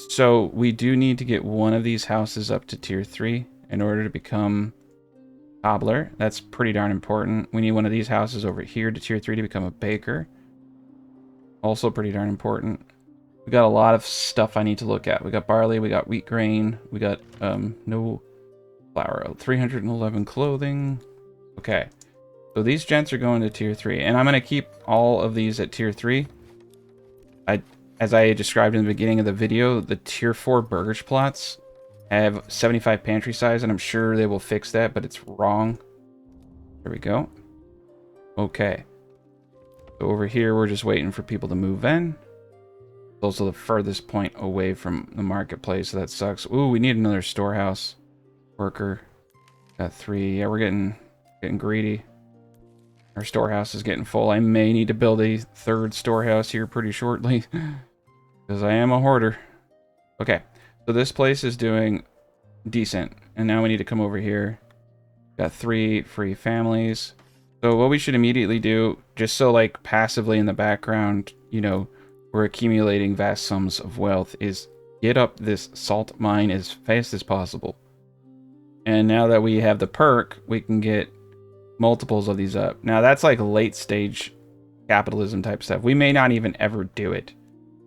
So we do need to get one of these houses up to tier 3 in order to become cobbler. That's pretty darn important. We need one of these houses over here to tier 3 to become a baker. Also pretty darn important. We got a lot of stuff I need to look at. We got barley, we got wheat grain, we got no flour. 311 clothing. Okay. So these gents are going to tier 3, and I'm going to keep all of these at tier 3. As I described in the beginning of the video, the tier 4 Burgage Plots have 75 pantry size, and I'm sure they will fix that, but it's wrong. There we go. Okay. So over here, we're just waiting for people to move in. It's also the furthest point away from the marketplace, so that sucks. Ooh, we need another storehouse worker. Got 3. Yeah, we're getting greedy. Our storehouse is getting full. I may need to build a 3rd storehouse here pretty shortly. Because I am a hoarder. Okay. So this place is doing decent. And now we need to come over here. Got 3 free families. So what we should immediately do, just so like passively in the background, you know, we're accumulating vast sums of wealth, is get up this salt mine as fast as possible. And now that we have the perk, we can get multiples of these up. Now that's like late stage capitalism type stuff. We may not even ever do it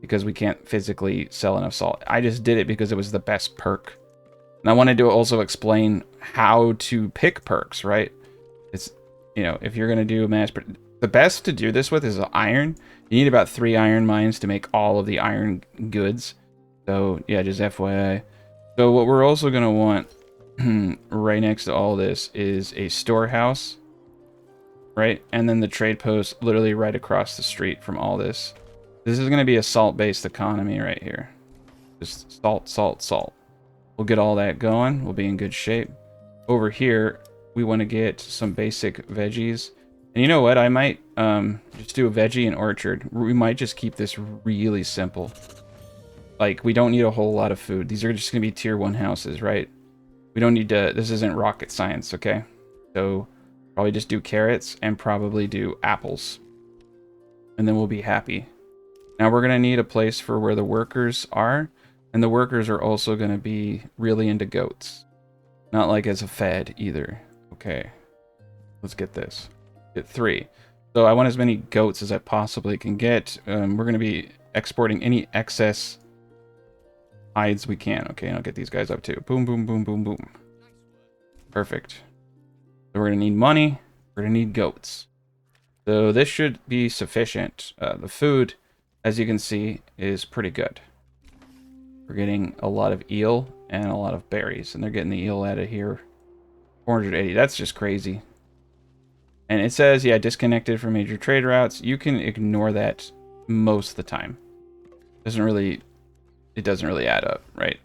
because we can't physically sell enough salt. I just did it because it was the best perk. And I wanted to also explain how to pick perks, right? It's, you know, if you're going to do the best to do this with is iron. You need about 3 iron mines to make all of the iron goods. So yeah, just FYI. So what we're also going to want right next to all this is a storehouse, right? And then the trade post literally right across the street from all this. This is going to be a salt-based economy right here. Just salt, salt, salt. We'll get all that going. We'll be in good shape. Over here, we want to get some basic veggies. And you know what? I might just do a veggie and orchard. We might just keep this really simple. Like, we don't need a whole lot of food. These are just going to be tier 1 houses, right? We don't need to... This isn't rocket science, okay? So, probably just do carrots and probably do apples. And then we'll be happy. Now, we're going to need a place for where the workers are. And the workers are also going to be really into goats. Not like as a fad either. Okay. Let's get this. Get 3. So I want as many goats as I possibly can get. We're going to be exporting any excess hides we can. Okay, and I'll get these guys up too. Boom, boom, boom, boom, boom. Perfect. So we're going to need money. We're going to need goats. So this should be sufficient. The food, as you can see, is pretty good. We're getting a lot of eel and a lot of berries. And they're getting the eel out of here. 480. That's just crazy. And it says, yeah, disconnected from major trade routes. You can ignore that most of the time. It doesn't really add up, right?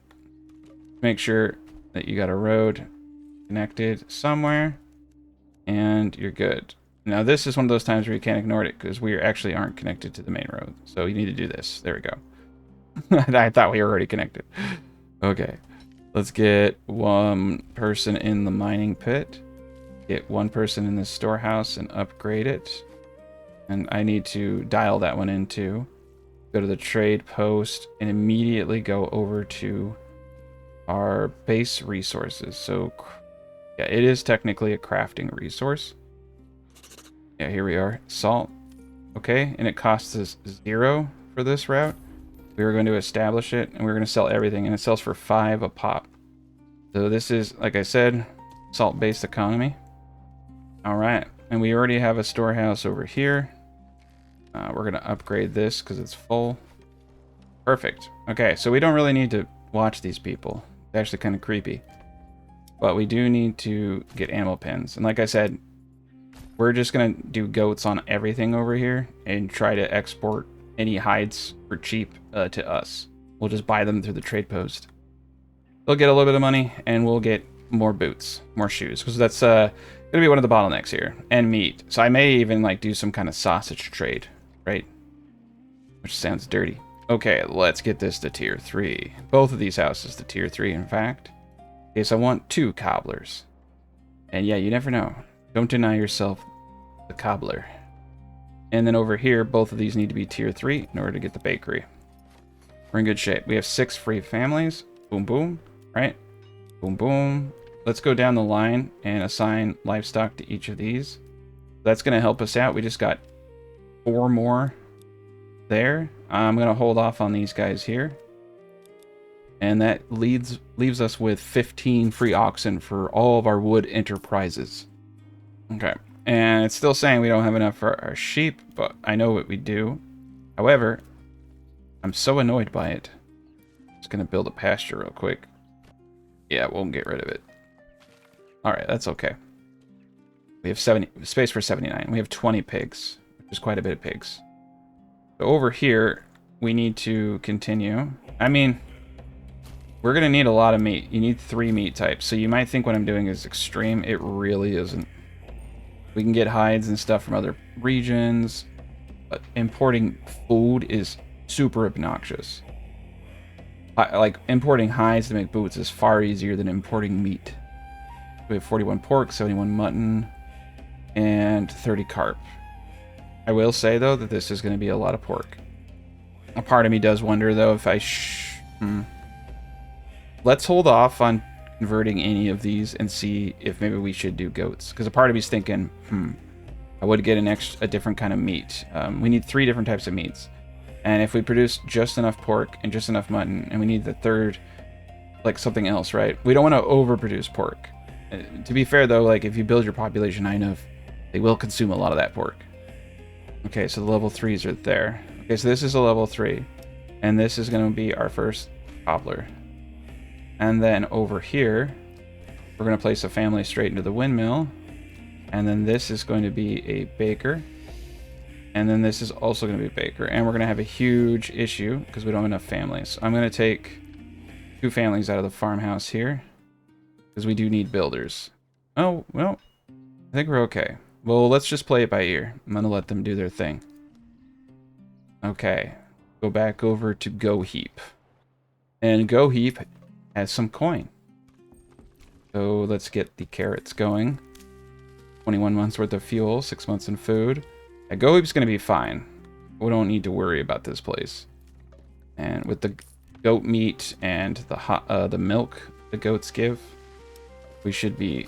Make sure that you got a road connected somewhere. And you're good. Now, this is one of those times where you can't ignore it because we actually aren't connected to the main road. So you need to do this. There we go. I thought we were already connected. Okay. Let's get 1 person in the mining pit. Get 1 person in the storehouse and upgrade it. And I need to dial that one in too. Go to the trade post and immediately go over to our base resources. So yeah, it is technically a crafting resource. Yeah, here we are. Salt. Okay, and it costs us 0 for this route. We are going to establish it, and we're going to sell everything, and it sells for 5 a pop. So this is, like I said, salt-based economy. All right, and we already have a storehouse over here. We're going to upgrade this because it's full. Perfect. Okay, so we don't really need to watch these people. It's actually kind of creepy. But we do need to get animal pens. And like I said, we're just going to do goats on everything over here and try to export any hides for cheap to us. We'll just buy them through the trade post. They'll get a little bit of money, and we'll get more boots, more shoes, because that's going to be one of the bottlenecks here. And meat. So I may even like do some kind of sausage trade, right? Which sounds dirty. Okay, let's get this to tier 3. Both of these houses to tier 3, in fact. Okay, so I want 2 cobblers. And yeah, you never know. Don't deny yourself the cobbler. And then over here, both of these need to be tier 3 in order to get the bakery. We're in good shape. We have 6 free families. Boom, boom. Right? Boom, boom. Let's go down the line and assign livestock to each of these. That's going to help us out. We just got 4 more there. I'm going to hold off on these guys here. And that leaves us with 15 free oxen for all of our wood enterprises. Okay. And it's still saying we don't have enough for our sheep, but I know what we do. However, I'm so annoyed by it. Just going to build a pasture real quick. Yeah, we'll get rid of it. Alright, that's okay. We have space for 79. We have 20 pigs, which is quite a bit of pigs. So over here, we need to continue. I mean, we're going to need a lot of meat. You need 3 meat types. So you might think what I'm doing is extreme. It really isn't. We can get hides and stuff from other regions. But importing food is super obnoxious. Like, importing hides to make boots is far easier than importing meat. We have 41 pork, 71 mutton, and 30 carp. I will say, though, that this is going to be a lot of pork. A part of me does wonder, though, if I let's hold off on converting any of these and see if maybe we should do goats. Because a part of me's thinking, I would get a different kind of meat. We need 3 different types of meats. And if we produce just enough pork and just enough mutton, and we need the third, like something else, right? We don't want to overproduce pork. To be fair though, like if you build your population high enough, they will consume a lot of that pork. Okay, so the level 3s are there. Okay, so this is a level 3. And this is going to be our first cobbler. And then over here, we're going to place a family straight into the windmill. And then this is going to be a baker. And then this is also going to be a baker. And we're going to have a huge issue because we don't have enough families. So I'm going to take 2 families out of the farmhouse here because we do need builders. Oh, well, I think we're okay. Well, let's just play it by ear. I'm going to let them do their thing. Okay. Go back over to Go Heap. And Go Heap has some coin. So let's get the carrots going. 21 months worth of fuel, 6 months in food. Go Heap's going to be fine. We don't need to worry about this place. And with the goat meat and the milk the goats give, we should be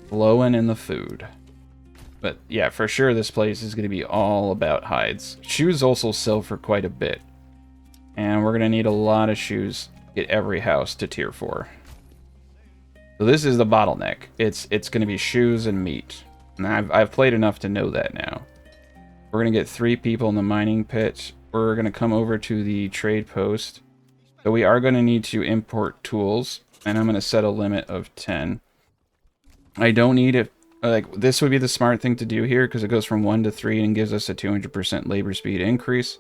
blowing in the food. But yeah, for sure this place is going to be all about hides. Shoes also sell for quite a bit. And we're going to need a lot of shoes to get every house to tier 4. So this is the bottleneck. It's going to be shoes and meat. And I've played enough to know that now. We're going to get 3 people in the mining pit. We're going to come over to the trade post. So we are going to need to import tools. And I'm going to set a limit of 10. I don't need it. Like, this would be the smart thing to do here because it goes from 1 to 3 and gives us a 200% labor speed increase.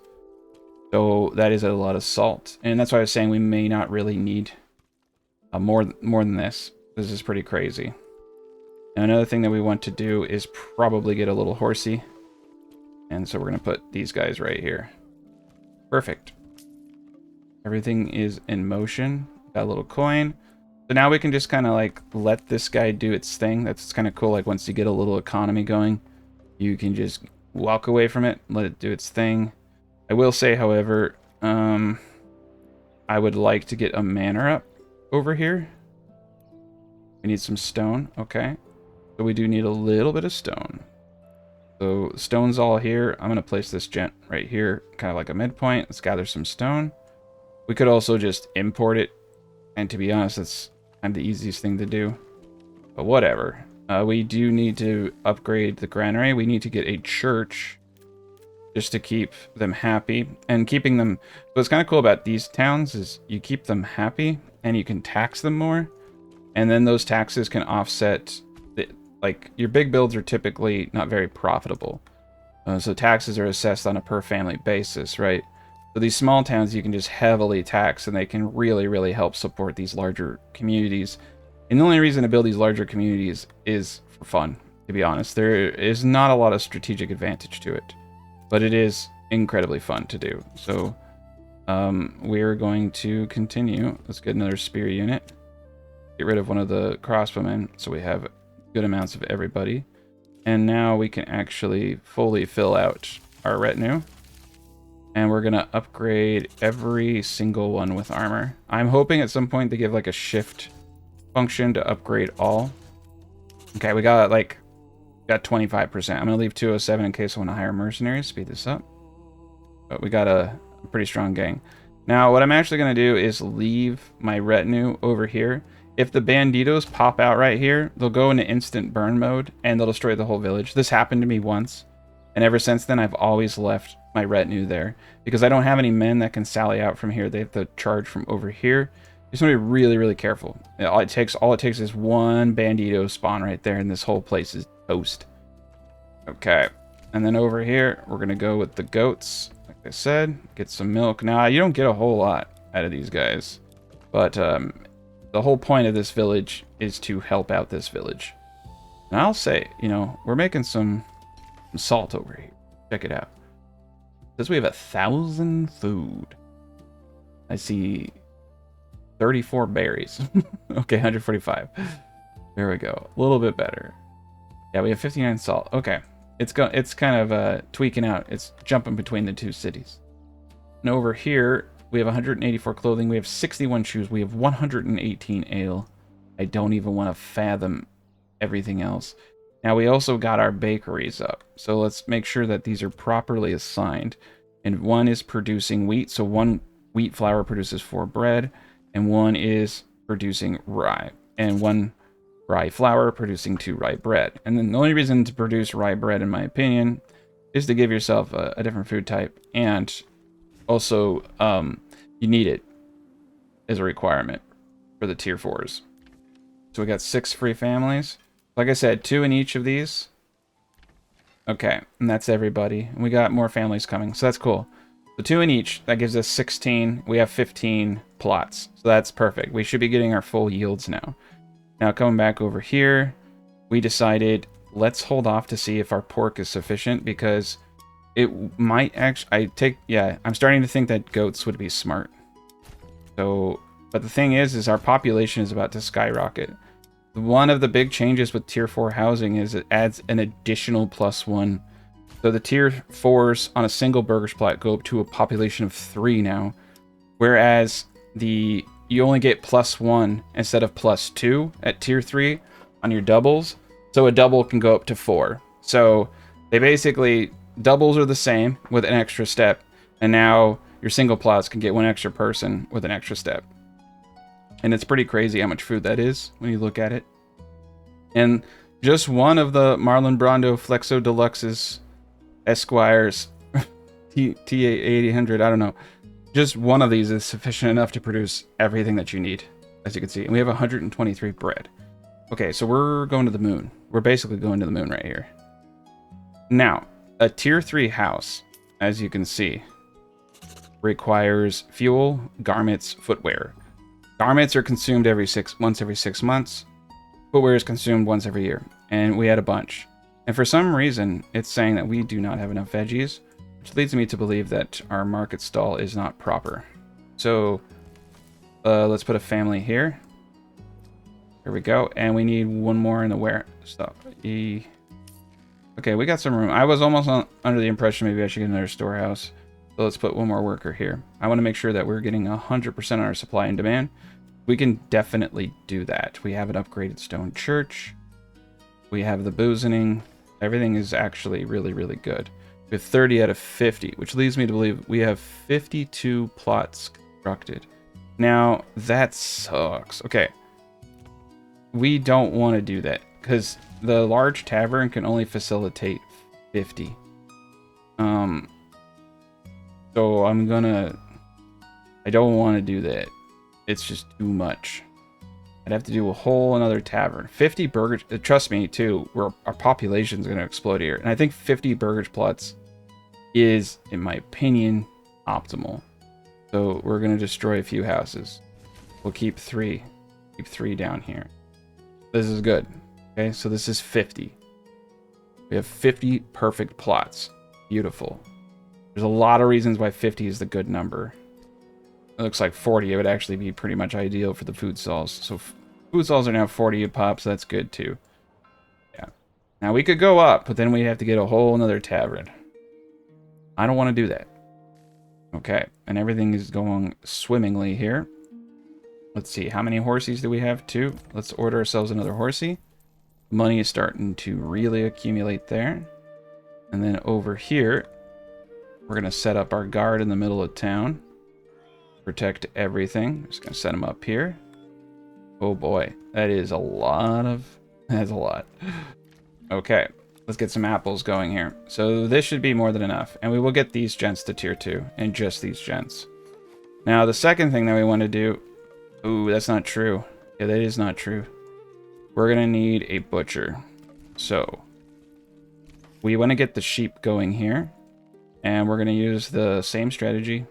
So that is a lot of salt. And that's why I was saying we may not really need more than this. This is pretty crazy. And another thing that we want to do is probably get a little horsey. And so we're going to put these guys right here. Perfect. Everything is in motion. Got a little coin. So now we can just kind of like let this guy do its thing. That's kind of cool. Like once you get a little economy going, you can just walk away from it, let it do its thing. I will say, however, I would like to get a manor up over here. We need some stone. Okay. So we do need a little bit of stone. So stone's all here. I'm going to place this gent right here, kind of like a midpoint. Let's gather some stone. We could also just import it. And to be honest, that's kind of the easiest thing to do. But whatever. We do need to upgrade the granary. We need to get a church just to keep them happy. And keeping them... What's kind of cool about these towns is you keep them happy and you can tax them more. And then those taxes can offset... Like, your big builds are typically not very profitable. So taxes are assessed on a per family basis, right? So these small towns you can just heavily tax and they can really, really help support these larger communities. And the only reason to build these larger communities is for fun, to be honest. There is not a lot of strategic advantage to it, but it is incredibly fun to do. So we're going to continue. Let's get another spear unit. Get rid of one of the crossbowmen so we have good amounts of everybody. And now we can actually fully fill out our retinue. And we're going to upgrade every single one with armor. I'm hoping at some point to give like a shift function to upgrade all. Okay, we got 25%. I'm going to leave 207 in case I want to hire mercenaries. Speed this up. But we got a pretty strong gang. Now, what I'm actually going to do is leave my retinue over here. If the banditos pop out right here, they'll go into instant burn mode and they'll destroy the whole village. This happened to me once. And ever since then, I've always left my retinue there because I don't have any men that can sally out from here. They have to charge from over here. You just want to be really, really careful. All it takes is one bandito spawn right there, and this whole place is toast. Okay, and then over here, we're gonna go with the goats. Like I said, get some milk. Now, you don't get a whole lot out of these guys, but the whole point of this village is to help out this village. And I'll say, you know, we're making some salt over here. Check it out. It says we have 1,000 food. I see 34 berries. Okay, 145. There we go. A little bit better. Yeah, we have 59 salt. Okay. It's kind of tweaking out. It's jumping between the two cities. And over here, We have 184 clothing. We have 61 shoes. We have 118 ale. I don't even want to fathom everything else. Now we also got our bakeries up. So let's make sure that these are properly assigned. And one is producing wheat. So one wheat flour produces 4 bread. And one is producing rye. And one rye flour producing 2 rye bread. And then the only reason to produce rye bread, in my opinion, is to give yourself a different food type. And also, you need it as a requirement for the tier 4s. So we got 6 free families. Like I said, 2 in each of these. Okay, and that's everybody. And we got more families coming, so that's cool. So 2 in each, that gives us 16. We have 15 plots, so that's perfect. We should be getting our full yields now. Now coming back over here, we decided let's hold off to see if our pork is sufficient, because it might actually, I'm starting to think that goats would be smart. So, but the thing is our population is about to skyrocket. One of the big changes with tier 4 housing is it adds an additional +1. So the tier 4s on a single Burgage Plot go up to a population of 3 now, whereas you only get +1 instead of +2 at tier 3 on your doubles. So a double can go up to 4. So they basically, doubles are the same with an extra step, and now your single plots can get 1 extra person with an extra step. And it's pretty crazy how much food that is when you look at it. And just one of the Marlon Brando Flexo Deluxes Esquires TA800, I don't know. Just one of these is sufficient enough to produce everything that you need, as you can see. And we have 123 bread. Okay, so we're going to the moon. We're basically going to the moon right here. Now, a tier 3 house, as you can see, requires fuel, garments, footwear. Garments are consumed once every 6 months. Footwear is consumed once every year. And we had a bunch. And for some reason, it's saying that we do not have enough veggies, which leads me to believe that our market stall is not proper. So let's put a family here. Here we go. And we need one more in the stuff. Okay, we got some room. I was almost under the impression maybe I should get another storehouse. So let's put one more worker here. I want to make sure that we're getting 100% on our supply and demand. We can definitely do that. We have an upgraded stone church. We have the boozening. Everything is actually really, really good. We have 30 out of 50, which leads me to believe we have 52 plots constructed. Now, that sucks. Okay. We don't want to do that, because the large tavern can only facilitate 50. So I don't want to do that. It's just too much. I'd have to do a whole another tavern. 50 burgage, trust me too, our population is going to explode here. And I think 50 burgage plots is, in my opinion, optimal. So we're going to destroy a few houses. We'll keep 3. Keep 3 down here. This is good. Okay, so this is 50. We have 50 perfect plots. Beautiful. There's a lot of reasons why 50 is the good number. It looks like 40. It would actually be pretty much ideal for the food stalls. So food stalls are now 40 a pop, so that's good too. Yeah. Now we could go up, but then we'd have to get a whole another tavern. I don't want to do that. Okay, and everything is going swimmingly here. Let's see, how many horsies do we have? 2. Let's order ourselves another horsey. Money is starting to really accumulate there. And then over here, we're going to set up our guard in the middle of town. Protect everything. Just going to set them up here. Oh boy, that is a lot of... That's a lot. Okay, let's get some apples going here. So this should be more than enough. And we will get these gents to tier 2. And just these gents. Now, the second thing that we want to do... Ooh, that's not true. Yeah, that is not true. We're going to need a butcher. So, we want to get the sheep going here. And we're going to use the same strategy.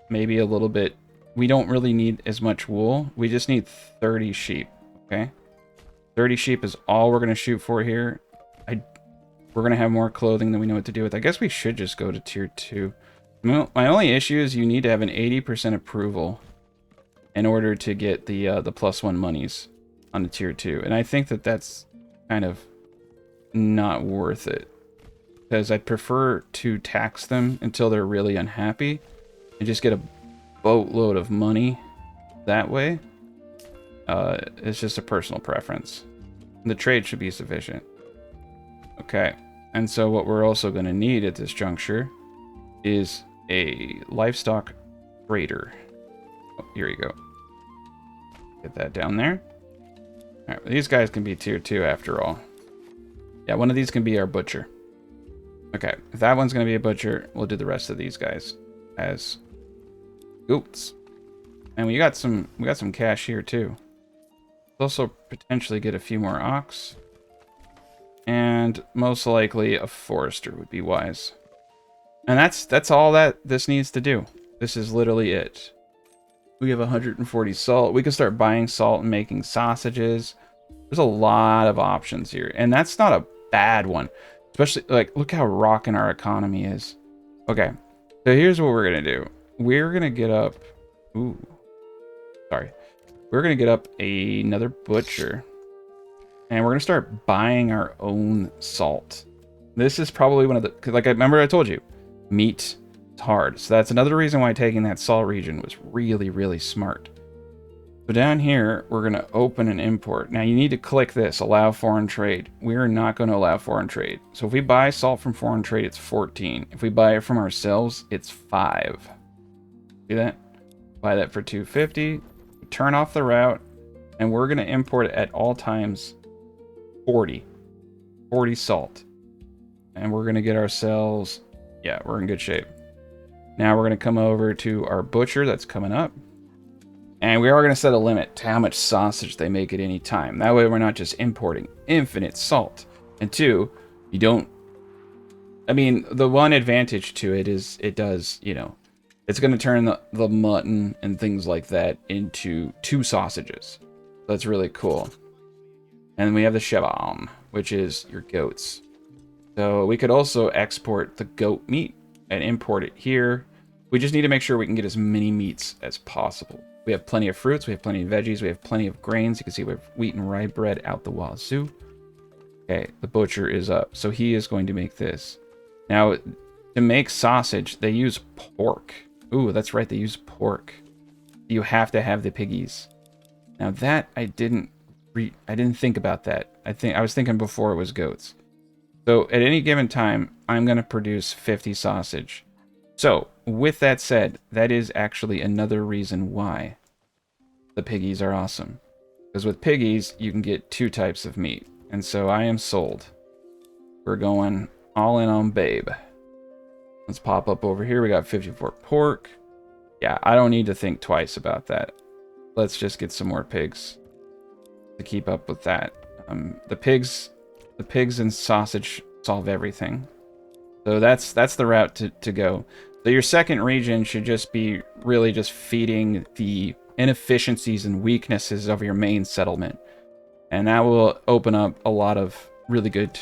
Maybe a little bit. We don't really need as much wool. We just need 30 sheep. Okay? 30 sheep is all we're going to shoot for here. We're going to have more clothing than we know what to do with. I guess we should just go to tier 2. My only issue is you need to have an 80% approval in order to get the +1 monies on the tier 2. And I think that that's kind of not worth it. Because I'd prefer to tax them until they're really unhappy and just get boatload of money that way. It's just a personal preference. The trade should be sufficient. Okay, and so what we're also going to need at this juncture is a livestock trader. Oh, here you go. Get that down there. All right, these guys can be tier 2 after all. Yeah, one of these can be our butcher. Okay, if that one's going to be a butcher, we'll do the rest of these guys as goats. And we got some cash here too. We'll also potentially get a few more ox. And most likely a forester would be wise. And that's all that this needs to do. This is literally it. We have 140 salt. We can start buying salt and making sausages. There's a lot of options here. And that's not a bad one. Especially, like, look how rocking our economy is. Okay, so here's what we're going to do. We're going to get up... Ooh. Sorry. We're going to get up another butcher. And we're going to start buying our own salt. This is probably one of the... Like, I remember I told you, meat is hard. So that's another reason why taking that salt region was really, really smart. So down here, we're going to open and import. Now, you need to click this, allow foreign trade. We're not going to allow foreign trade. So if we buy salt from foreign trade, it's 14. If we buy it from ourselves, it's 5. See that? Buy that for 250. Turn off the route. And we're going to import it at all times 40. 40 salt. And we're going to get ourselves... Yeah, we're in good shape. Now we're going to come over to our butcher that's coming up. And we are going to set a limit to how much sausage they make at any time. That way we're not just importing infinite salt. And 2, you don't... I mean, the one advantage to it is it does, you know... It's going to turn the mutton and things like that into 2 sausages. That's really cool. And then we have the cheval, which is your goats. So we could also export the goat meat and import it here. We just need to make sure we can get as many meats as possible. We have plenty of fruits, we have plenty of veggies, we have plenty of grains. You can see we have wheat and rye bread out the wazoo. Okay, the butcher is up. So he is going to make this. Now, to make sausage, they use pork. Ooh, that's right, they use pork. You have to have the piggies. Now that I didn't think about that. I was thinking before it was goats. So at any given time, I'm going to produce 50 sausage. So, with that said, that is actually another reason why the piggies are awesome. Because with piggies, you can get 2 types of meat. And so I am sold. We're going all in on babe. Let's pop up over here. We got 54 pork. Yeah, I don't need to think twice about that. Let's just get some more pigs to keep up with that. The pigs and sausage solve everything. So that's the route to go. So your second region should just be really just feeding the inefficiencies and weaknesses of your main settlement. And that will open up a lot of really good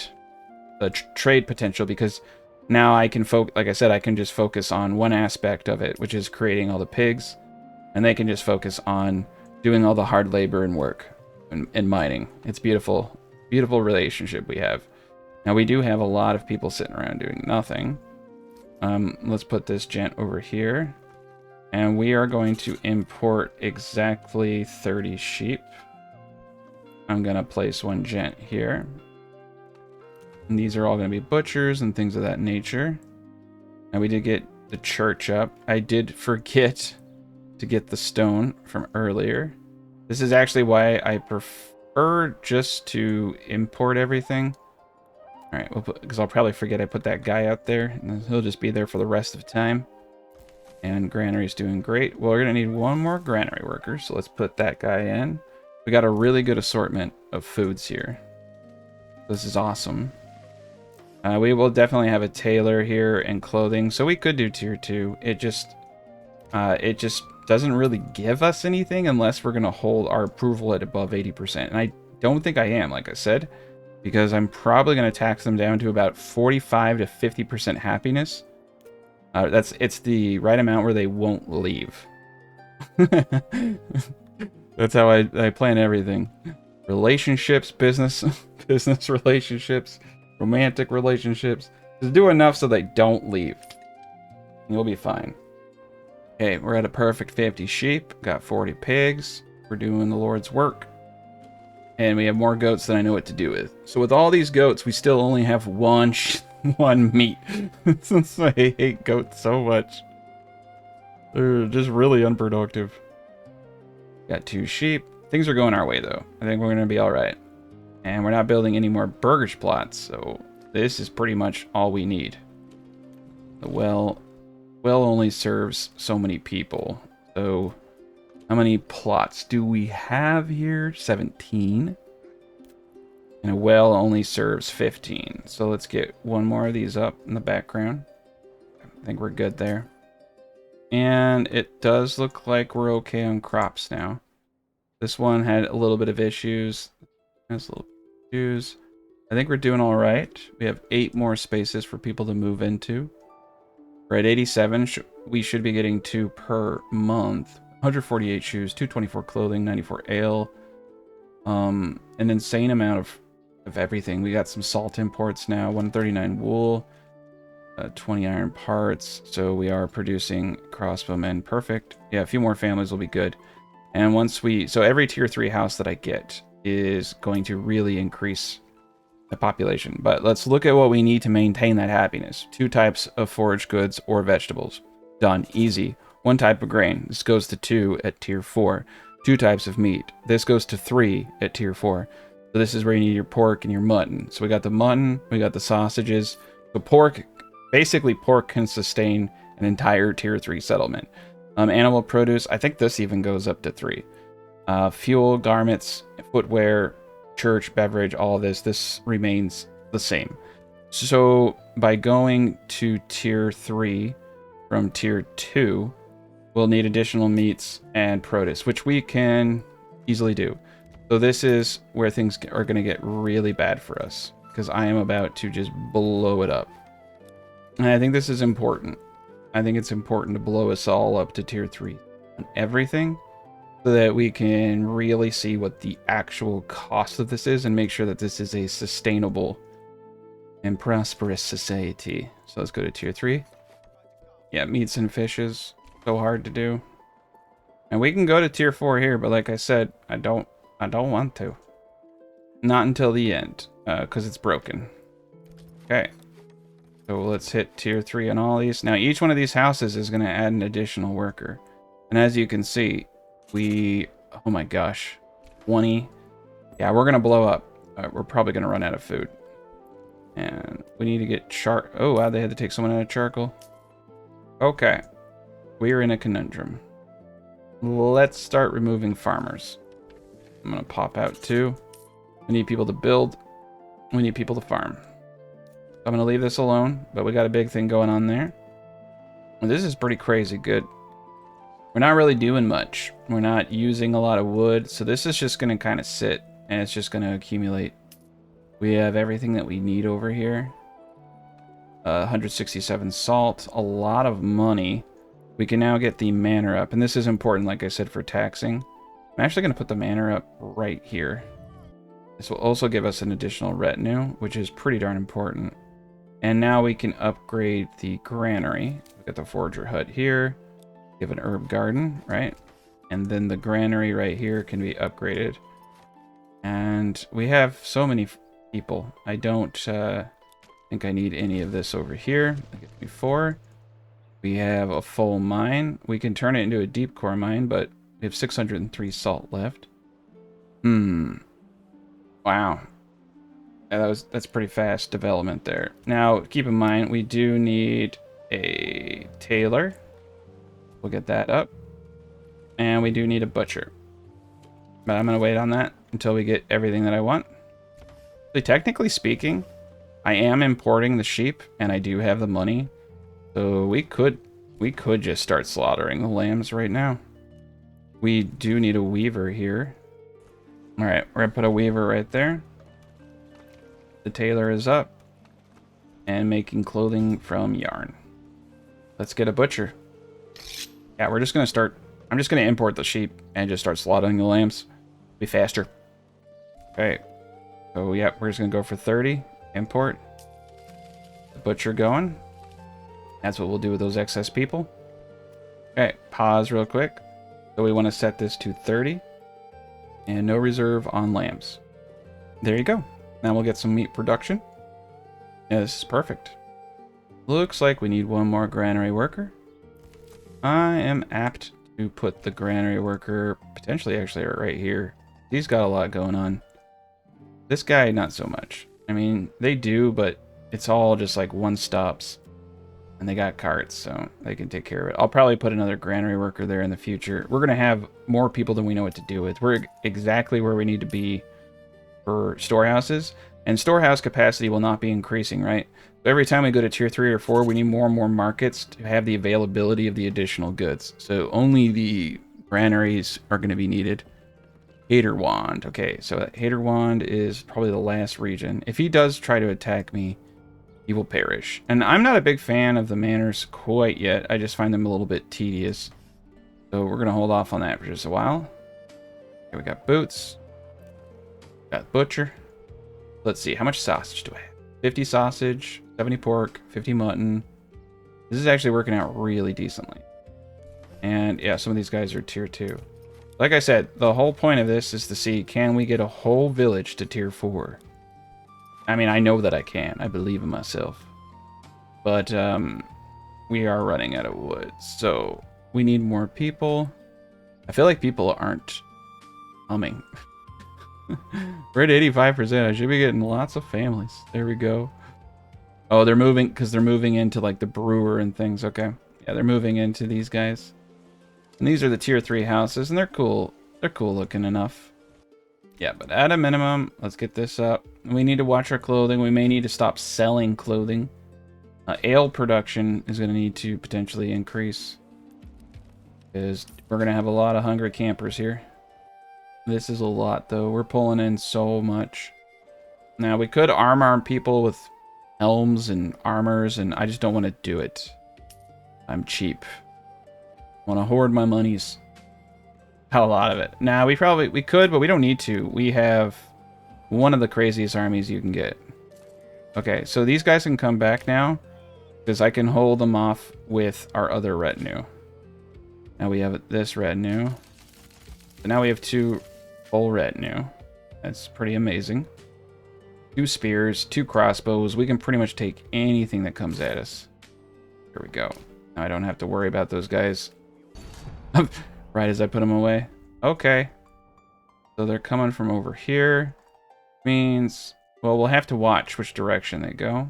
trade potential, because now I can like I said, I can just focus on one aspect of it, which is creating all the pigs, and they can just focus on doing all the hard labor and work and mining. It's beautiful, beautiful relationship we have. Now we do have a lot of people sitting around doing nothing. Let's put this gent over here, and we are going to import exactly 30 sheep. I'm gonna place one gent here. And these are all going to be butchers and things of that nature. And we did get the church up. I did forget to get the stone from earlier. This is actually why I prefer just to import everything. Alright, because I'll probably forget I put that guy out there, and he'll just be there for the rest of the time. And granary's doing great. Well, we're going to need one more granary worker, so let's put that guy in. We got a really good assortment of foods here. This is awesome. We will definitely have a tailor here and clothing, so we could do tier 2. It just doesn't really give us anything unless we're going to hold our approval at above 80%. And I don't think I am, like I said, because I'm probably going to tax them down to about 45 to 50% happiness. It's the right amount where they won't leave. That's how I plan everything. Relationships, business relationships, romantic relationships. Just do enough so they don't leave. You'll be fine. Okay, we're at a perfect 50 sheep. Got 40 pigs. We're doing the Lord's work. And we have more goats than I know what to do with. So with all these goats, we still only have one meat. Since I hate goats so much. They're just really unproductive. Got 2 sheep. Things are going our way, though. I think we're going to be alright. And we're not building any more Burgage Plots, so this is pretty much all we need. The well only serves so many people. So how many plots do we have here? 17. And a well only serves 15. So let's get one more of these up in the background. I think we're good there. And it does look like we're okay on crops now. This one had a little bit of issues. Has a little issues. I think we're doing all right. We have 8 more spaces for people to move into. We're at 87. We should be getting 2 per month. 148 shoes, 224 clothing, 94 ale. An insane amount of everything. We got some salt imports now. 139 wool. 20 iron parts. So we are producing crossbowmen. Perfect. Yeah, a few more families will be good. And once so every tier 3 house that I get is going to really increase the population. But let's look at what we need to maintain that happiness. 2 types of foraged goods or vegetables. Done. Easy. 1 type of grain. This goes to 2 at tier 4. 2 types of meat. This goes to 3 at tier 4. So this is where you need your pork and your mutton. So we got the mutton, we got the sausages. So pork, basically pork can sustain an entire tier 3 settlement. Animal produce, I think this even goes up to 3. Fuel, garments, footwear, church, beverage, all of this remains the same. So by going to tier 3 from tier 2, we'll need additional meats and produce, which we can easily do. So this is where things are going to get really bad for us, because I am about to just blow it up. And I think this is important. I think it's important to blow us all up to tier 3 on everything, so that we can really see what the actual cost of this is and make sure that this is a sustainable and prosperous society. So let's go to tier 3. Yeah, meats and fishes. So hard to do. And we can go to tier 4 here, but like I said, I don't want to. Not until the end, because it's broken. Okay. So let's hit tier 3 on all these. Now each one of these houses is going to add an additional worker. And as you can see, oh my gosh, 20. Yeah, we're going to blow up. We're probably going to run out of food. And we need to get oh wow, they had to take someone out of charcoal. Okay. We're in a conundrum. Let's start removing farmers. I'm going to pop out 2. We need people to build. We need people to farm. I'm going to leave this alone, but we got a big thing going on there. This is pretty crazy good. We're not really doing much. We're not using a lot of wood, so this is just going to kind of sit, and it's just going to accumulate. We have everything that we need over here. 167 salt, a lot of money. We can now get the manor up, and this is important, like I said, for taxing. I'm actually going to put the manor up right here. This will also give us an additional retinue, which is pretty darn important. And now we can upgrade the granary. We got the forager hut here. We have an herb garden, right? And then the granary right here can be upgraded. And we have so many people. I don't think I need any of this over here. That gives me 4. We have a full mine. We can turn it into a deep core mine, but we have 603 salt left. Wow. Yeah, that's pretty fast development there. Now, keep in mind, we do need a tailor. We'll get that up. And we do need a butcher. But I'm going to wait on that until we get everything that I want. So technically speaking, I am importing the sheep, and I do have the money. So we could just start slaughtering the lambs right now. We do need a weaver here. Alright, we're going to put a weaver right there. The tailor is up. And making clothing from yarn. Let's get a butcher. Yeah, we're just going to start... I'm just going to import the sheep and just start slaughtering the lambs. Be faster. Okay. So, yeah, we're just going to go for 30. Import. The butcher going. That's what we'll do with those excess people. Okay, pause real quick. So we want to set this to 30. And no reserve on lambs. There you go. Now we'll get some meat production. Yeah, this is perfect. Looks like we need one more granary worker. I am apt to put the granary worker potentially actually right here. He's got a lot going on. This guy, not so much. I mean, they do, but it's all just like one stops. And they got carts, so they can take care of it. I'll probably put another granary worker there in the future. We're going to have more people than we know what to do with. We're exactly where we need to be for storehouses. And storehouse capacity will not be increasing, right? So every time we go to tier 3 or 4, we need more and more markets to have the availability of the additional goods. So only the granaries are going to be needed. Hater Wand. Okay, so Hater Wand is probably the last region. If he does try to attack me, he will perish. And I'm not a big fan of the manors quite yet. I just find them a little bit tedious. So we're going to hold off on that for just a while. Okay, we got boots. Got butcher. Let's see, how much sausage do I have? 50 sausage, 70 pork, 50 mutton. This is actually working out really decently. And yeah, some of these guys are tier 2. Like I said, the whole point of this is to see, can we get a whole village to tier 4? I mean, I know that I can. I believe in myself. But we are running out of wood. So we need more people. I feel like people aren't humming. We're at 85%. I should be getting lots of families. There we go. Oh, they're moving because they're moving into like the brewer and things. Okay. Yeah, they're moving into these guys. And these are the tier 3 houses, and they're cool. They're cool looking enough. Yeah, but at a minimum, let's get this up. We need to watch our clothing. We may need to stop selling clothing. Ale production is going to need to potentially increase, because we're going to have a lot of hungry campers here. This is a lot, though. We're pulling in so much. Now, we could arm people with helms and armors, and I just don't want to do it. I'm cheap. I want to hoard my monies. A lot of it. Now, we could, but we don't need to. We have one of the craziest armies you can get. Okay, so these guys can come back now, because I can hold them off with our other retinue. Now we have this retinue. So now we have 2 full retinue. That's pretty amazing. 2 spears, 2 crossbows. We can pretty much take anything that comes at us. Here we go. Now I don't have to worry about those guys. Right as I put them away. Okay. So they're coming from over here. Means, well, we'll have to watch which direction they go.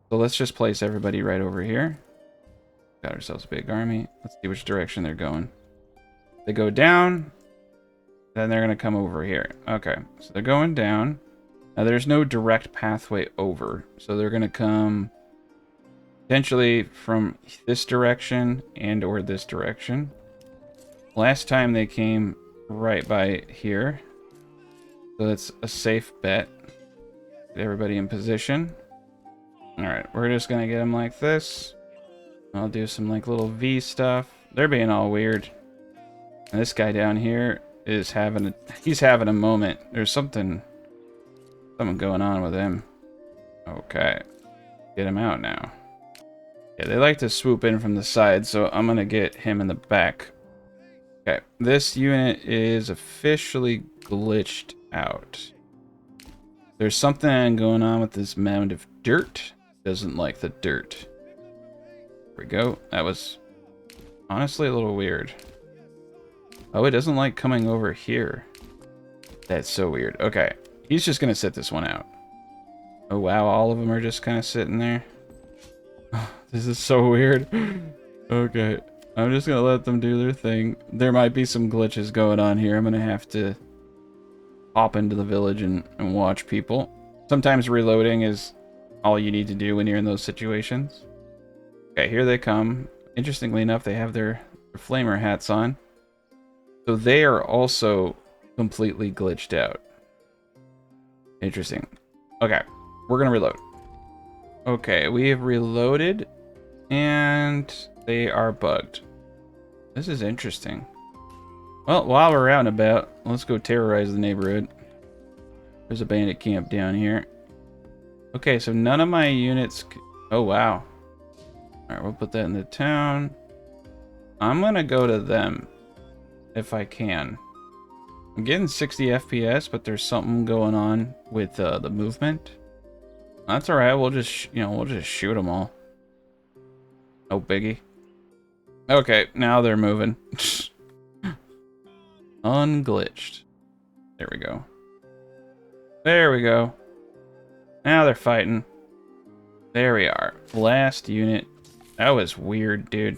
So let's just place everybody right over here. Got ourselves a big army. Let's see which direction they're going. They go down. Then they're going to come over here. Okay. So they're going down. Now there's no direct pathway over. So they're going to come potentially from this direction and or this direction. Last time they came right by here. So that's a safe bet. Get everybody in position. Alright, we're just gonna get them like this. I'll do some like little V stuff. They're being all weird. And this guy down here is he's having a moment. There's something going on with him. Okay. Get him out now. Yeah, they like to swoop in from the side, so I'm gonna get him in the back. Okay, this unit is officially glitched out. There's something going on with this mound of dirt. Doesn't like the dirt. There we go. That was honestly a little weird. Oh, it doesn't like coming over here. That's so weird. Okay, he's just gonna sit this one out. Oh wow, all of them are just kind of sitting there. This is so weird. Okay. I'm just gonna let them do their thing. There might be some glitches going on here. I'm gonna have to hop into the village and watch people. Sometimes reloading is all you need to do when you're in those situations. Okay, here they come. Interestingly enough, they have their flamer hats on. So they are also completely glitched out. Interesting. Okay, we're gonna reload. Okay, we have reloaded and they are bugged. This is interesting. Well, while we're out and about, let's go terrorize the neighborhood. There's a bandit camp down here. Okay, so none of my units... Oh, wow. Alright, we'll put that in the town. I'm gonna go to them if I can. I'm getting 60 FPS, but there's something going on with the movement. That's all right. We'll just, we'll just shoot them all. No biggie. Okay, now they're moving. Unglitched. There we go. There we go. Now they're fighting. There we are. Last unit. That was weird, dude.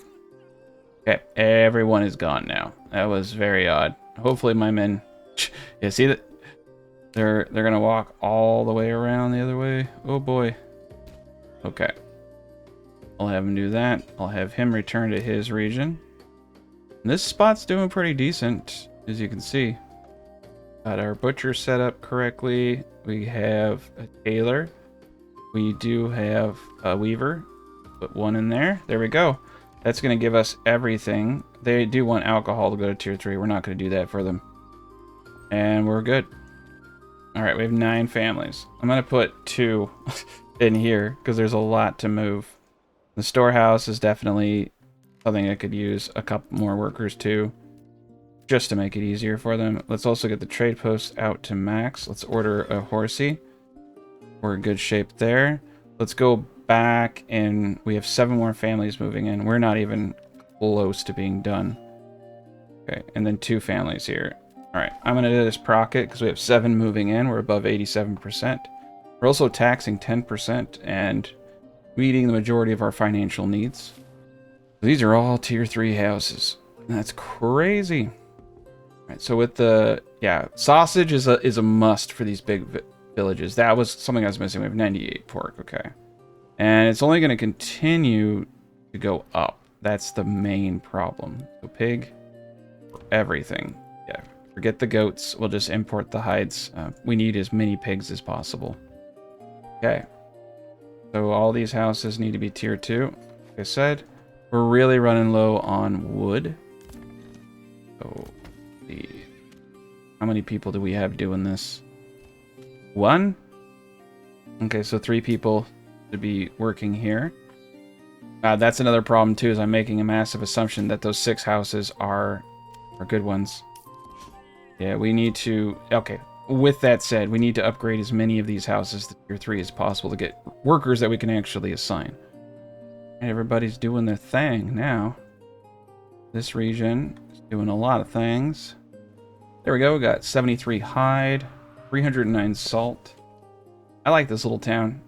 Okay, everyone is gone now. That was very odd. Hopefully my men... Yeah, see that? They're gonna walk all the way around the other way. Oh boy. Okay. I'll have him do that. I'll have him return to his region. And this spot's doing pretty decent, as you can see. Got our butcher set up correctly. We have a tailor. We do have a weaver. Put one in there. There we go. That's going to give us everything. They do want alcohol to go to tier 3. We're not going to do that for them. And we're good. Alright, we have 9 families. I'm going to put 2 in here because there's a lot to move. The storehouse is definitely something I could use a couple more workers too, just to make it easier for them. Let's also get the trade post out to max. Let's order a horsey. We're in good shape there. Let's go back, and we have 7 more families moving in. We're not even close to being done. Okay, and then 2 families here. All right, I'm gonna do this procket because we have 7 moving in. We're above 87%. We're also taxing 10% and meeting the majority of our financial needs. These are all tier 3 houses. That's crazy. All right, so with the sausage is a must for these big villages. That was something I was missing. We have 98 pork. Okay, and it's only going to continue to go up. That's the main problem. So pig for everything. Yeah, forget the goats. We'll just import the hides. We need as many pigs as possible. Okay. So all these houses need to be tier 2. Like I said, we're really running low on wood. So, how many people do we have doing this? 1? Okay, so 3 people to be working here. That's another problem too, is I'm making a massive assumption that those 6 houses are good ones. Yeah, we need to... Okay. With that said, we need to upgrade as many of these houses to tier 3 as possible to get workers that we can actually assign. And everybody's doing their thing now. This region is doing a lot of things. There we go. We got 73 hide, 309 salt. I like this little town.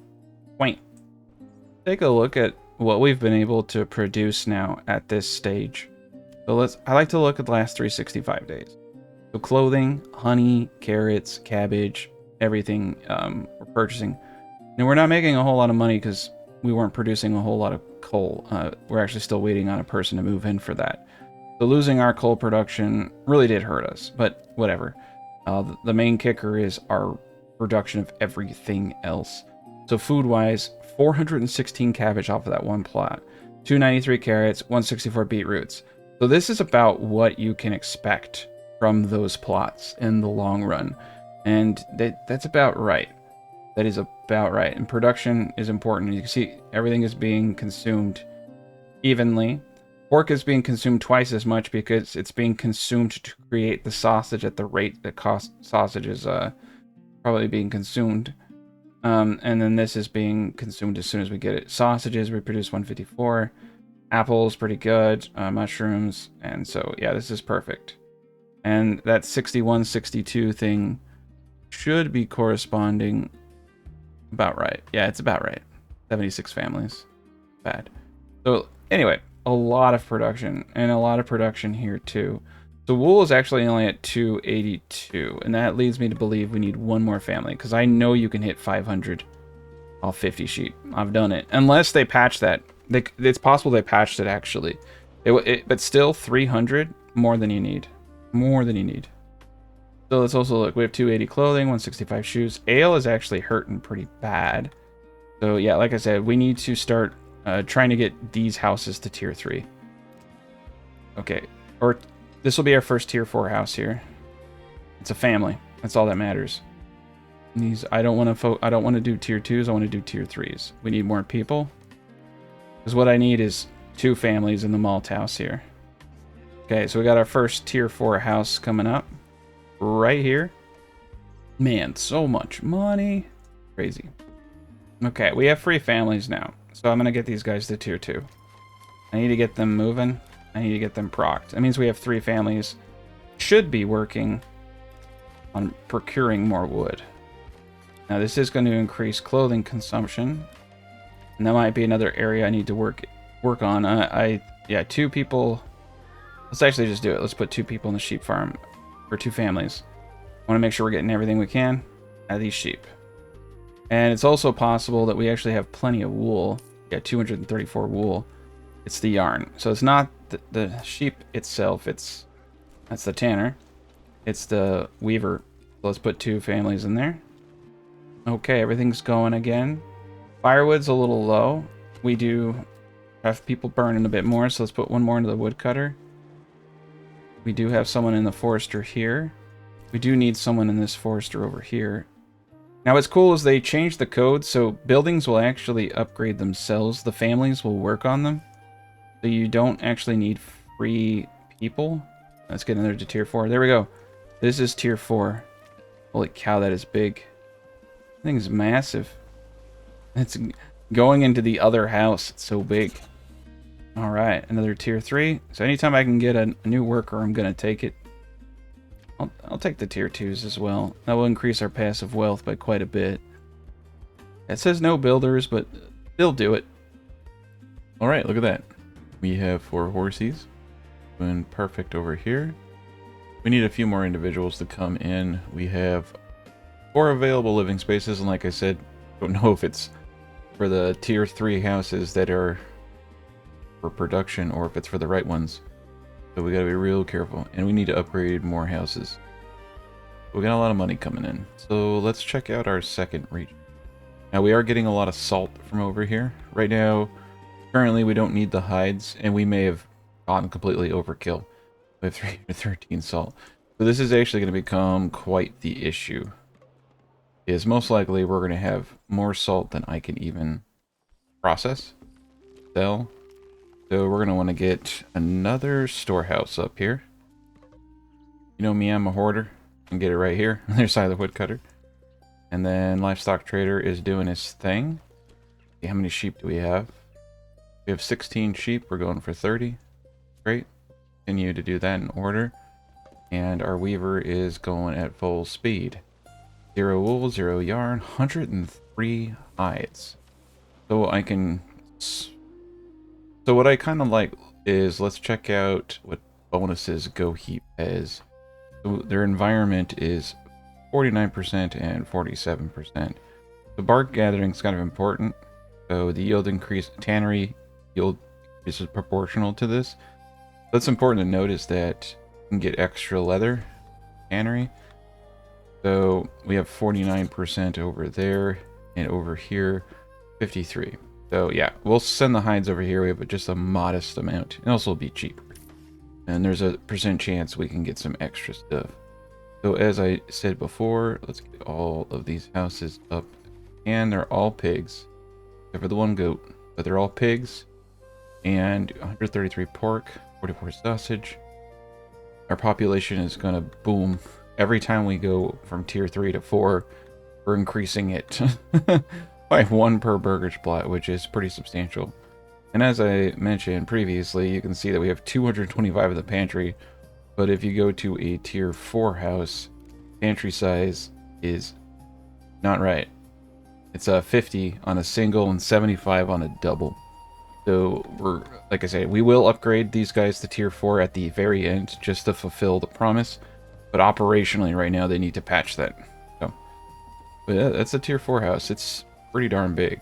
Quaint. Take a look at what we've been able to produce now at this stage. So I like to look at the last 365 days. So clothing, honey, carrots, cabbage, everything we're purchasing. And we're not making a whole lot of money because we weren't producing a whole lot of coal. We're actually still waiting on a person to move in for that. So losing our coal production really did hurt us, but whatever. The main kicker is our production of everything else. So food-wise, 416 cabbage off of that one plot, 293 carrots, 164 beetroots. So this is about what you can expect from those plots in the long run, and that's about right. That is about right. And production is important. You can see everything is being consumed evenly. Pork is being consumed twice as much because it's being consumed to create the sausage at the rate that sausage is probably being consumed. And then this is being consumed as soon as we get it. Sausages, we produce 154. Apples, pretty good. Mushrooms, and so yeah, this is perfect. And that 61, 62 thing should be corresponding about right. Yeah, it's about right. 76 families. Bad. So anyway, a lot of production, and a lot of production here too. So wool is actually only at 282, and that leads me to believe we need 1 more family, because I know you can hit 500 off 50 sheep. I've done it. Unless they patch that. It's possible they patched it actually. But still 300, more than you need. More than you need. So let's also look. We have 280 clothing, 165 shoes. Ale is actually hurting pretty bad. So yeah, like I said, we need to start trying to get these houses to tier 3. Okay, or this will be our first tier 4 house here. It's a family. That's all that matters. These I don't want to do tier 2s. I want to do tier 3s. We need more people. Because what I need is 2 families in the malt house here. Okay, so we got our first tier 4 house coming up right here. Man, so much money. Crazy. Okay, we have 3 families now. So I'm going to get these guys to tier 2. I need to get them moving. I need to get them procced. That means we have 3 families. Should be working on procuring more wood. Now this is going to increase clothing consumption. And that might be another area I need to work on. Yeah, 2 people. Let's actually just do it. Let's put 2 people in the sheep farm. For 2 families. I want to make sure we're getting everything we can out of these sheep. And it's also possible that we actually have plenty of wool. Yeah, 234 wool. It's the yarn. So it's not the sheep itself. That's the tanner. It's the weaver. So let's put 2 families in there. Okay, everything's going again. Firewood's a little low. We do have people burning a bit more, so let's put 1 more into the woodcutter. We do have someone in the forester here. We do need someone in this forester over here. Now what's cool is they changed the code, so buildings will actually upgrade themselves. The families will work on them. So you don't actually need free people. Let's get another to tier 4. There we go. This is tier 4. Holy cow, that is big. That thing's massive. It's going into the other house. It's so big. Alright, another tier 3. So anytime I can get a new worker, I'm going to take it. I'll take the tier 2s as well. That will increase our passive wealth by quite a bit. It says no builders, but they'll do it. Alright, look at that. We have 4 horses. Doing perfect over here. We need a few more individuals to come in. We have 4 available living spaces, and like I said, don't know if it's for the tier 3 houses that are for production or if it's for the right ones. So we gotta be real careful, and we need to upgrade more houses. We got a lot of money coming in. So let's check out our second region. Now we are getting a lot of salt from over here. Right now, currently we don't need the hides, and we may have gotten completely overkill. We have 313 salt. So this is actually going to become quite the issue. Is most likely we're going to have more salt than I can even process, sell. So we're going to want to get another storehouse up here. You know me, I'm a hoarder. I can get it right here on the other side of the woodcutter. And then livestock trader is doing his thing. See, how many sheep do we have? We have 16 sheep. We're going for 30. Great. Continue to do that in order. And our weaver is going at full speed. 0 wool, 0 yarn, 103 hides. So I can... So what I kind of like is, let's check out what bonuses Go Heap has. So their environment is 49% and 47%. The bark gathering is kind of important. So the yield increase, tannery yield is proportional to this. What's important to note is that you can get extra leather, tannery. So we have 49% over there, and over here, 53. So yeah, we'll send the hides over here. We have just a modest amount. It also will be cheaper. And there's a % chance we can get some extra stuff. So as I said before, let's get all of these houses up. And they're all pigs, except for the 1 goat. But they're all pigs. And 133 pork, 44 sausage. Our population is going to boom. Every time we go from tier 3 to 4, we're increasing it by 1 per Burgage Plot, which is pretty substantial. And as I mentioned previously, you can see that we have 225 in the pantry. But if you go to a tier 4 house, pantry size is not right. It's 50 on a single and 75 on a double. So we're, like I said, we will upgrade these guys to tier 4 at the very end just to fulfill the promise. But operationally right now they need to patch that. So, but yeah, that's a tier 4 house. It's pretty darn big.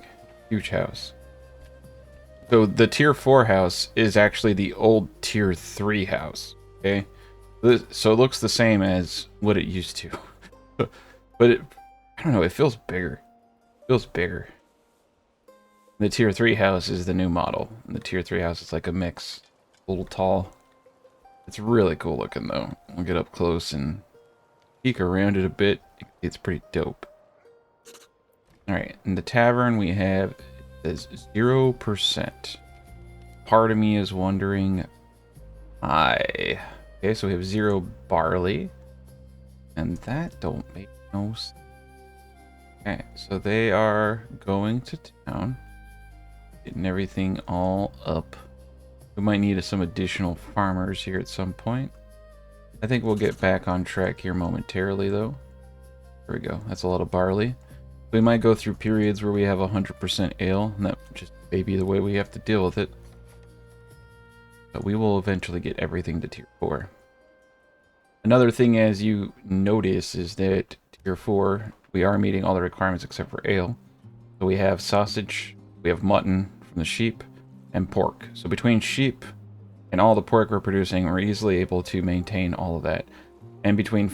Huge house. So the tier 4 house is actually the old tier 3 house. Okay? So it looks the same as what it used to. But it, I don't know, it feels bigger. It feels bigger. The tier 3 house is the new model. And the tier 3 house is like a mix. A little tall. It's really cool looking though. We'll get up close and peek around it a bit. It's pretty dope. Alright, in the tavern we have, it says 0%. Part of me is wondering, Aye. Okay, so we have 0 barley. And that don't make no sense. Okay, so they are going to town. Getting everything all up. We might need some additional farmers here at some point. I think we'll get back on track here momentarily, though. There we go. That's a lot of barley. We might go through periods where we have 100% ale, and that just may be the way we have to deal with it. But we will eventually get everything to tier 4. Another thing, as you notice, is that tier 4, we are meeting all the requirements except for ale. So we have sausage, we have mutton from the sheep, and pork. So between sheep and all the pork we're producing, we're easily able to maintain all of that. And between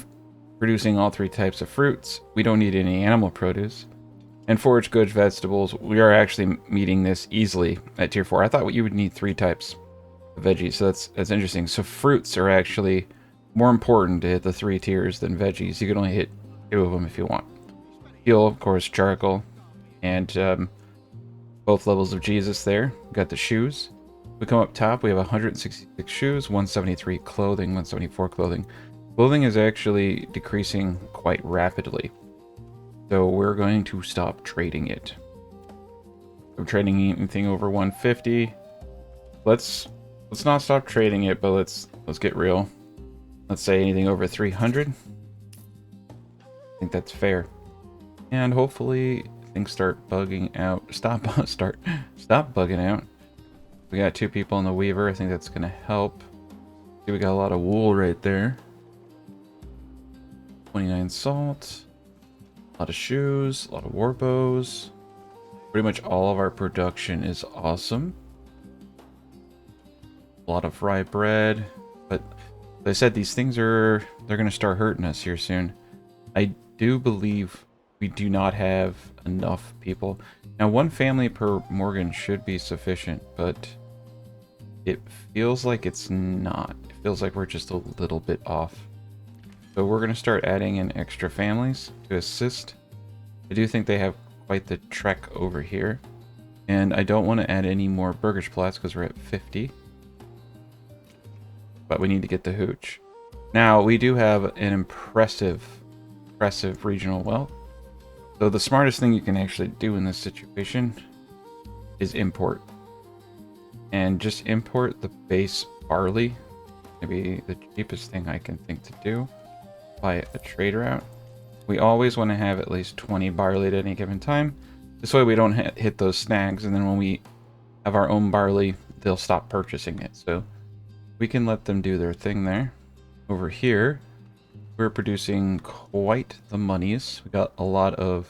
producing all 3 types of fruits, we don't need any animal produce. And forage goods, vegetables, we are actually meeting this easily at tier 4. I thought you would need 3 types of veggies, so that's interesting. So fruits are actually more important to hit the 3 tiers than veggies. You can only hit 2 of them if you want. Fuel, of course, charcoal, and both levels of Jesus there. We got the shoes. We come up top, we have 166 shoes, 173 clothing, 174 clothing. Clothing is actually decreasing quite rapidly. So we're going to stop trading it. I'm trading anything over 150. Let's not stop trading it, but let's get real. Let's say anything over 300. I think that's fair. And hopefully things start bugging out. Stop bugging out. We got 2 people in the weaver. I think that's gonna help. See, we got a lot of wool right there. 29 salt. A lot of shoes. A lot of war bows. Pretty much all of our production is awesome. A lot of rye bread. But as I said, these things they're gonna start hurting us here soon. I do believe we do not have enough people. Now, 1 family per Morgan should be sufficient, but it feels like it's not. It feels like we're just a little bit off. So we're gonna start adding in extra families to assist. I do think they have quite the trek over here. And I don't want to add any more Burgage Plots because we're at 50. But we need to get the hooch. Now, we do have an impressive regional wealth. So the smartest thing you can actually do in this situation is import. And just import the base barley. Maybe the cheapest thing I can think to do. Buy a trade route. We always want to have at least 20 barley at any given time. This way we don't hit those snags, and then when we have our own barley, they'll stop purchasing it. So we can let them do their thing there. Over here, we're producing quite the monies. We got a lot of...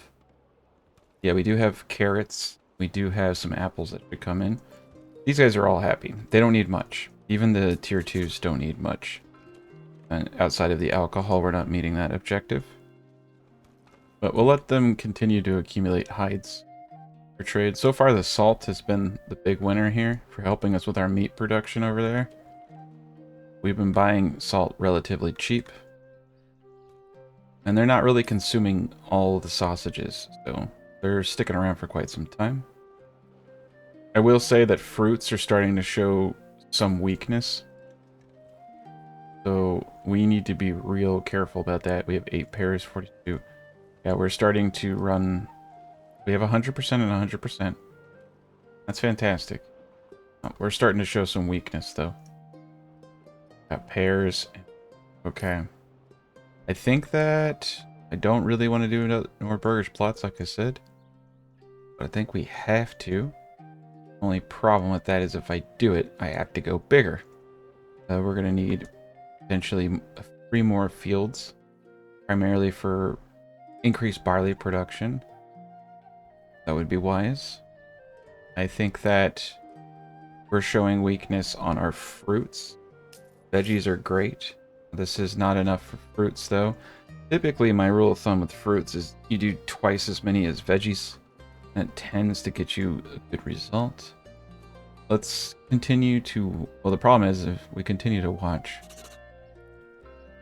Yeah, we do have carrots. We do have some apples that should come in. These guys are all happy. They don't need much. Even the tier 2s don't need much. And outside of the alcohol, we're not meeting that objective. But we'll let them continue to accumulate hides for trade. So far, the salt has been the big winner here for helping us with our meat production over there. We've been buying salt relatively cheap. And they're not really consuming all of the sausages, so they're sticking around for quite some time. I will say that fruits are starting to show some weakness. So we need to be real careful about that. We have 8 pears, 42. Yeah, we're starting to run... We have 100% and 100%. That's fantastic. We're starting to show some weakness, though. Got pears. Okay. I think that I don't really want to do no more Burgage Plots, like I said. But I think we have to. Only problem with that is if I do it, I have to go bigger. We're going to need potentially 3 more fields. Primarily for increased barley production. That would be wise. I think that we're showing weakness on our fruits. Veggies are great. This is not enough for fruits, though. Typically, my rule of thumb with fruits is you do twice as many as veggies. And it tends to get you a good result. Let's continue to... Well, the problem is if we continue to watch...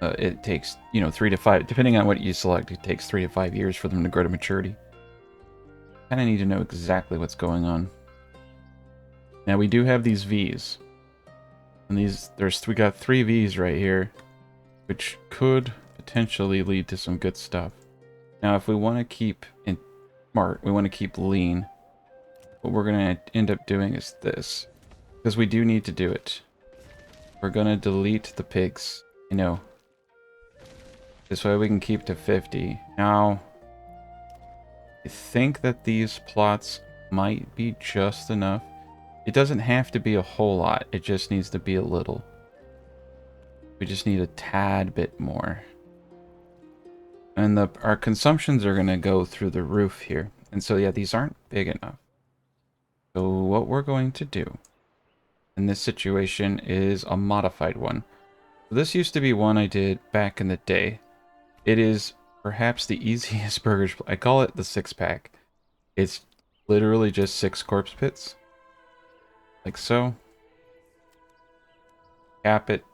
it takes, 3 to 5... Depending on what you select, it takes 3 to 5 years for them to grow to maturity. Kind of need to know exactly what's going on. Now, we do have these Vs. And we got 3 Vs right here, which could potentially lead to some good stuff. Now, if we want to keep smart, we want to keep lean, what we're going to end up doing is this, because we do need to do it. We're going to delete the pigs, you know. This way we can keep to 50. Now, I think that these plots might be just enough. It doesn't have to be a whole lot. It just needs to be a little. We just need a tad bit more. And our consumptions are going to go through the roof here. And so, yeah, these aren't big enough. So what we're going to do in this situation is a modified one. This used to be one I did back in the day. It is perhaps the easiest Burgage Plot. I call it the 6-pack. It's literally just 6 corpse pits. Like so. Cap it.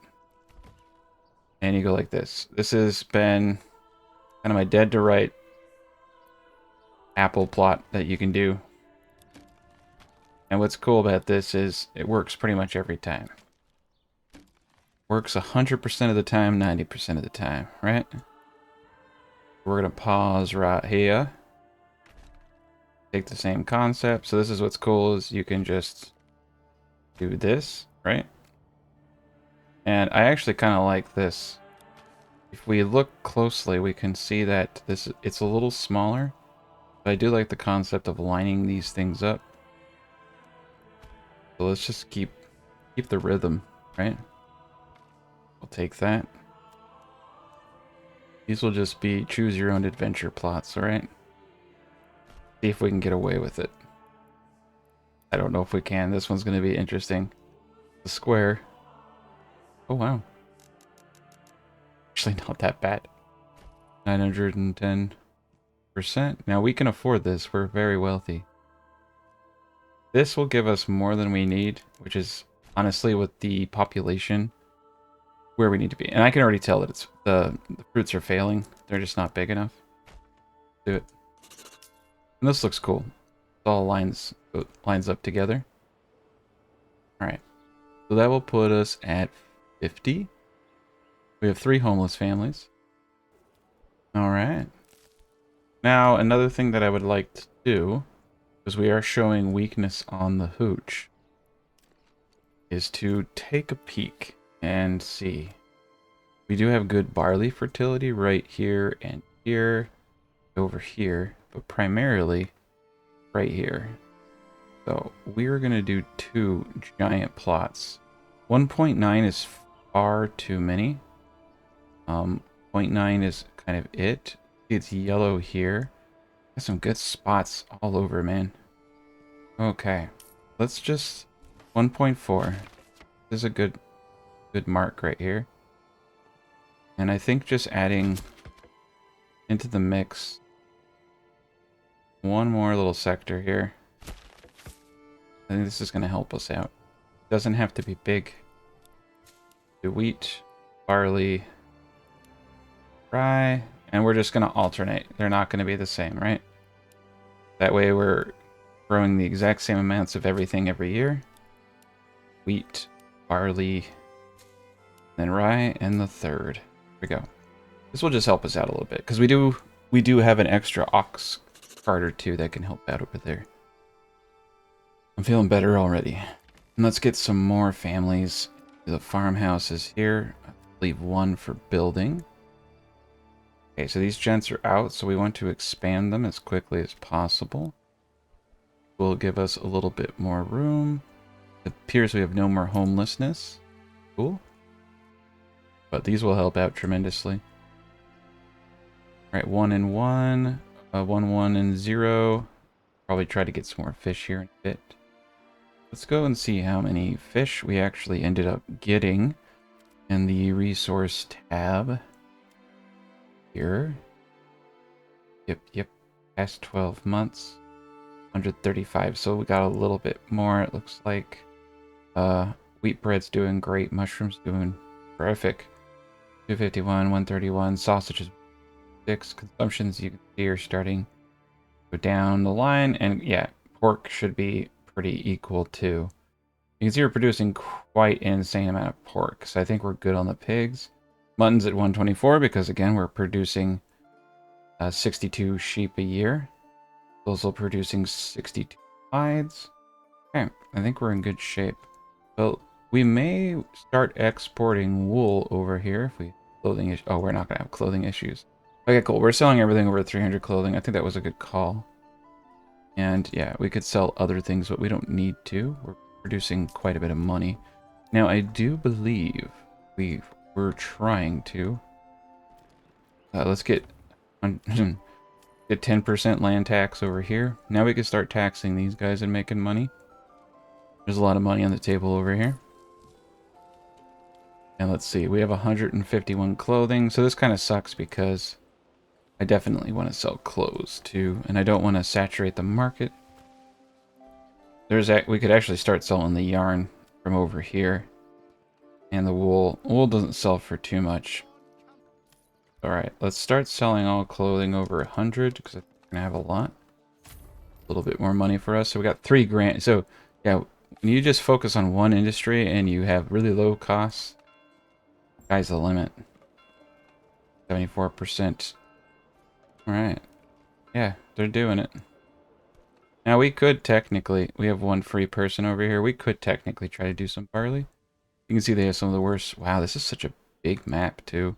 And you go like this. This has been kind of my dead to right apple plot that you can do. And what's cool about this is it works pretty much every time. Works 100% of the time, 90% of the time, right? We're going to pause right here. Take the same concept. So this is what's cool is you can just do this, right? And I actually kind of like this. If we look closely, we can see that it's a little smaller. But I do like the concept of lining these things up. So let's just keep the rhythm, right? We'll take that. These will just be choose your own adventure plots, alright? See if we can get away with it. I don't know if we can. This one's going to be interesting. The square. Oh, wow. Actually, not that bad. 910%. Now, we can afford this. We're very wealthy. This will give us more than we need, which is honestly with the population where we need to be. And I can already tell that it's the fruits are failing. They're just not big enough. Do it. And this looks cool. It all lines up together. Alright. So that will put us at 50. We have 3 homeless families. Alright. Now, another thing that I would like to do, because we are showing weakness on the hooch, is to take a peek and see. We do have good barley fertility right here and here, over here, but primarily right here. So we're going to do 2 giant plots. 1.9 is far too many. 0.9 is kind of it. It's yellow here. Got some good spots all over, man. Okay, let's just 1.4. This is a good mark right here. And I think just adding into the mix one more little sector here. I think this is going to help us out. Doesn't have to be big. Do wheat, barley, rye, and we're just going to alternate. They're not going to be the same, right? That way we're growing the exact same amounts of everything every year. Wheat, barley, then rye, and the third. Here we go. This will just help us out a little bit, because we do have an extra ox cart or 2 that can help out over there. I'm feeling better already. And let's get some more families. The farmhouse is here. I'll leave 1 for building. Okay, so these gents are out, so we want to expand them as quickly as possible. Will give us a little bit more room. It appears we have no more homelessness. Cool. But these will help out tremendously. Alright, 1 and 1. 1 and 0. Probably try to get some more fish here in a bit. Let's go and see how many fish we actually ended up getting in the resource tab here. Yep. Past 12 months. 135. So we got a little bit more, it looks like. Wheat bread's doing great. Mushrooms doing terrific. 251, 131. Sausages 6. Consumptions you can see are starting to go down the line. And yeah, pork should be pretty equal too. You can see we're producing quite an insane amount of pork, so I think we're good on the pigs. Mutton's at 124 because, again, we're producing 62 sheep a year. Also producing 62 hides. Okay, I think we're in good shape. So we may start exporting wool over here if we clothing issues. Oh, we're not gonna have clothing issues. Okay, cool. We're selling everything over 300 clothing. I think that was a good call. And yeah, we could sell other things, but we don't need to. We're producing quite a bit of money. Now, I do believe we're trying to. Let's get get 10% land tax over here. Now we can start taxing these guys and making money. There's a lot of money on the table over here. And let's see, we have 151 clothing. So this kind of sucks because I definitely want to sell clothes too, and I don't want to saturate the market. We could actually start selling the yarn from over here, and the wool. Wool doesn't sell for too much. All right, let's start selling all clothing over 100 because I think we're gonna have a lot. A little bit more money for us. So we got 3 grand. So yeah, when you just focus on one industry and you have really low costs, sky's the limit. 74%. All right. Yeah, they're doing it. Now we could technically, we have one free person over here. We could technically try to do some barley. You can see they have some of the worst. Wow, this is such a big map too.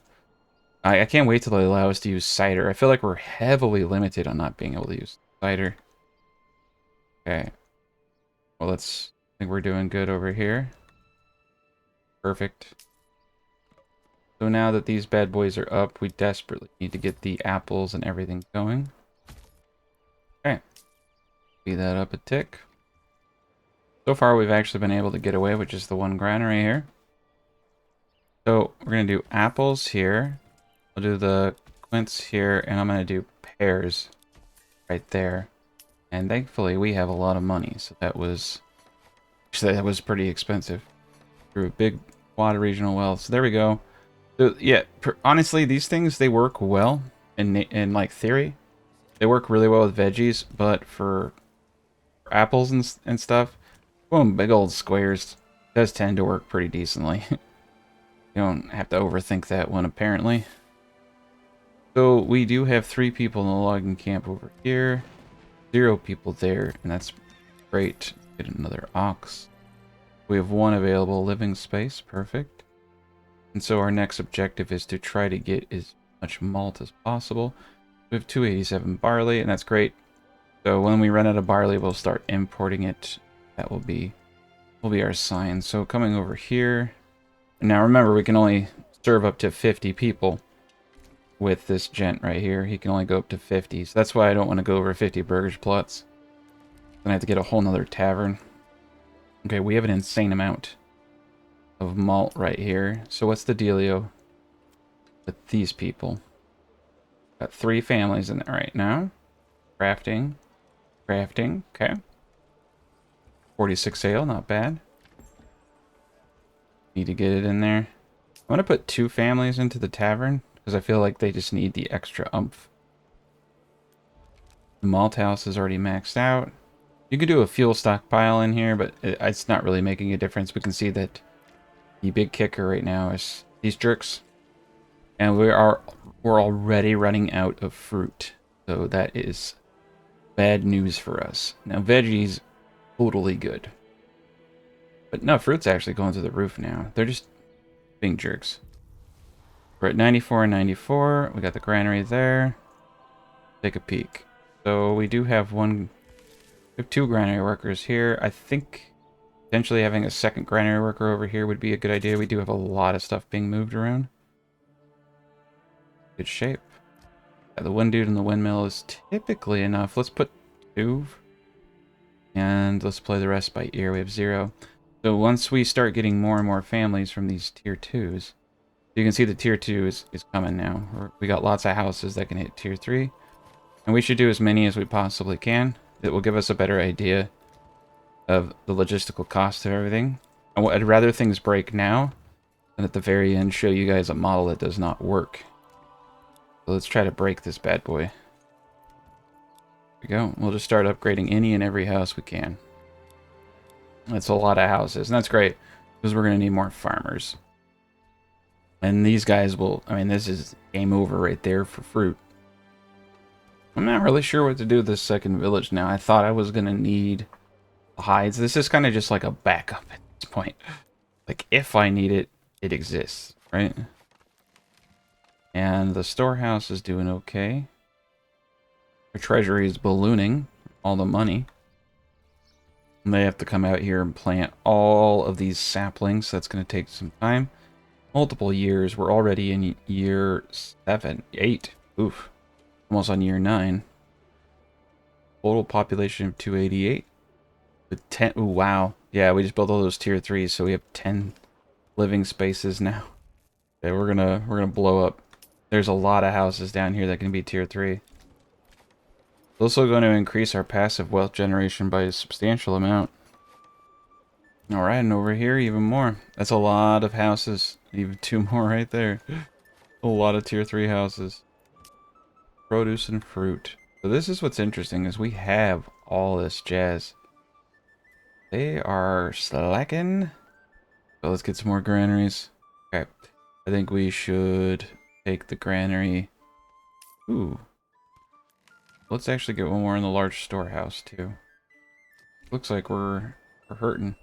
I can't wait till they allow us to use cider. I feel like we're heavily limited on not being able to use cider. Okay. Well, I think we're doing good over here. Perfect. So now that these bad boys are up, we desperately need to get the apples and everything going. Okay. Speed that up a tick. So far, we've actually been able to get away with just the one granary here. So we're going to do apples here. I'll do the quince here, and I'm going to do pears right there. And thankfully, we have a lot of money, so that was pretty expensive. Through a big water regional well. So there we go. So yeah, honestly, these things, they work well in like theory. They work really well with veggies, but for apples and stuff, boom, big old squares does tend to work pretty decently. You don't have to overthink that one, apparently. So we do have 3 people in the logging camp over here, 0 people there, and that's great. Get another ox. We have 1 available living space, perfect. And so our next objective is to try to get as much malt as possible. We have 287 barley, and that's great. So when we run out of barley, we'll start importing it. That will be our sign. So coming over here. Now remember, we can only serve up to 50 people with this gent right here. He can only go up to 50. So that's why I don't want to go over 50 burgage plots. Then I have to get a whole nother tavern. Okay, we have an insane amount of malt right here. So what's the dealio with these people? Got 3 families in there right now. Crafting. Okay. 46 ale, not bad. Need to get it in there. I'm going to put 2 families into the tavern because I feel like they just need the extra oomph. The malt house is already maxed out. You could do a fuel stockpile in here, but it's not really making a difference. We can see that the big kicker right now is these jerks. And we're already running out of fruit. So that is bad news for us. Now veggies, totally good. But no, fruit's actually going through the roof now. They're just being jerks. We're at 94 and 94. We got the granary there. Take a peek. So we do have we have 2 granary workers here. I think potentially having a second granary worker over here would be a good idea. We do have a lot of stuff being moved around. Good shape. Yeah, the one dude in the windmill is typically enough. Let's put 2. And let's play the rest by ear. We have 0. So once we start getting more and more families from these tier 2s, you can see the tier 2 is coming now. We got lots of houses that can hit tier 3. And we should do as many as we possibly can. It will give us a better idea of the logistical cost of everything. I'd rather things break now than at the very end show you guys a model that does not work. So let's try to break this bad boy. There we go. We'll just start upgrading any and every house we can. That's a lot of houses, and that's great, because we're going to need more farmers. And these guys will, I mean, this is game over right there for fruit. I'm not really sure what to do with this second village now. I thought I was going to need hides. This is kind of just like a backup at this point. Like, if I need it, it exists, right? And the storehouse is doing okay. The treasury is ballooning all the money. And they have to come out here and plant all of these saplings. So that's going to take some time. Multiple years. We're already in year 7, 8. Oof. Almost on year 9. Total population of 288. With 10. Ooh, wow. Yeah, we just built all those tier 3s, so we have 10 living spaces now. Okay, we're gonna blow up. There's a lot of houses down here that can be tier 3. Also going to increase our passive wealth generation by a substantial amount. Alright, and over here even more. That's a lot of houses. Even 2 more right there. A lot of tier 3 houses. Produce and fruit. So this is what's interesting, is we have all this jazz. They are slacking. So let's get some more granaries. Okay. I think we should take the granary. Ooh. Let's actually get one more in the large storehouse too. Looks like we're hurting.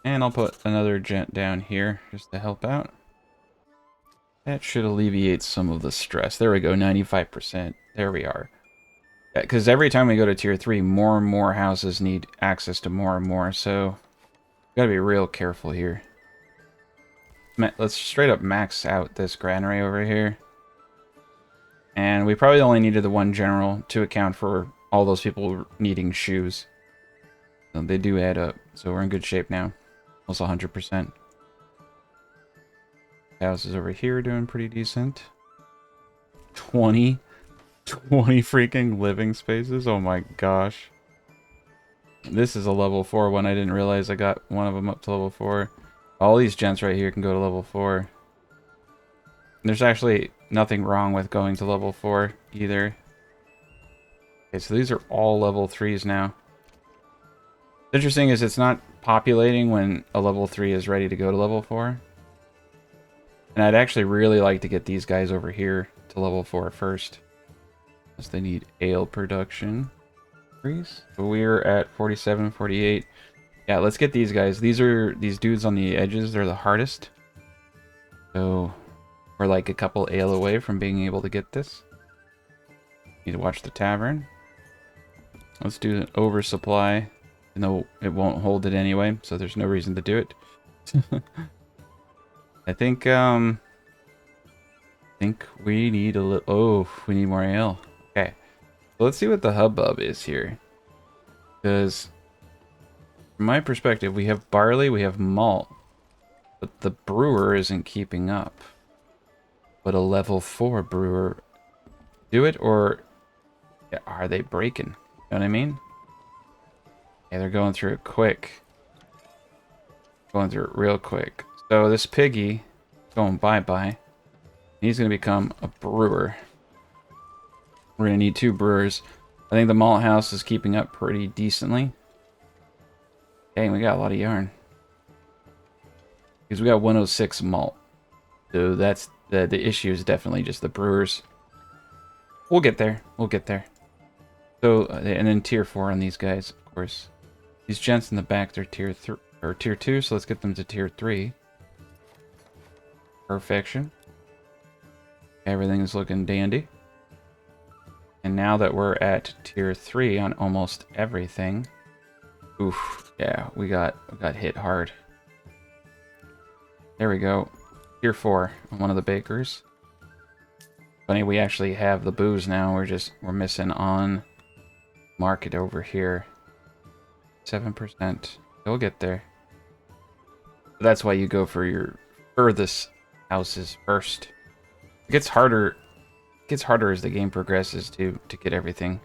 And I'll put another gent down here just to help out. That should alleviate some of the stress. There we go, 95%. There we are. Because every time we go to tier 3, more and more houses need access to more and more, so gotta be real careful here. Let's straight up max out this granary over here. And we probably only needed the one general to account for all those people needing shoes. So they do add up, so we're in good shape now. Almost 100%. Houses over here doing pretty decent. 20 freaking living spaces. Oh my gosh. This is a level 4 one. I didn't realize I got one of them up to level 4. All these gents right here can go to level 4. There's actually nothing wrong with going to level 4 either. Okay, so these are all level 3s now. What's interesting is it's not populating when a level 3 is ready to go to level 4. And I'd actually really like to get these guys over here to level 4 first. Because they need ale production. So we're at 47, 48. Yeah, let's get these guys. These dudes on the edges. They're the hardest. So we're like a couple ale away from being able to get this. Need to watch the tavern. Let's do an oversupply. Even though it won't hold it anyway, so there's no reason to do it. I think we need a little. Oh, we need more ale. Okay, so let's see what the hubbub is here. Because from my perspective, we have barley, we have malt, but the brewer isn't keeping up. But a level 4 brewer, do it, or are they breaking? You know what I mean? Yeah, they're going through it quick. Going through it real quick. So this piggy going bye-bye. He's going to become a brewer. We're going to need 2 brewers. I think the malt house is keeping up pretty decently. Dang, we got a lot of yarn. Because we got 106 malt. So that's the issue is definitely just the brewers. We'll get there. We'll get there. So, and then tier 4 on these guys, of course. These gents in the back, they're tier 3 or tier 2, so let's get them to tier 3. Perfection. Everything is looking dandy. And now that we're at tier 3 on almost everything. Oof, yeah, we got hit hard. There we go. Tier 4 on one of the bakers. Funny, we actually have the booze now. We're missing on market over here. 7%. We'll get there. That's why you go for your furthest houses first. It gets harder. It gets harder as the game progresses to get everything.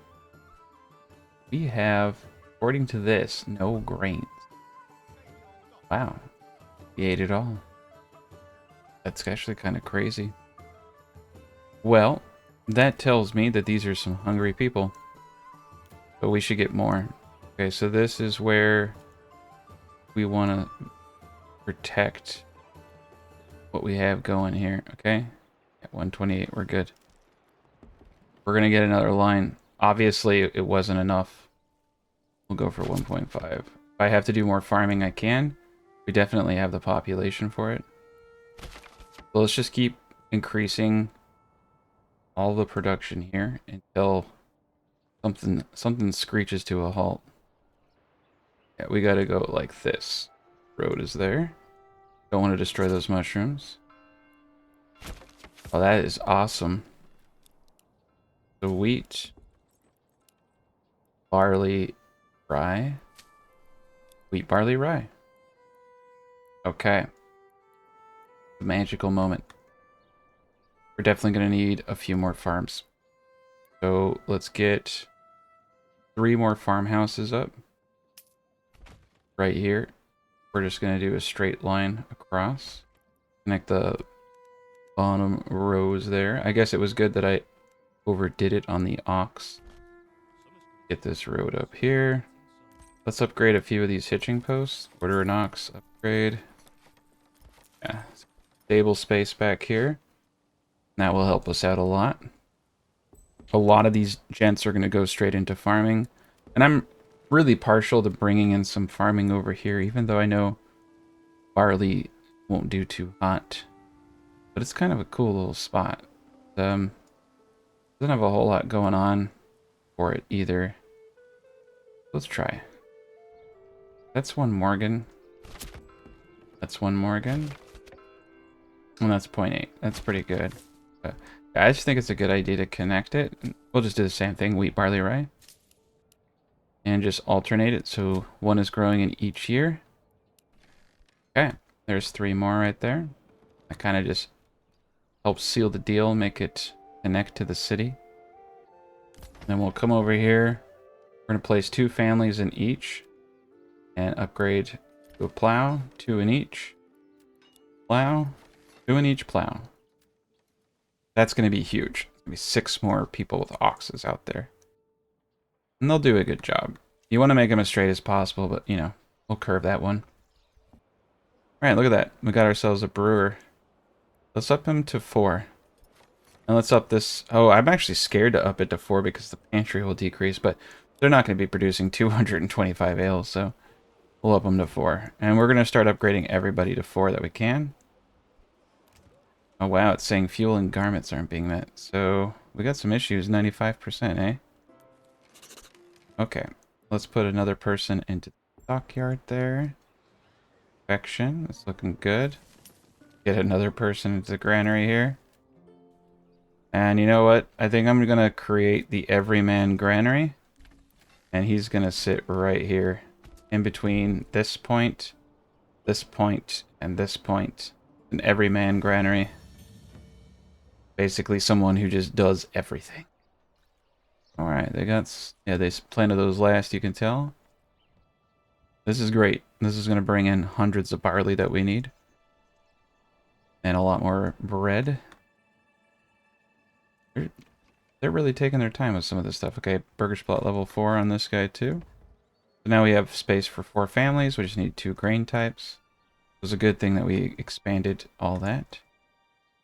We have, according to this, no grains. Wow. We ate it all. That's actually kind of crazy. Well, that tells me that these are some hungry people. But we should get more. Okay, so this is where we want to protect what we have going here, okay? At 128, we're good. We're going to get another line. Obviously, it wasn't enough. We'll go for 1.5. If I have to do more farming, I can. We definitely have the population for it. So let's just keep increasing all the production here until something screeches to a halt. Yeah, we got to go like this. Road is there. Don't want to destroy those mushrooms. Oh, that is awesome. The wheat, barley, rye. Wheat, barley, rye. Okay. The magical moment. We're definitely going to need a few more farms. So let's get 3 more farmhouses up. Right here. We're just going to do a straight line across. Connect the bottom rows there. I guess it was good that I overdid it on the ox. Get this road up here. Let's upgrade a few of these hitching posts. Order an ox, upgrade. Yeah, stable space back here. That will help us out a lot. A lot of these gents are going to go straight into farming. And I'm really partial to bringing in some farming over here, even though I know barley won't do too hot. But it's kind of a cool little spot. Doesn't have a whole lot going on for it either. Let's try. That's one Morgan. That's one Morgan. And that's 0.8. That's pretty good. I just think it's a good idea to connect it. We'll just do the same thing, wheat, barley, rye. And just alternate it so one is growing in each year. Okay, there's 3 more right there. That kind of just helps seal the deal, make it connect to the city. Then we'll come over here. We're going to place 2 families in each. And upgrade to a plow, 2 in each. Plow, 2 in each plow. That's going to be huge. There's going to be 6 more people with oxes out there. And they'll do a good job. You want to make them as straight as possible, but, you know, we'll curve that one. Alright, look at that. We got ourselves a brewer. Let's up him to 4. And let's up this... Oh, I'm actually scared to up it to 4 because the pantry will decrease, but they're not going to be producing 225 ales, so we'll up them to 4. And we're going to start upgrading everybody to 4 that we can. Oh, wow, it's saying fuel and garments aren't being met. So, we got some issues, 95%, eh? Okay, let's put another person into the stockyard there. Perfection, that's looking good. Get another person into the granary here. And you know what? I think I'm going to create the everyman granary. And he's going to sit right here. In between this point, and this point. An everyman granary. Basically someone who just does everything. Alright, they got... Yeah, they planted those last, you can tell. This is great. This is going to bring in hundreds of barley that we need. And a lot more bread. They're really taking their time with some of this stuff. Okay, Burgage Plot level 4 on this guy too. So now we have space for 4 families. We just need 2 grain types. It was a good thing that we expanded all that.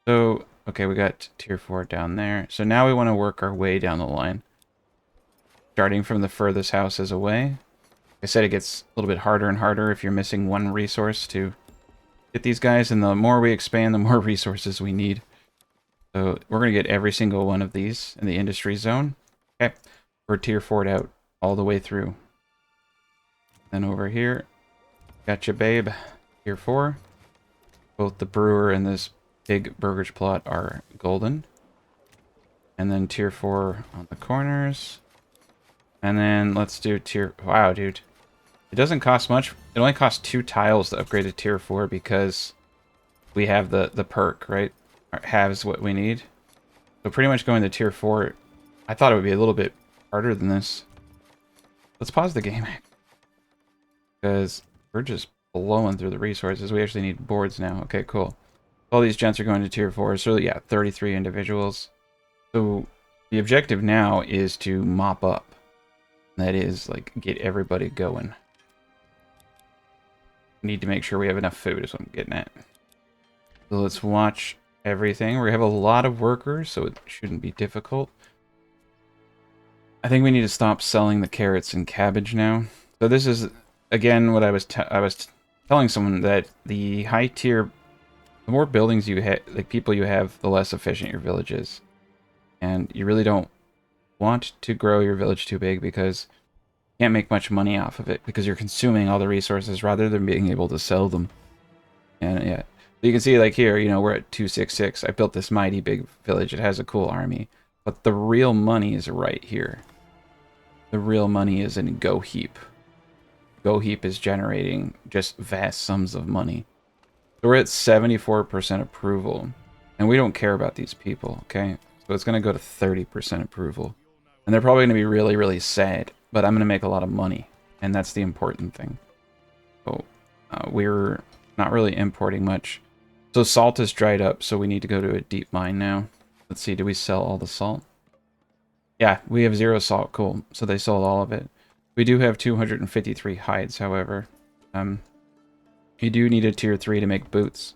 So, okay, we got tier 4 down there. So now we want to work our way down the line. Starting from the furthest houses away. Like I said, it gets a little bit harder and harder if you're missing one resource to get these guys. And the more we expand, the more resources we need. So we're going to get every single one of these in the industry zone. Okay, we're tier 4'd out all the way through. Then over here, gotcha babe, tier 4. Both the brewer and this big Burgage Plot are golden. And then tier 4 on the corners. And then let's do tier... Wow, dude. It doesn't cost much. It only costs 2 tiles to upgrade to tier 4 because we have the perk, right? Has what we need. So pretty much going to tier 4, I thought it would be a little bit harder than this. Let's pause the game. Because we're just blowing through the resources. We actually need boards now. Okay, cool. All these gents are going to tier 4. So yeah, 33 individuals. So the objective now is to mop up. That is, like, get everybody going. need to make sure we have enough food is what I'm getting at. So let's watch everything. We have a lot of workers, so it shouldn't be difficult. I think we need to stop selling the carrots and cabbage now. So this is, again, what I was telling someone, that the high tier, the more buildings you have, like people you have, the less efficient your village is. And you really don't want to grow your village too big because you can't make much money off of it because you're consuming all the resources rather than being able to sell them. And yeah, you can see like here, you know, we're at 266. I built this mighty big village. It has a cool army, but the real money is right here. The real money is in Go Heap. Go Heap is generating just vast sums of money. So we're at 74% approval, and we don't care about these people, okay? So it's going to go to 30% approval. And they're probably going to be really, really sad, but I'm going to make a lot of money, and that's the important thing. So we're not really importing much. So salt is dried up, so we need to go to a deep mine now. Let's see, do we sell all the salt? Yeah, we have 0 salt. Cool. So they sold all of it. We do have 253 hides, however. You do need a tier 3 to make boots.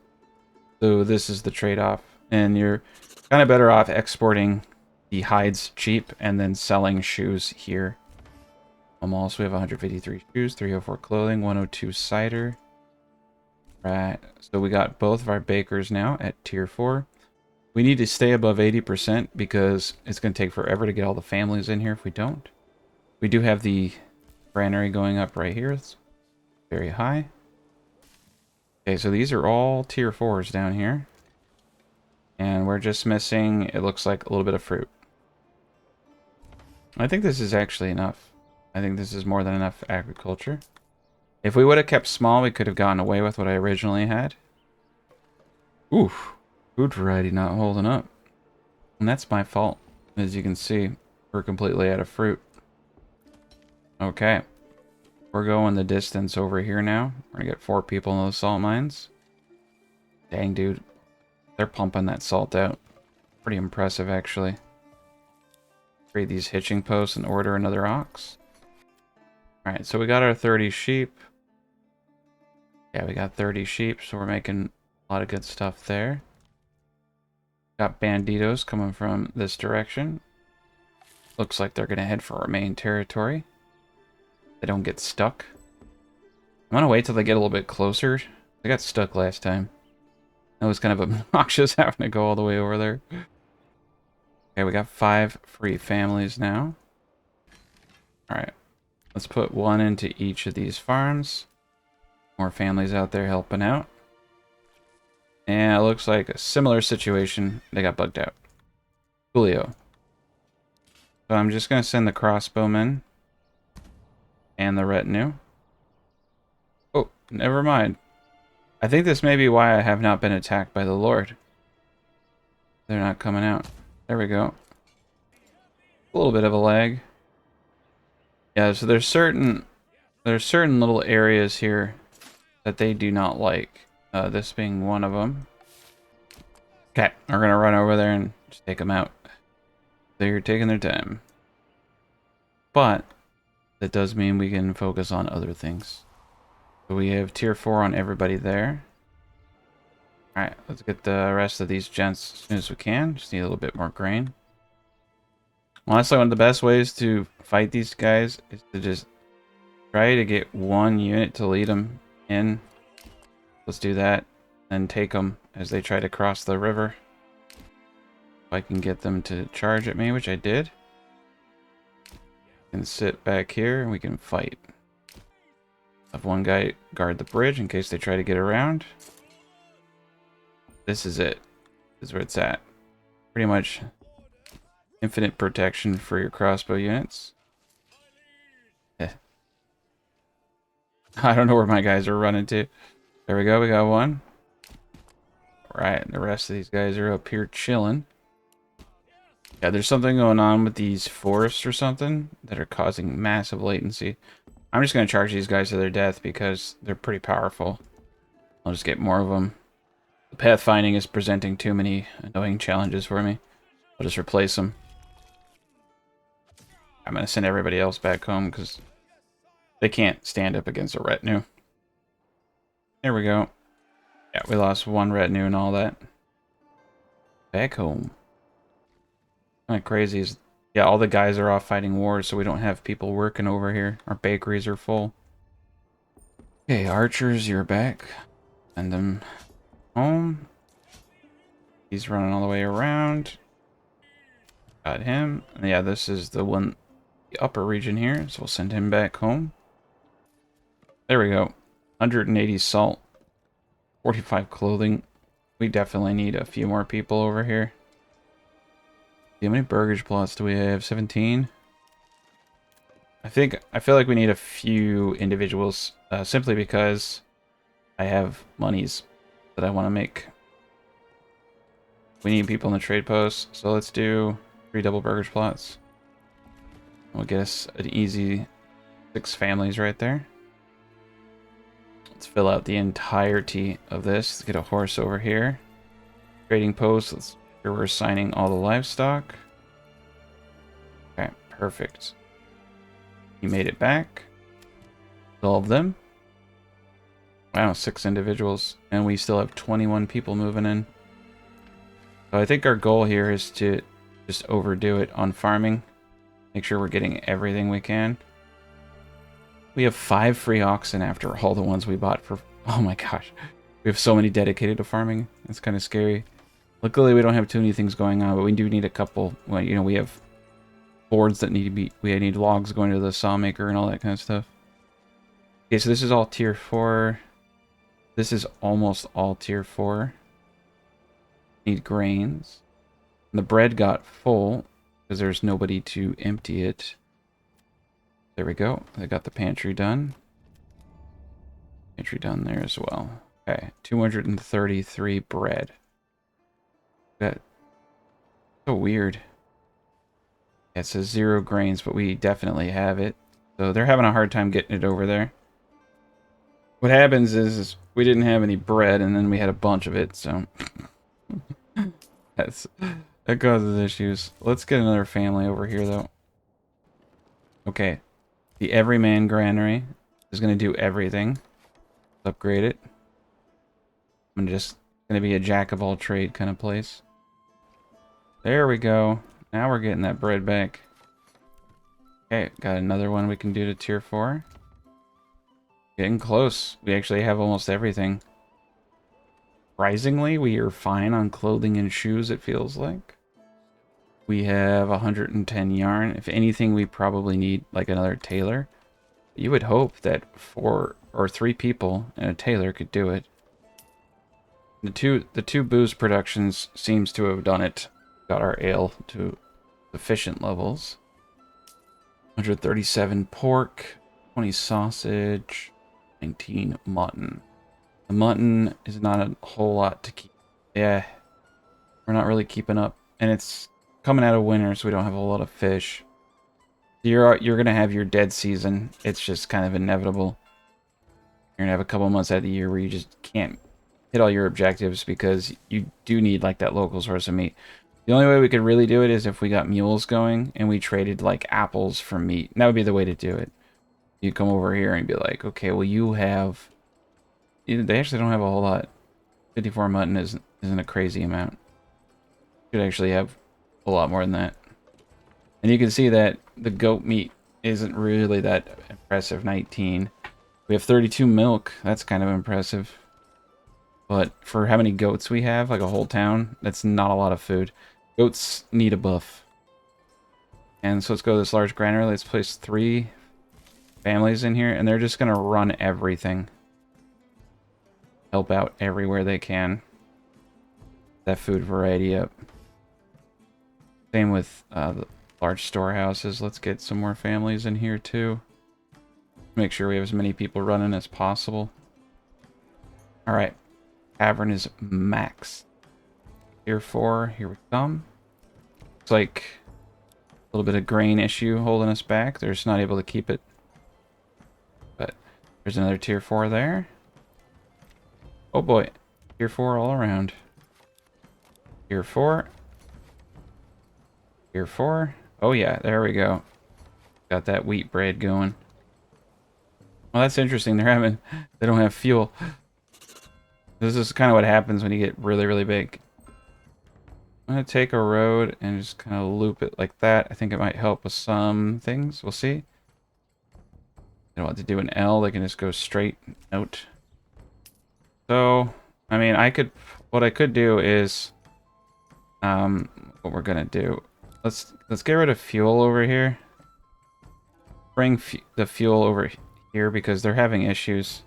So this is the trade-off. And you're kind of better off exporting the hides cheap and then selling shoes here. Also, we have 153 shoes, 304 clothing, 102 cider. Right. So we got both of our bakers now at tier 4. We need to stay above 80% because it's going to take forever to get all the families in here if we don't. We do have the granary going up right here. It's very high. Okay, so these are all tier 4s down here. And we're just missing, it looks like, a little bit of fruit. I think this is actually enough. I think this is more than enough for agriculture. If we would have kept small, we could have gotten away with what I originally had. Oof. Food variety not holding up. And that's my fault. As you can see, we're completely out of fruit. Okay. We're going the distance over here now. We're gonna get 4 people in those salt mines. Dang, dude. They're pumping that salt out. Pretty impressive, actually. Create these hitching posts and order another ox. Alright, so we got our 30 sheep. Yeah, we got 30 sheep, so we're making a lot of good stuff there. Got banditos coming from this direction. Looks like they're going to head for our main territory. They don't get stuck. I'm going to wait till they get a little bit closer. They got stuck last time. That was kind of obnoxious having to go all the way over there. Okay, we got 5 free families now. Alright. Let's put 1 into each of these farms. More families out there helping out. And it looks like a similar situation. They got bugged out. Coolio. So I'm just going to send the crossbowmen and the retinue. Oh, never mind. I think this may be why I have not been attacked by the Lord. They're not coming out. There we go. A little bit of a lag. Yeah, so there's certain little areas here that they do not like. This being one of them. Okay, we're gonna run over there and just take them out. They're taking their time. But that does mean we can focus on other things. So we have tier 4 on everybody there. Alright, let's get the rest of these gents as soon as we can. Just need a little bit more grain. Honestly, one of the best ways to fight these guys is to just try to get 1 unit to lead them in. Let's do that, then take them as they try to cross the river. If I can get them to charge at me, which I did. And sit back here and we can fight. Have 1 guy guard the bridge in case they try to get around. This is it. This is where it's at. Pretty much infinite protection for your crossbow units. I don't know where my guys are running to. There we go, we got 1. Right, the rest of these guys are up here chilling. Yeah, there's something going on with these forests or something that are causing massive latency. I'm just going to charge these guys to their death because they're pretty powerful. I'll just get more of them. The pathfinding is presenting too many annoying challenges for me. I'll just replace them. I'm going to send everybody else back home because they can't stand up against a retinue. There we go. Yeah, we lost one retinue and all that. Back home. Kind of crazy is, yeah, all the guys are off fighting wars, so we don't have people working over here. Our bakeries are full. Okay, archers, you're back. Send them home. He's running all the way around. Got him. And yeah, this is the one, the upper region here, so we'll send him back home. There we go. 180 salt. 45 clothing. We definitely need a few more people over here. How many Burgage Plots do we have? 17? I feel like we need a few individuals, simply because I have monies that I want to make. We need people in the trade post, so let's do 3 double Burgage Plots. We'll get us an easy 6 families right there. Let's fill out the entirety of this. Let's get a horse over here. Trading post. Let's make sure we're assigning all the livestock. Okay, perfect. You made it back. All of them. Wow, 6 individuals. And we still have 21 people moving in. So I think our goal here is to just overdo it on farming. Make sure we're getting everything we can. We have 5 free oxen after all the ones we bought for... Oh my gosh. We have so many dedicated to farming. It's kind of scary. Luckily, we don't have too many things going on, but we do need a couple... Well, you know, we have boards that need to be... We need logs going to the sawmaker and all that kind of stuff. Okay, so this is all tier 4. This is almost all tier 4. Need grains. And the bread got full because there's nobody to empty it. There we go. I got the pantry done. Pantry done there as well. Okay, 233 bread. That so weird. Yeah, it says 0 grains, but we definitely have it. So they're having a hard time getting it over there. What happens is we didn't have any bread, and then we had a bunch of it, so that causes issues. Let's get another family over here, though. Okay. The Everyman Granary is going to do everything. Let's upgrade it. I'm just going to be a jack-of-all-trade kind of place. There we go. Now we're getting that bread back. Okay, got another one we can do to tier 4. Getting close. We actually have almost everything. Surprisingly, we are fine on clothing and shoes, it feels like. We have 110 yarn. If anything, we probably need like another tailor. You would hope that 4 or 3 people and a tailor could do it. The two booze productions seems to have done it. Got our ale to sufficient levels. 137 pork, 20 sausage, 19 mutton. The mutton is not a whole lot to keep. Yeah, we're not really keeping up, and it's coming out of winter, so we don't have a lot of fish. You're gonna have your dead season. It's just kind of inevitable. You're gonna have a couple months out of the year where you just can't hit all your objectives because you do need like that local source of meat. The only way we could really do it is if we got mules going and we traded like apples for meat. And that would be the way to do it. You come over here and be like, okay, well you have. They actually don't have a whole lot. 54 mutton isn't a crazy amount. Should actually have a lot more than that. And you can see that the goat meat isn't really that impressive. 19. We have 32 milk. That's kind of impressive. But for how many goats we have, like a whole town, that's not a lot of food. Goats need a buff. And so let's go to this large granary. Let's place 3 families in here, and they're just going to run everything. Help out everywhere they can. That food variety up. Same with the large storehouses. Let's get some more families in here too. Make sure we have as many people running as possible. Alright. Tavern is max. Tier 4, here we come. Looks like a little bit of grain issue holding us back. They're just not able to keep it. But there's another tier 4 there. Oh boy. Tier 4 all around. Tier 4. Tier 4. Oh yeah, there we go. Got that wheat bread going. Well, that's interesting. They don't have fuel. This is kind of what happens when you get really, really big. I'm going to take a road and just kind of loop it like that. I think it might help with some things. We'll see. I don't want to do an L. They can just go straight out. So, I mean, what I could do is, what we're going to do. Let's get rid of fuel over here. Bring the fuel over here because they're having issues.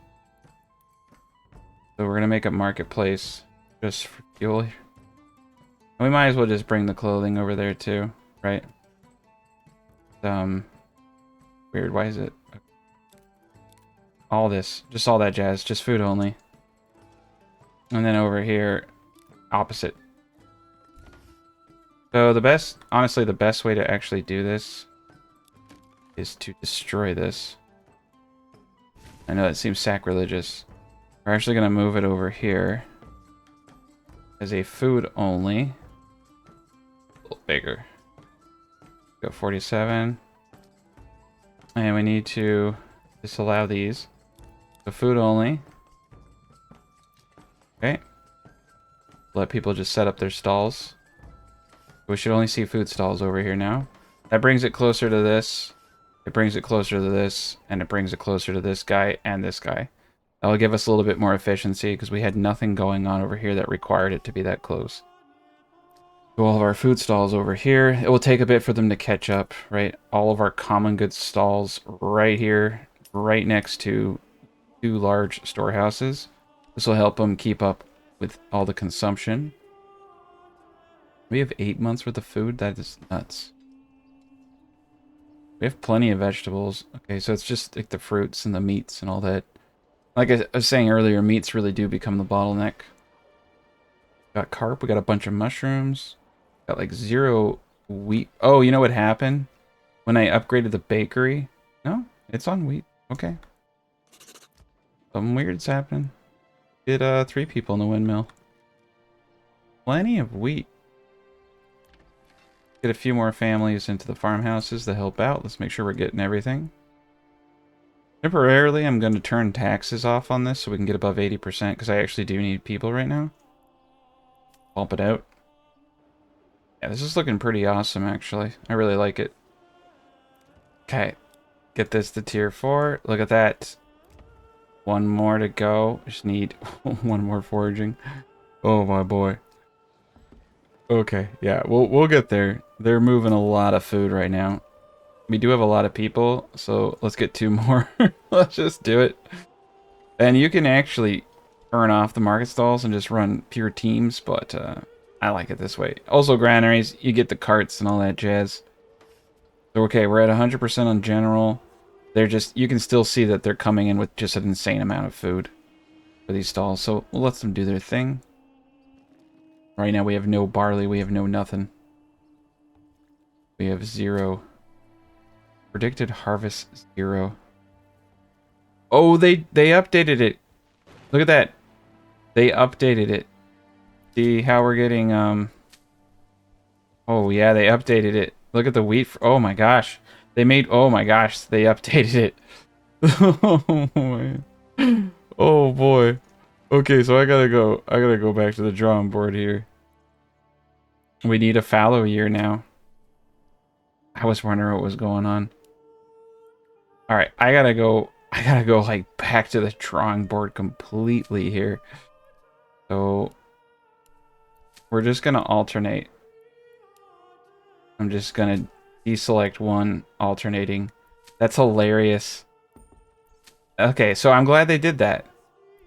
So we're going to make a marketplace just for fuel. And we might as well just bring the clothing over there too, right? Weird, why is it? All this, just all that jazz, just food only. And then over here, opposite. So honestly, the best way to actually do this is to destroy this. I know that seems sacrilegious. We're actually going to move it over here as a food only. A little bigger. Go 47. And we need to disallow these. So food only. Okay. Let people just set up their stalls. We should only see food stalls over here now. That brings it closer to this. It brings it closer to this. And it brings it closer to this guy and this guy. That'll give us a little bit more efficiency because we had nothing going on over here that required it to be that close. So all of our food stalls over here. It will take a bit for them to catch up, right? All of our common goods stalls right here, right next to 2 large storehouses. This will help them keep up with all the consumption. We have 8 months worth of food? That is nuts. We have plenty of vegetables. Okay, so it's just like the fruits and the meats and all that. Like I was saying earlier, meats really do become the bottleneck. Got carp, we got a bunch of mushrooms. Got like 0 wheat. Oh, you know what happened? When I upgraded the bakery? No, it's on wheat. Okay. Something weird's happening. Get 3 people in the windmill. Plenty of wheat. Get a few more families into the farmhouses to help out. Let's make sure we're getting everything. Temporarily, I'm going to turn taxes off on this so we can get above 80% because I actually do need people right now. Bump it out. Yeah, this is looking pretty awesome, actually. I really like it. Okay. Get this to tier 4. Look at that. 1 more to go. Just need 1 more foraging. Oh, my boy. Okay, yeah, we'll get there. They're moving a lot of food right now. We do have a lot of people, so let's get 2 more. Let's just do it. And you can actually turn off the market stalls and just run pure teams, but I like it this way. Also, granaries, you get the carts and all that jazz. So, okay, we're at 100% on general. They're just, you can still see that they're coming in with just an insane amount of food for these stalls, so we'll let them do their thing. Right now we have no barley, we have no nothing. We have 0. Predicted harvest 0. Oh, they updated it. Look at that. They updated it. See how we're getting, oh yeah, they updated it. Look at the wheat. Oh my gosh. They made, oh my gosh, they updated it. Oh man. Oh boy. Okay, so I gotta go back to the drawing board here. We need a fallow year now. I was wondering what was going on. Alright, I gotta go like back to the drawing board completely here. So we're just gonna alternate. I'm just gonna deselect 1, alternating. That's hilarious. Okay, so I'm glad they did that.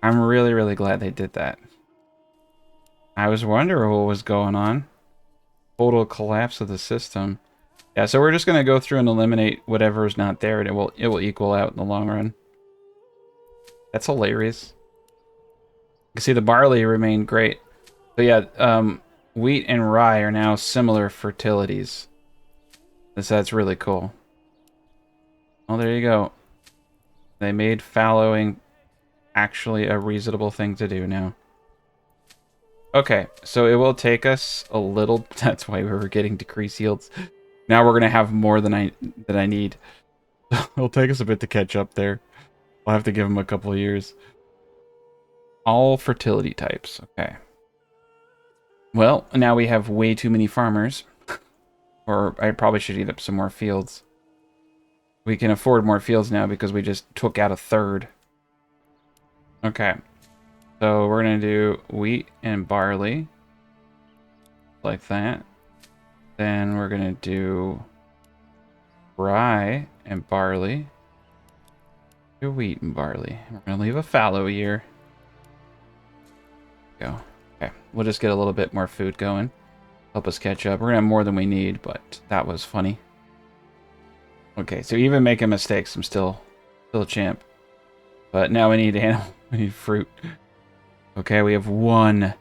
I'm really, really glad they did that. I was wondering what was going on. Total collapse of the system. Yeah, so we're just going to go through and eliminate whatever is not there, and it will equal out in the long run. That's hilarious. You can see the barley remained great. So yeah, wheat and rye are now similar fertilities. That's really cool. Well, there you go. They made fallowing actually a reasonable thing to do now. Okay, so it will take us a little. That's why we were getting decreased yields. Now we're gonna have more than I need. It'll take us a bit to catch up there. We'll have to give them a couple of years. All fertility types. Okay. Well, now we have way too many farmers. Or I probably should eat up some more fields. We can afford more fields now because we just took out a third. Okay. So we're going to do wheat and barley. Like that. Then we're going to do rye and barley. Do wheat and barley. We're going to leave a fallow year. Go. Okay. We'll just get a little bit more food going. Help us catch up. We're going to have more than we need, but that was funny. Okay, so even making mistakes, I'm still a champ. But now we need animal. We need fruit. Okay, we have one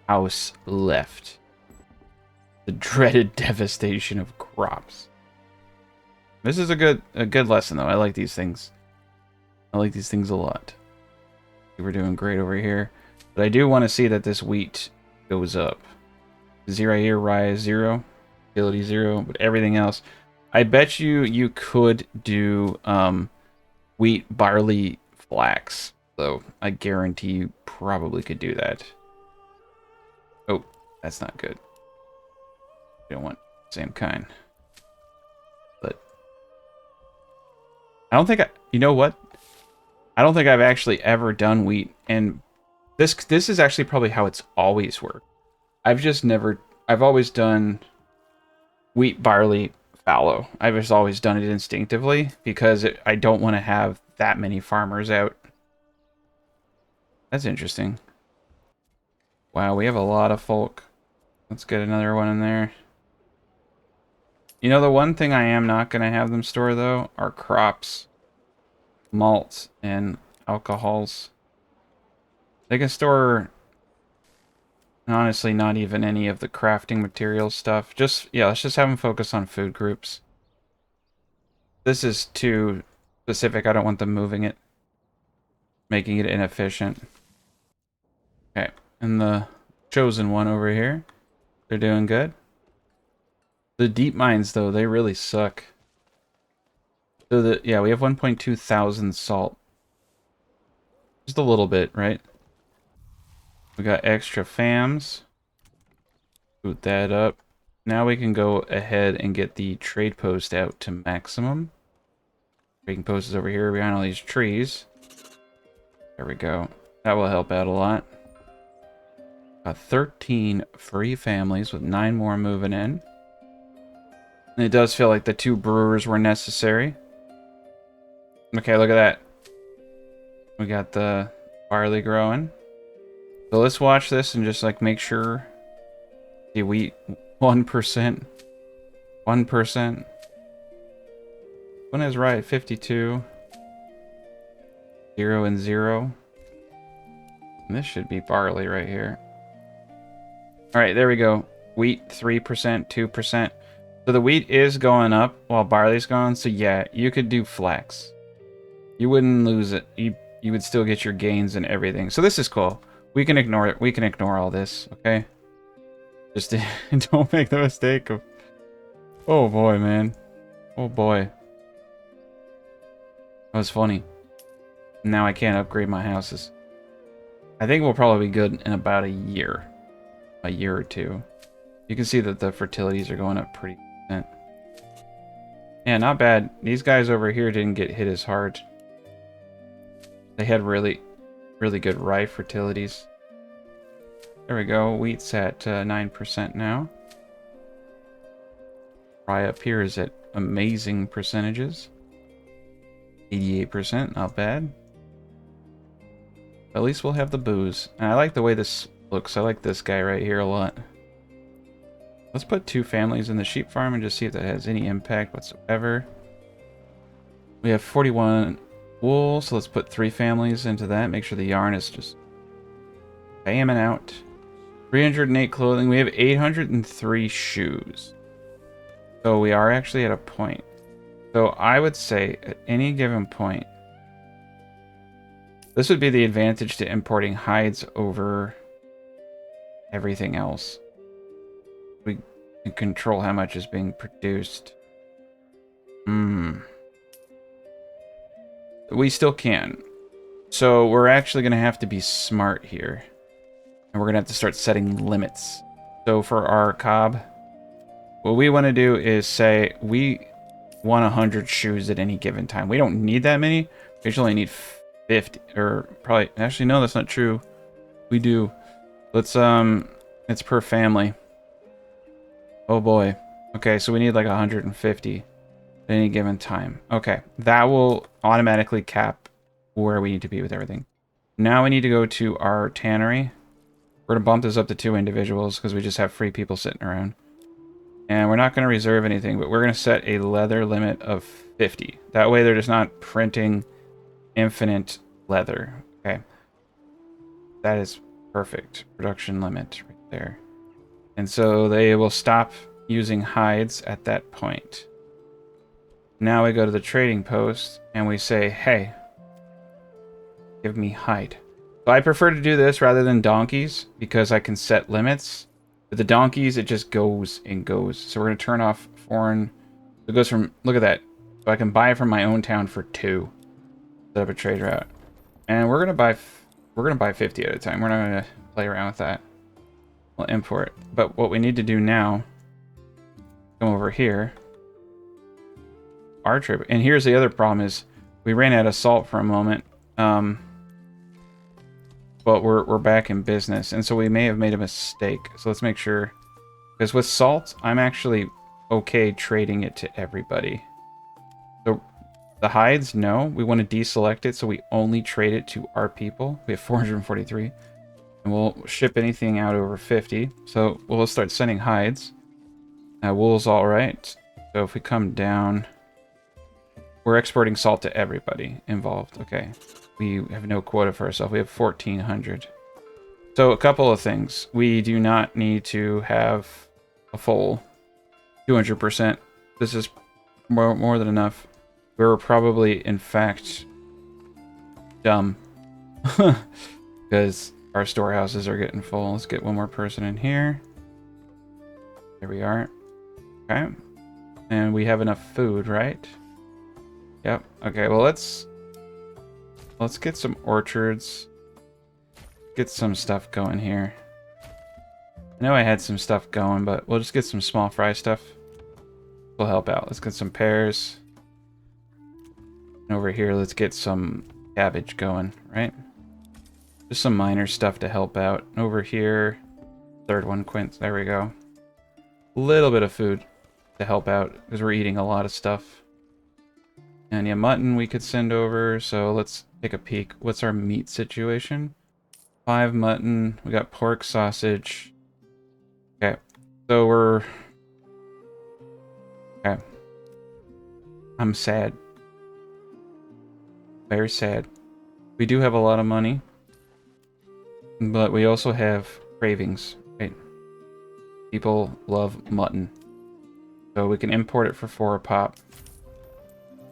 house left. The dreaded devastation of crops. This is a good lesson, though. I like these things. I like these things a lot. We're doing great over here. But I do want to see that this wheat goes up. 0 here, rye is 0. Fertility 0, but everything else. I bet you could do wheat, barley, flax. So I guarantee you probably could do that. Oh, that's not good. You don't want the same kind. But I don't think you know what? I don't think I've actually ever done wheat, and this is actually probably how it's always worked. I've always done wheat, barley, fallow. I've just always done it instinctively because I don't want to have that many farmers out. That's interesting. Wow, we have a lot of folk. Let's get another one in there. You know, the one thing I am not going to have them store, though, are crops, malts, and alcohols. They can store, honestly, not even any of the crafting material stuff. Yeah, let's just have them focus on food groups. This is too specific. I don't want them moving it, making it inefficient. Okay, and the chosen one over here, they're doing good. The deep mines, though, they really suck. So yeah, we have 1.2 thousand salt. Just a little bit, right? We got extra fams. Boot that up. Now we can go ahead and get the trade post out to maximum. Trading post is over here behind all these trees. There we go. That will help out a lot. Got 13 free families with 9 more moving in. And it does feel like the 2 brewers were necessary. Okay, look at that. We got the barley growing. So let's watch this and just like make sure the wheat 1%. 1%. One is right, 52. 0 and 0. And this should be barley right here. Alright, there we go. Wheat 3%, 2%. So the wheat is going up while barley's gone. So yeah, you could do flax. You wouldn't lose it. You would still get your gains and everything. So this is cool. We can ignore it. We can ignore all this, okay? Just don't make the mistake of... Oh boy, man. Oh boy. That was funny. Now I can't upgrade my houses. I think we'll probably be good in about a year. A year or two. You can see that the fertilities are going up pretty decent. Yeah, not bad. These guys over here didn't get hit as hard. They had really good rye fertilities. There we go. Wheat's at 9% now. Rye up here is at amazing percentages. 88%, not bad. At least we'll have the booze. And I like the way this looks. I like this guy right here a lot. Let's put 2 families in the sheep farm and just see if that has any impact whatsoever. We have 41 wool, so let's put 3 families into that. Make sure the yarn is just spamming out. 308 clothing. We have 803 shoes. So we are actually at a point. So I would say at any given point, this would be the advantage to importing hides over everything else. We can control how much is being produced. We still can. So we're actually going to have to be smart here. And we're going to have to start setting limits. So for our cob, what we want to do is say we want 100 shoes at any given time. We don't need that many. We actually only need 50, or probably, actually no, that's not true. We do. Let's, it's per family. Oh boy. Okay, so we need like 150 at any given time. Okay, that will automatically cap where we need to be with everything. Now we need to go to our tannery. We're going to bump this up to 2 individuals because we just have free people sitting around. And we're not going to reserve anything, but we're going to set a leather limit of 50. That way they're just not printing infinite leather. Okay. That is perfect. Production limit right there. And so they will stop using hides at that point. Now we go to the trading post and we say, hey, give me hide. So I prefer to do this rather than donkeys because I can set limits. With the donkeys, it just goes and goes. So we're going to turn off foreign. It goes from, look at that. So I can buy from my own town for 2. Set up a trade route. And we're going to buy 50 at a time. We're not going to play around with that. We'll import. But what we need to do now, come over here. Our trip. And here's the other problem is we ran out of salt for a moment. But we're back in business, and so we may have made a mistake. So let's make sure, because with salt, I'm actually okay trading it to everybody. So the hides, no, we want to deselect it, so we only trade it to our people. We have 443, and we'll ship anything out over 50. So we'll start sending hides. Wool's all right. So if we come down, we're exporting salt to everybody involved. Okay. We have no quota for ourselves. We have 1,400. So a couple of things. We do not need to have a full 200%. This is more than enough. We're probably, in fact, dumb. Because our storehouses are getting full. Let's get one more person in here. There we are. Okay. And we have enough food, right? Yep. Okay, well, let's get some orchards. Get some stuff going here. I know I had some stuff going, but we'll just get some small fry stuff. Will help out. Let's get some pears. And over here, let's get some cabbage going, right? Just some minor stuff to help out. Over here, third one, quince. There we go. A little bit of food to help out because we're eating a lot of stuff. And yeah, mutton we could send over. So let's take a peek. What's our meat situation? 5 mutton. We got pork, sausage. Okay. So we're... Okay. I'm sad. Very sad. We do have a lot of money. But we also have cravings, right? People love mutton. So we can import it for 4 a pop.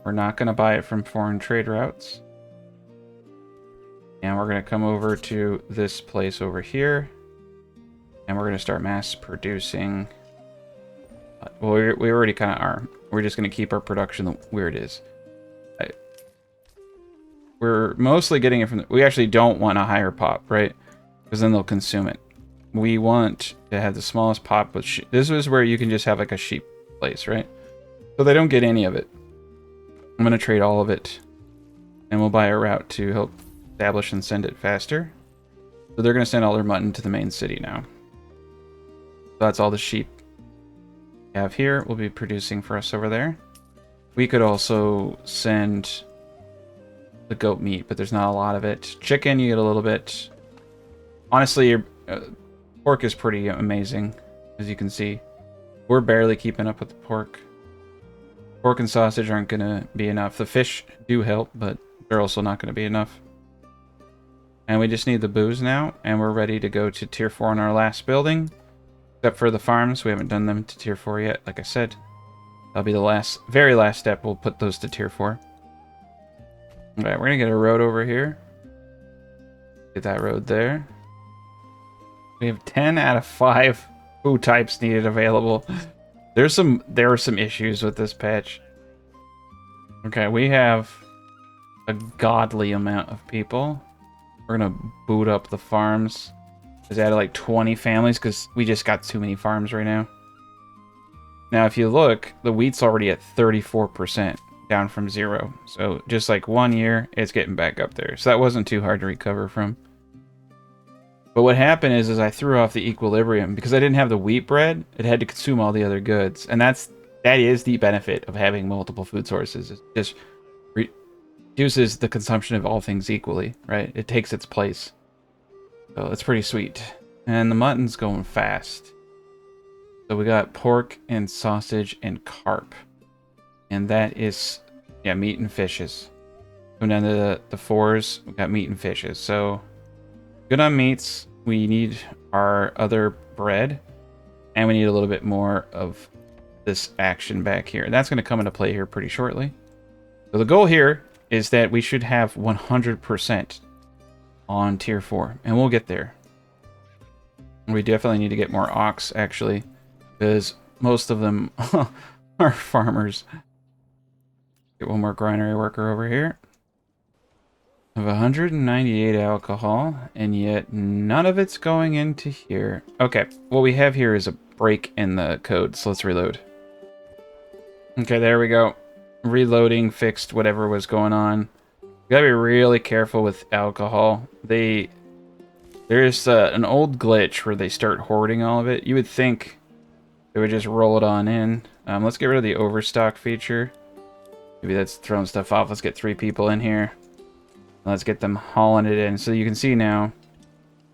We're not going to buy it from foreign trade routes. And we're going to come over to this place over here. And we're going to start mass producing. Well, we already kind of are. We're just going to keep our production where it is. We're mostly getting it from... We actually don't want a higher pop, right? Because then they'll consume it. We want to have the smallest pop with sheep. This is where you can just have like a sheep place, right? So they don't get any of it. I'm going to trade all of it. And we'll buy a route to help establish and send it faster. So they're going to send all their mutton to the main city now. So that's all the sheep we have here. Will be producing for us over there. We could also send the goat meat, but there's not a lot of it. Chicken, you get a little bit. Honestly, your pork is pretty amazing, as you can see. We're barely keeping up with the pork. Pork and sausage aren't going to be enough. The fish do help, but they're also not going to be enough. And we just need the booze now, and we're ready to go to tier 4 on our last building. Except for the farms, we haven't done them to tier 4 yet, like I said. That'll be the very last step. We'll put those to tier 4. Alright, we're going to get a road over here. Get that road there. We have 10 out of 5 food types needed available. There are some issues with this patch. Okay, we have a godly amount of people. We're gonna boot up the farms. Just added like 20 families because we just got too many farms right now. Now, if you look, the wheat's already at 34%, down from 0. So just like 1 year, it's getting back up there. So that wasn't too hard to recover from. But what happened is I threw off the equilibrium because I didn't have the wheat bread. It had to consume all the other goods, and that is the benefit of having multiple food sources. It just reduces the consumption of all things equally, right? It takes its place. So it's pretty sweet. And the mutton's going fast. So we got pork and sausage and carp. And that is, yeah, meat and fishes. Going down to the 4s, we got meat and fishes. So good on meats. We need our other bread. And we need a little bit more of this action back here. And that's going to come into play here pretty shortly. So the goal here is that we should have 100% on tier 4. And we'll get there. We definitely need to get more ox, actually. Because most of them are farmers. Get one more granary worker over here. Of 198 alcohol, and yet none of it's going into here. Okay, what we have here is a break in the code, so let's reload. Okay, there we go. Reloading fixed whatever was going on. You gotta be really careful with alcohol. There's an old glitch where they start hoarding all of it. You would think they would just roll it on in. Let's get rid of the overstock feature. Maybe that's throwing stuff off. Let's get 3 people in here. Let's get them hauling it in. So you can see now,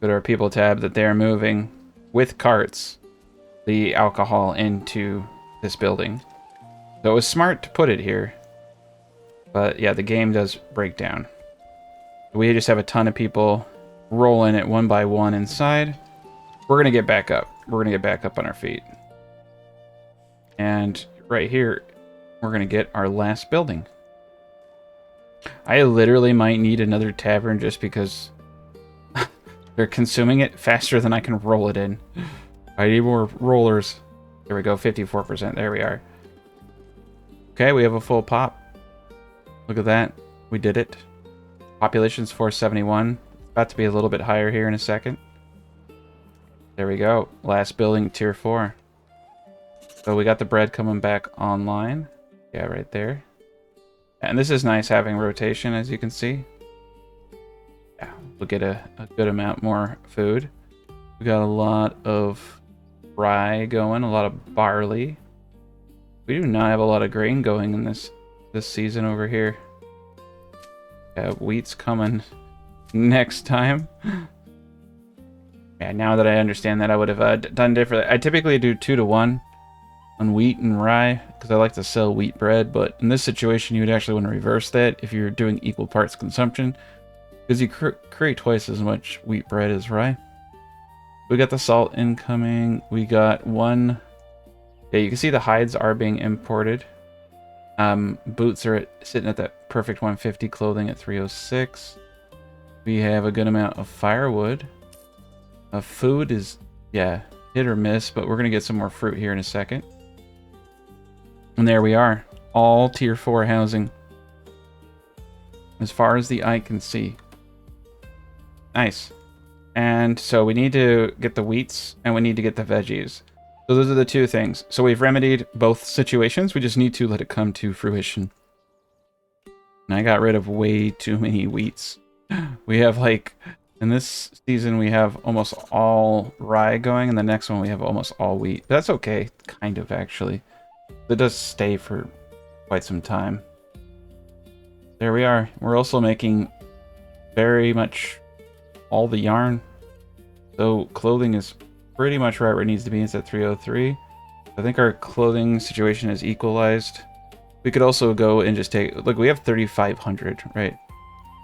go to our people tab, that they're moving with carts the alcohol into this building. So it was smart to put it here. But yeah, the game does break down. We just have a ton of people rolling it one by one inside. We're going to get back up. We're going to get back up on our feet. And right here, we're going to get our last building. I literally might need another tavern just because they're consuming it faster than I can roll it in. I need more rollers. There we go, 54%. There we are. Okay, we have a full pop. Look at that. We did it. Population's 471. About to be a little bit higher here in a second. There we go. Last building, tier 4. So we got the bread coming back online. Yeah, right there. And this is nice having rotation, as you can see. Yeah, we'll get a good amount more food. We got a lot of rye going, a lot of barley. We do not have a lot of grain going in this season over here. Yeah, wheat's coming next time. Yeah, now that I understand that, I would have done differently. I typically do 2 to 1 on wheat and rye because I like to sell wheat bread, but in this situation you would actually want to reverse that if you're doing equal parts consumption, because you create twice as much wheat bread as rye. We got the salt incoming. We got one. Yeah, you can see the hides are being imported. Boots are sitting at that perfect 150, clothing at 306. We have a good amount of firewood. Food is, yeah, hit or miss, but we're going to get some more fruit here in a second. And there we are. All tier 4 housing. As far as the eye can see. Nice. And so we need to get the wheats and we need to get the veggies. So those are the 2 things. So we've remedied both situations. We just need to let it come to fruition. And I got rid of way too many wheats. We have like, in this season we have almost all rye going, and the next one we have almost all wheat. But that's okay, kind of actually. It does stay for quite some time. There we are. We're also making very much all the yarn. So clothing is pretty much right where it needs to be. It's at 303. I think our clothing situation is equalized. We could also go and just take... Look, we have 3,500, right?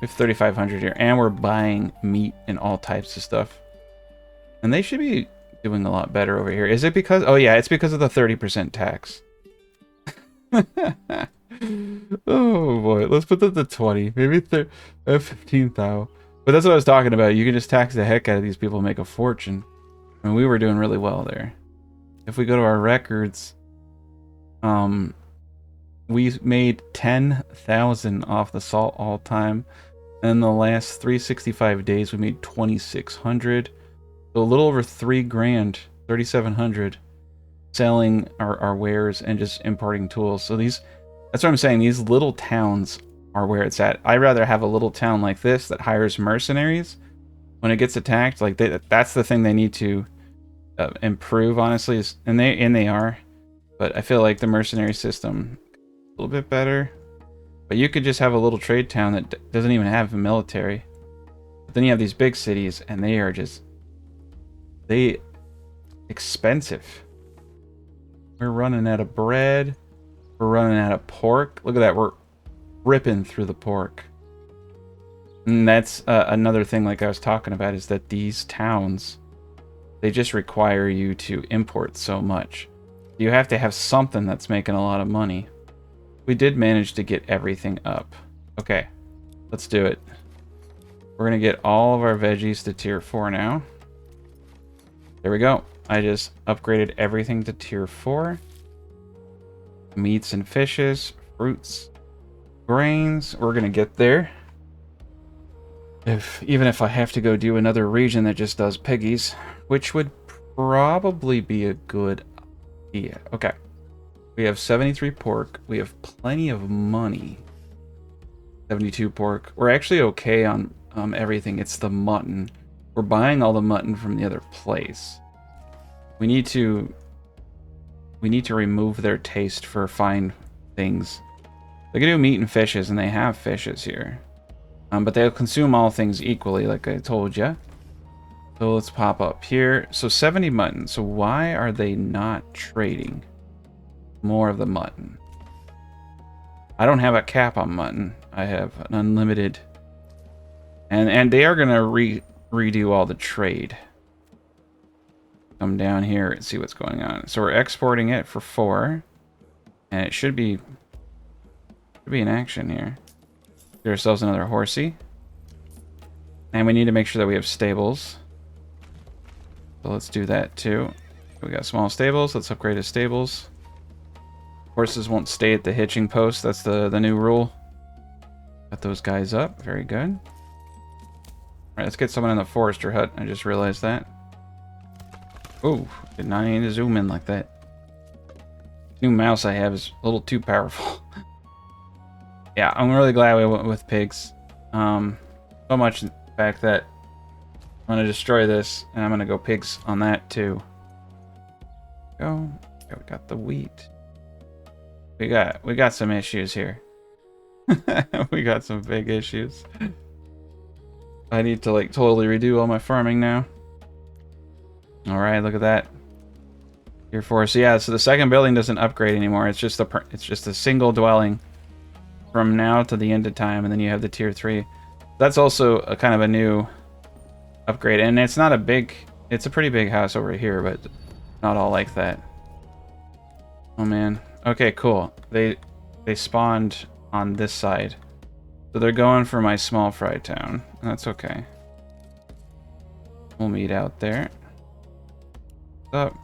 We have 3,500 here. And we're buying meat and all types of stuff. And they should be doing a lot better over here. Is it because... Oh, yeah, it's because of the 30% tax. Oh, boy. Let's put that to 20. Maybe 15,000. But that's what I was talking about. You can just tax the heck out of these people and make a fortune. I mean, we were doing really well there. If we go to our records... We made 10,000 off the salt all time. And in the last 365 days, we made 2,600. So a little over 3 grand, 3,700, selling our wares and just importing tools. So that's what I'm saying. These little towns are where it's at. I'd rather have a little town like this that hires mercenaries when it gets attacked. Like that's the thing they need to improve, honestly. And they are. But I feel like the mercenary system a little bit better. But you could just have a little trade town that doesn't even have a military. But then you have these big cities, and they are just expensive. We're running out of bread. We're running out of pork. Look at that. We're ripping through the pork. And that's another thing, like I was talking about, is that these towns, they just require you to import so much. You have to have something that's making a lot of money. We did manage to get everything up. Okay, let's do it. We're going to get all of our veggies to tier 4 now. There we go. I just upgraded everything to tier 4. Meats and fishes, fruits, grains. We're going to get there. Even if I have to go do another region that just does piggies, which would probably be a good idea. Okay. We have 73 pork. We have plenty of money. 72 pork. We're actually okay on everything. It's the mutton. We're buying all the mutton from the other place. We need to remove their taste for fine things. They can do meat and fishes, and they have fishes here. But they'll consume all things equally, like I told you. So let's pop up here. So 70 mutton. So why are they not trading more of the mutton? I don't have a cap on mutton. I have an unlimited. And they are going to redo all the trade. Come down here and see what's going on. So we're exporting it for 4. And it should be in action here. Get ourselves another horsey. And we need to make sure that we have stables. So let's do that too. We got small stables. Let's upgrade his stables. Horses won't stay at the hitching post. That's the new rule. Got those guys up. Very good. Alright, let's get someone in the forester hut. I just realized that. Oh, did not need to zoom in like that. New mouse I have is a little too powerful. Yeah, I'm really glad we went with pigs. So much in fact that I'm going to destroy this, and I'm going to go pigs on that too. Go. Okay, we got the wheat. We got some issues here. We got some big issues. I need to like totally redo all my farming now. All right, look at that. Tier 4. So yeah, so the second building doesn't upgrade anymore. It's just a single dwelling from now to the end of time, and then you have the tier 3. That's also a kind of a new upgrade, and it's not a big. It's a pretty big house over here, but not all like that. Oh man. Okay, cool. They spawned on this side. So they're going for my small fry town. That's okay. We'll meet out there. What's up?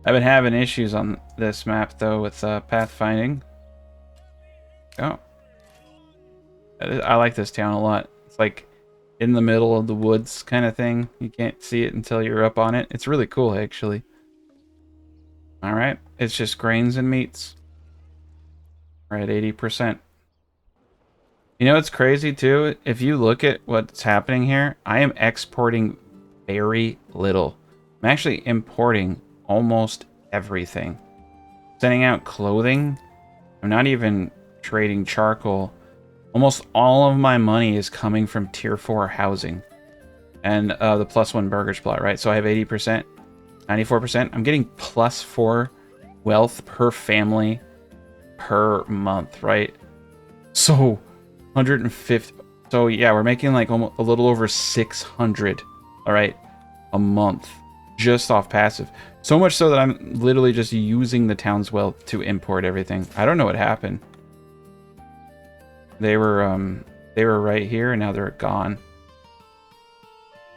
I've been having issues on this map though with pathfinding. Oh. I like this town a lot. It's like in the middle of the woods kind of thing. You can't see it until you're up on it. It's really cool actually. Alright, it's just grains and meats. We're at 80%. You know what's crazy too? If you look at what's happening here, I am exporting very little. I'm actually importing almost everything. Sending out clothing. I'm not even trading charcoal. Almost all of my money is coming from tier 4 housing. And the +1 Burgage Plot, right? So I have 80%. 94%. I'm getting +4 wealth per family per month, right? So 150. So yeah, we're making like almost a little over 600, all right, a month just off passive. So much so that I'm literally just using the town's wealth to import everything. I don't know what happened. They were right here and now they're gone.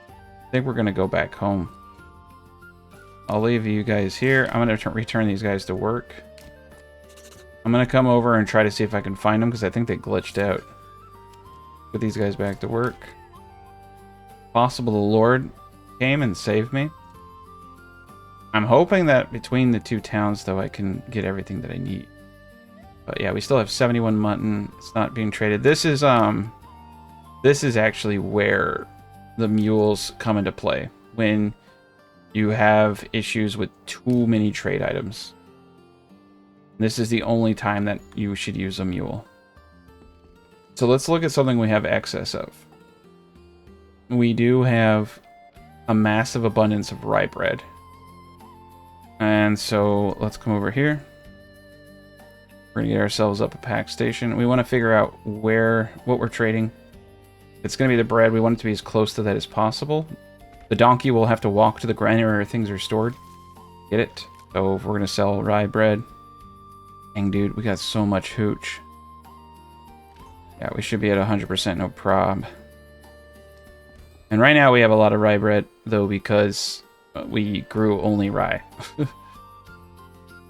I think we're gonna go back home. I'll leave you guys here. I'm going to return these guys to work. I'm gonna come over and try to see if I can find them because I think they glitched out. Put these guys back to work. Possible the Lord came and saved me. I'm hoping that between the two towns, though, I can get everything that I need. But yeah, we still have 71 mutton. It's not being traded. This is actually where the mules come into play. When you have issues with too many trade items. This is the only time that you should use a mule. So let's look at something we have excess of. We do have a massive abundance of rye bread. And so let's come over here. We're going to get ourselves up a pack station. We want to figure out what we're trading. It's going to be the bread. We want it to be as close to that as possible. The donkey will have to walk to the granary where things are stored. Get it? So we're going to sell rye bread. Dang, dude, we got so much hooch. Yeah, we should be at 100% no prob. And right now we have a lot of rye bread, though, because we grew only rye.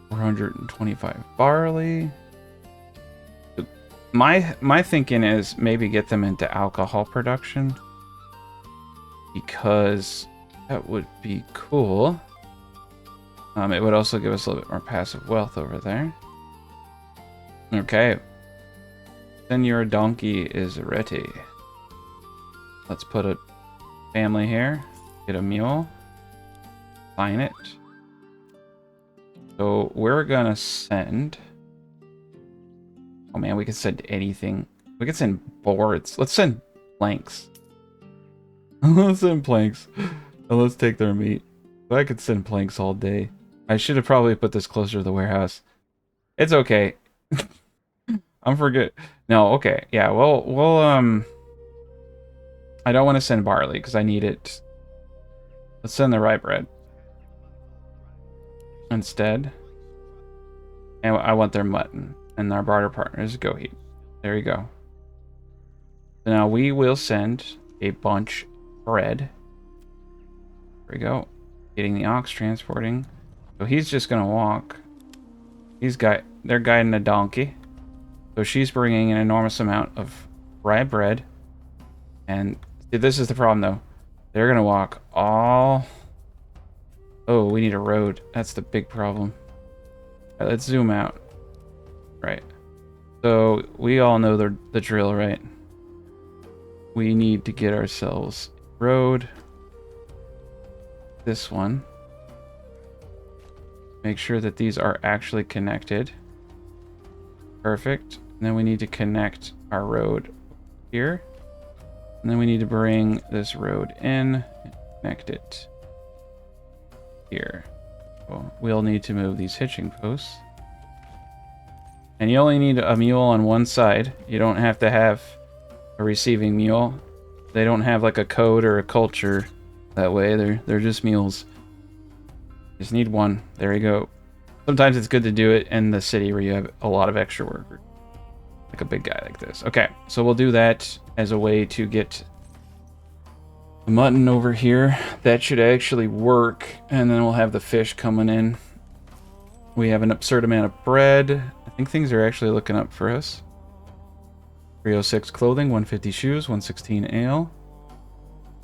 425 barley. My thinking is maybe get them into alcohol production. Because that would be cool. It would also give us a little bit more passive wealth over there. Okay. Then your donkey is ready. Let's put a family here. Get a mule. Sign it. So we're gonna send... Oh man, we could send anything. We could send boards. Let's send planks. Let's send planks. And let's take their meat. I could send planks all day. I should have probably put this closer to the warehouse. It's okay. I'm forget. No, okay. Yeah, we'll I don't want to send barley because I need it. Let's send the rye bread instead. And I want their mutton. And our barter partner is Goheat. There you go. So now we will send a bunch of bread. There we go. Getting the ox transporting. So he's just gonna walk. They're guiding a donkey. So she's bringing an enormous amount of rye bread. And this is the problem though. They're gonna walk all... Oh, we need a road. That's the big problem. All right, let's zoom out. Right. So we all know the drill, right? We need to get ourselves a road. This one. Make sure that these are actually connected. Perfect. And then we need to connect our road here. And then we need to bring this road in and connect it here. Well, we'll need to move these hitching posts. And you only need a mule on one side. You don't have to have a receiving mule. They don't have like a code or a culture that way. They're just mules. Just need one. There you go. Sometimes it's good to do it in the city where you have a lot of extra workers. Like a big guy like this. Okay, so we'll do that as a way to get the mutton over here. That should actually work. And then we'll have the fish coming in. We have an absurd amount of bread. I think things are actually looking up for us. 306 clothing, 150 shoes, 116 ale.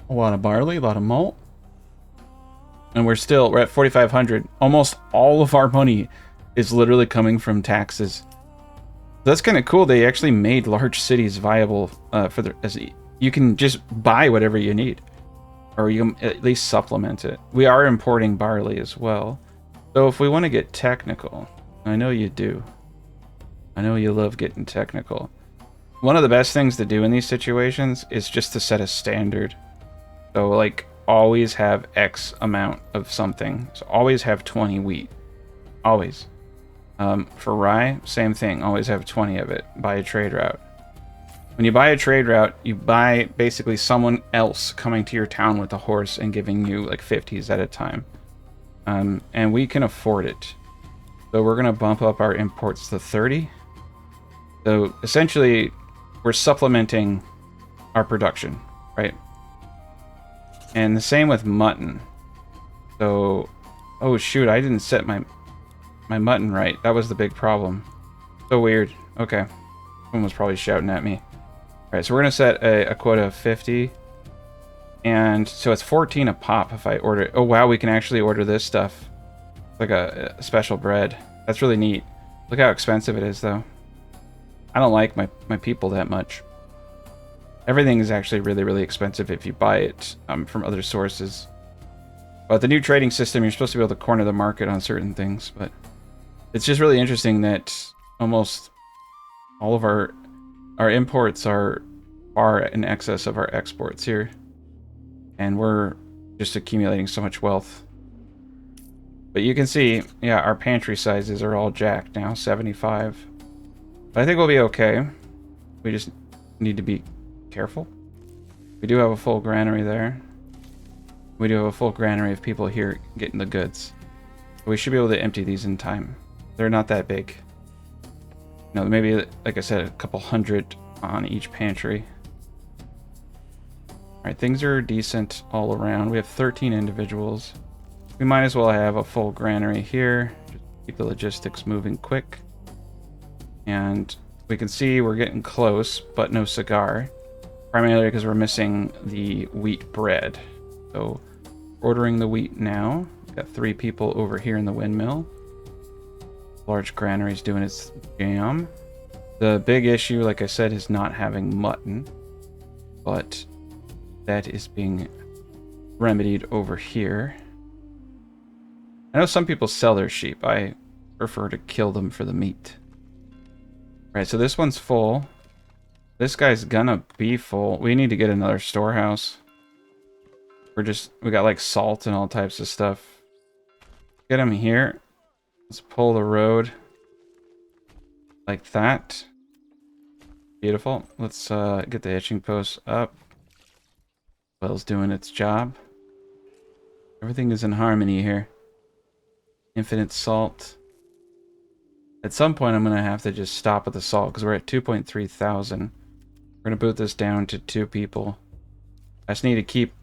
A lot of barley, a lot of malt. And we're at 4,500. Almost all of our money is literally coming from taxes. That's kind of cool. They actually made large cities viable you can just buy whatever you need. Or you can at least supplement it. We are importing barley as well. So if we want to get technical, I know you do. I know you love getting technical. One of the best things to do in these situations is just to set a standard. So like always have X amount of something. So always have 20 wheat. Always. For rye, same thing. Always have 20 of it. Buy a trade route. When you buy a trade route, you buy basically someone else coming to your town with a horse and giving you like 50s at a time. And we can afford it. So we're going to bump up our imports to 30. So essentially, we're supplementing our production, right? And the same with mutton. So, oh shoot, I didn't set my mutton right. That was the big problem. So weird. Okay. Someone was probably shouting at me. Alright, so we're going to set a quota of 50. And so it's 14 a pop if I order. Oh, wow, we can actually order this stuff. Like a special bread. That's really neat. Look how expensive it is, though. I don't like my people that much. Everything is actually really, really expensive if you buy it from other sources. But the new trading system, you're supposed to be able to corner the market on certain things. But it's just really interesting that almost all of our imports are far in excess of our exports here. And we're just accumulating so much wealth. But you can see, yeah, our pantry sizes are all jacked now, 75. But I think we'll be okay. We just need to be careful. We do have a full granary there. We do have a full granary of people here getting the goods. We should be able to empty these in time. They're not that big. No, maybe, like I said, a couple hundred on each pantry. Alright, things are decent all around. We have 13 individuals. We might as well have a full granary here. Just keep the logistics moving quick. And we can see we're getting close, but no cigar. Primarily because we're missing the wheat bread. So, ordering the wheat now. Got 3 people over here in the windmill. Large granary's doing its jam. The big issue, like I said, is not having mutton. But that is being remedied over here. I know some people sell their sheep. I prefer to kill them for the meat. Right, so this one's full. This guy's gonna be full. We need to get another storehouse. We got like salt and all types of stuff. Get him here. Let's pull the road. Like that. Beautiful. Let's get the hitching post up. Well's doing its job. Everything is in harmony here. Infinite salt. At some point, I'm going to have to just stop at the salt because we're at 2.3 thousand. We're going to boot this down to 2 people. I just need to keep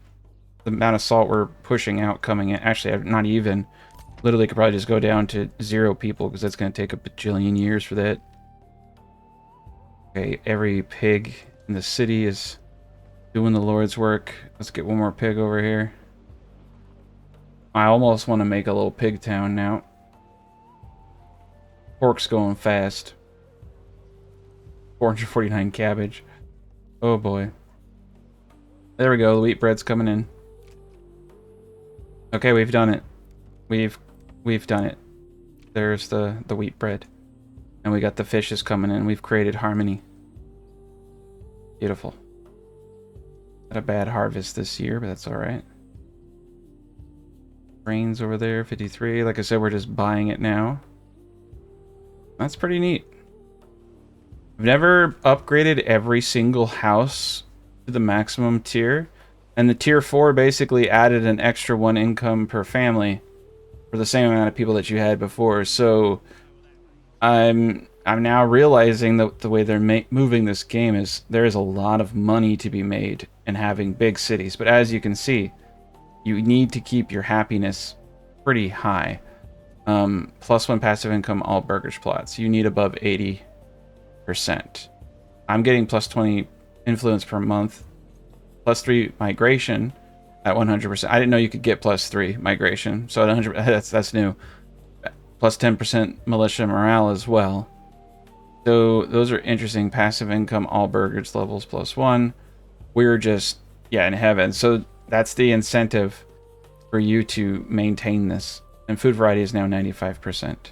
the amount of salt we're pushing out coming in. Actually, not even. Literally could probably just go down to 0 people because that's going to take a bajillion years for that. Okay, every pig in the city is doing the Lord's work. Let's get one more pig over here. I almost want to make a little pig town now. Pork's going fast. 449 cabbage. Oh boy. There we go, the wheat bread's coming in. Okay, we've done it. We've done it. There's the wheat bread. And we got the fishes coming in. We've created harmony. Beautiful. Had a bad harvest this year, but that's alright. Grains over there, 53. Like I said, we're just buying it now. That's pretty neat. I've never upgraded every single house to the maximum tier. And the tier 4 basically added an extra 1 income per family for the same amount of people that you had before. So I'm now realizing that the way they're moving this game is there is a lot of money to be made in having big cities. But as you can see, you need to keep your happiness pretty high. +1 passive income, all Burgage Plots. You need above 80%. I'm getting +20 influence per month. +3 migration at 100%. I didn't know you could get +3 migration. So at 100, that's new. +10% militia morale as well. So those are interesting. Passive income, all Burgage levels +1. We're just, yeah, in heaven. So that's the incentive for you to maintain this. And food variety is now 95%.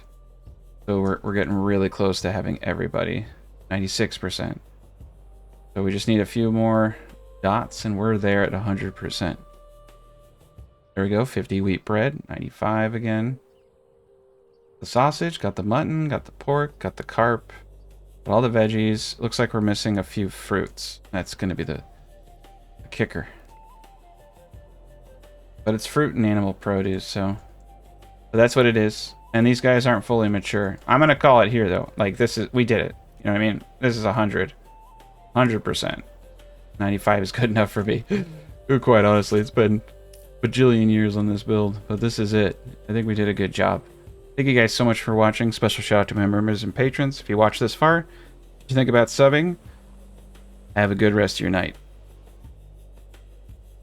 So we're getting really close to having everybody. 96%. So we just need a few more dots and we're there at 100%. There we go, 50 wheat bread, 95 again. The sausage, got the mutton, got the pork, got the carp, got all the veggies. Looks like we're missing a few fruits. That's going to be the kicker. But it's fruit and animal produce, so that's what it is. And these guys aren't fully mature. I'm going to call it here, though. Like, this is, we did it. You know what I mean? This is 100. 100%. 95 is good enough for me. Quite honestly, it's been a bajillion years on this build. But this is it. I think we did a good job. Thank you guys so much for watching. Special shout out to my members and patrons. If you watch this far, what you think about subbing, have a good rest of your night.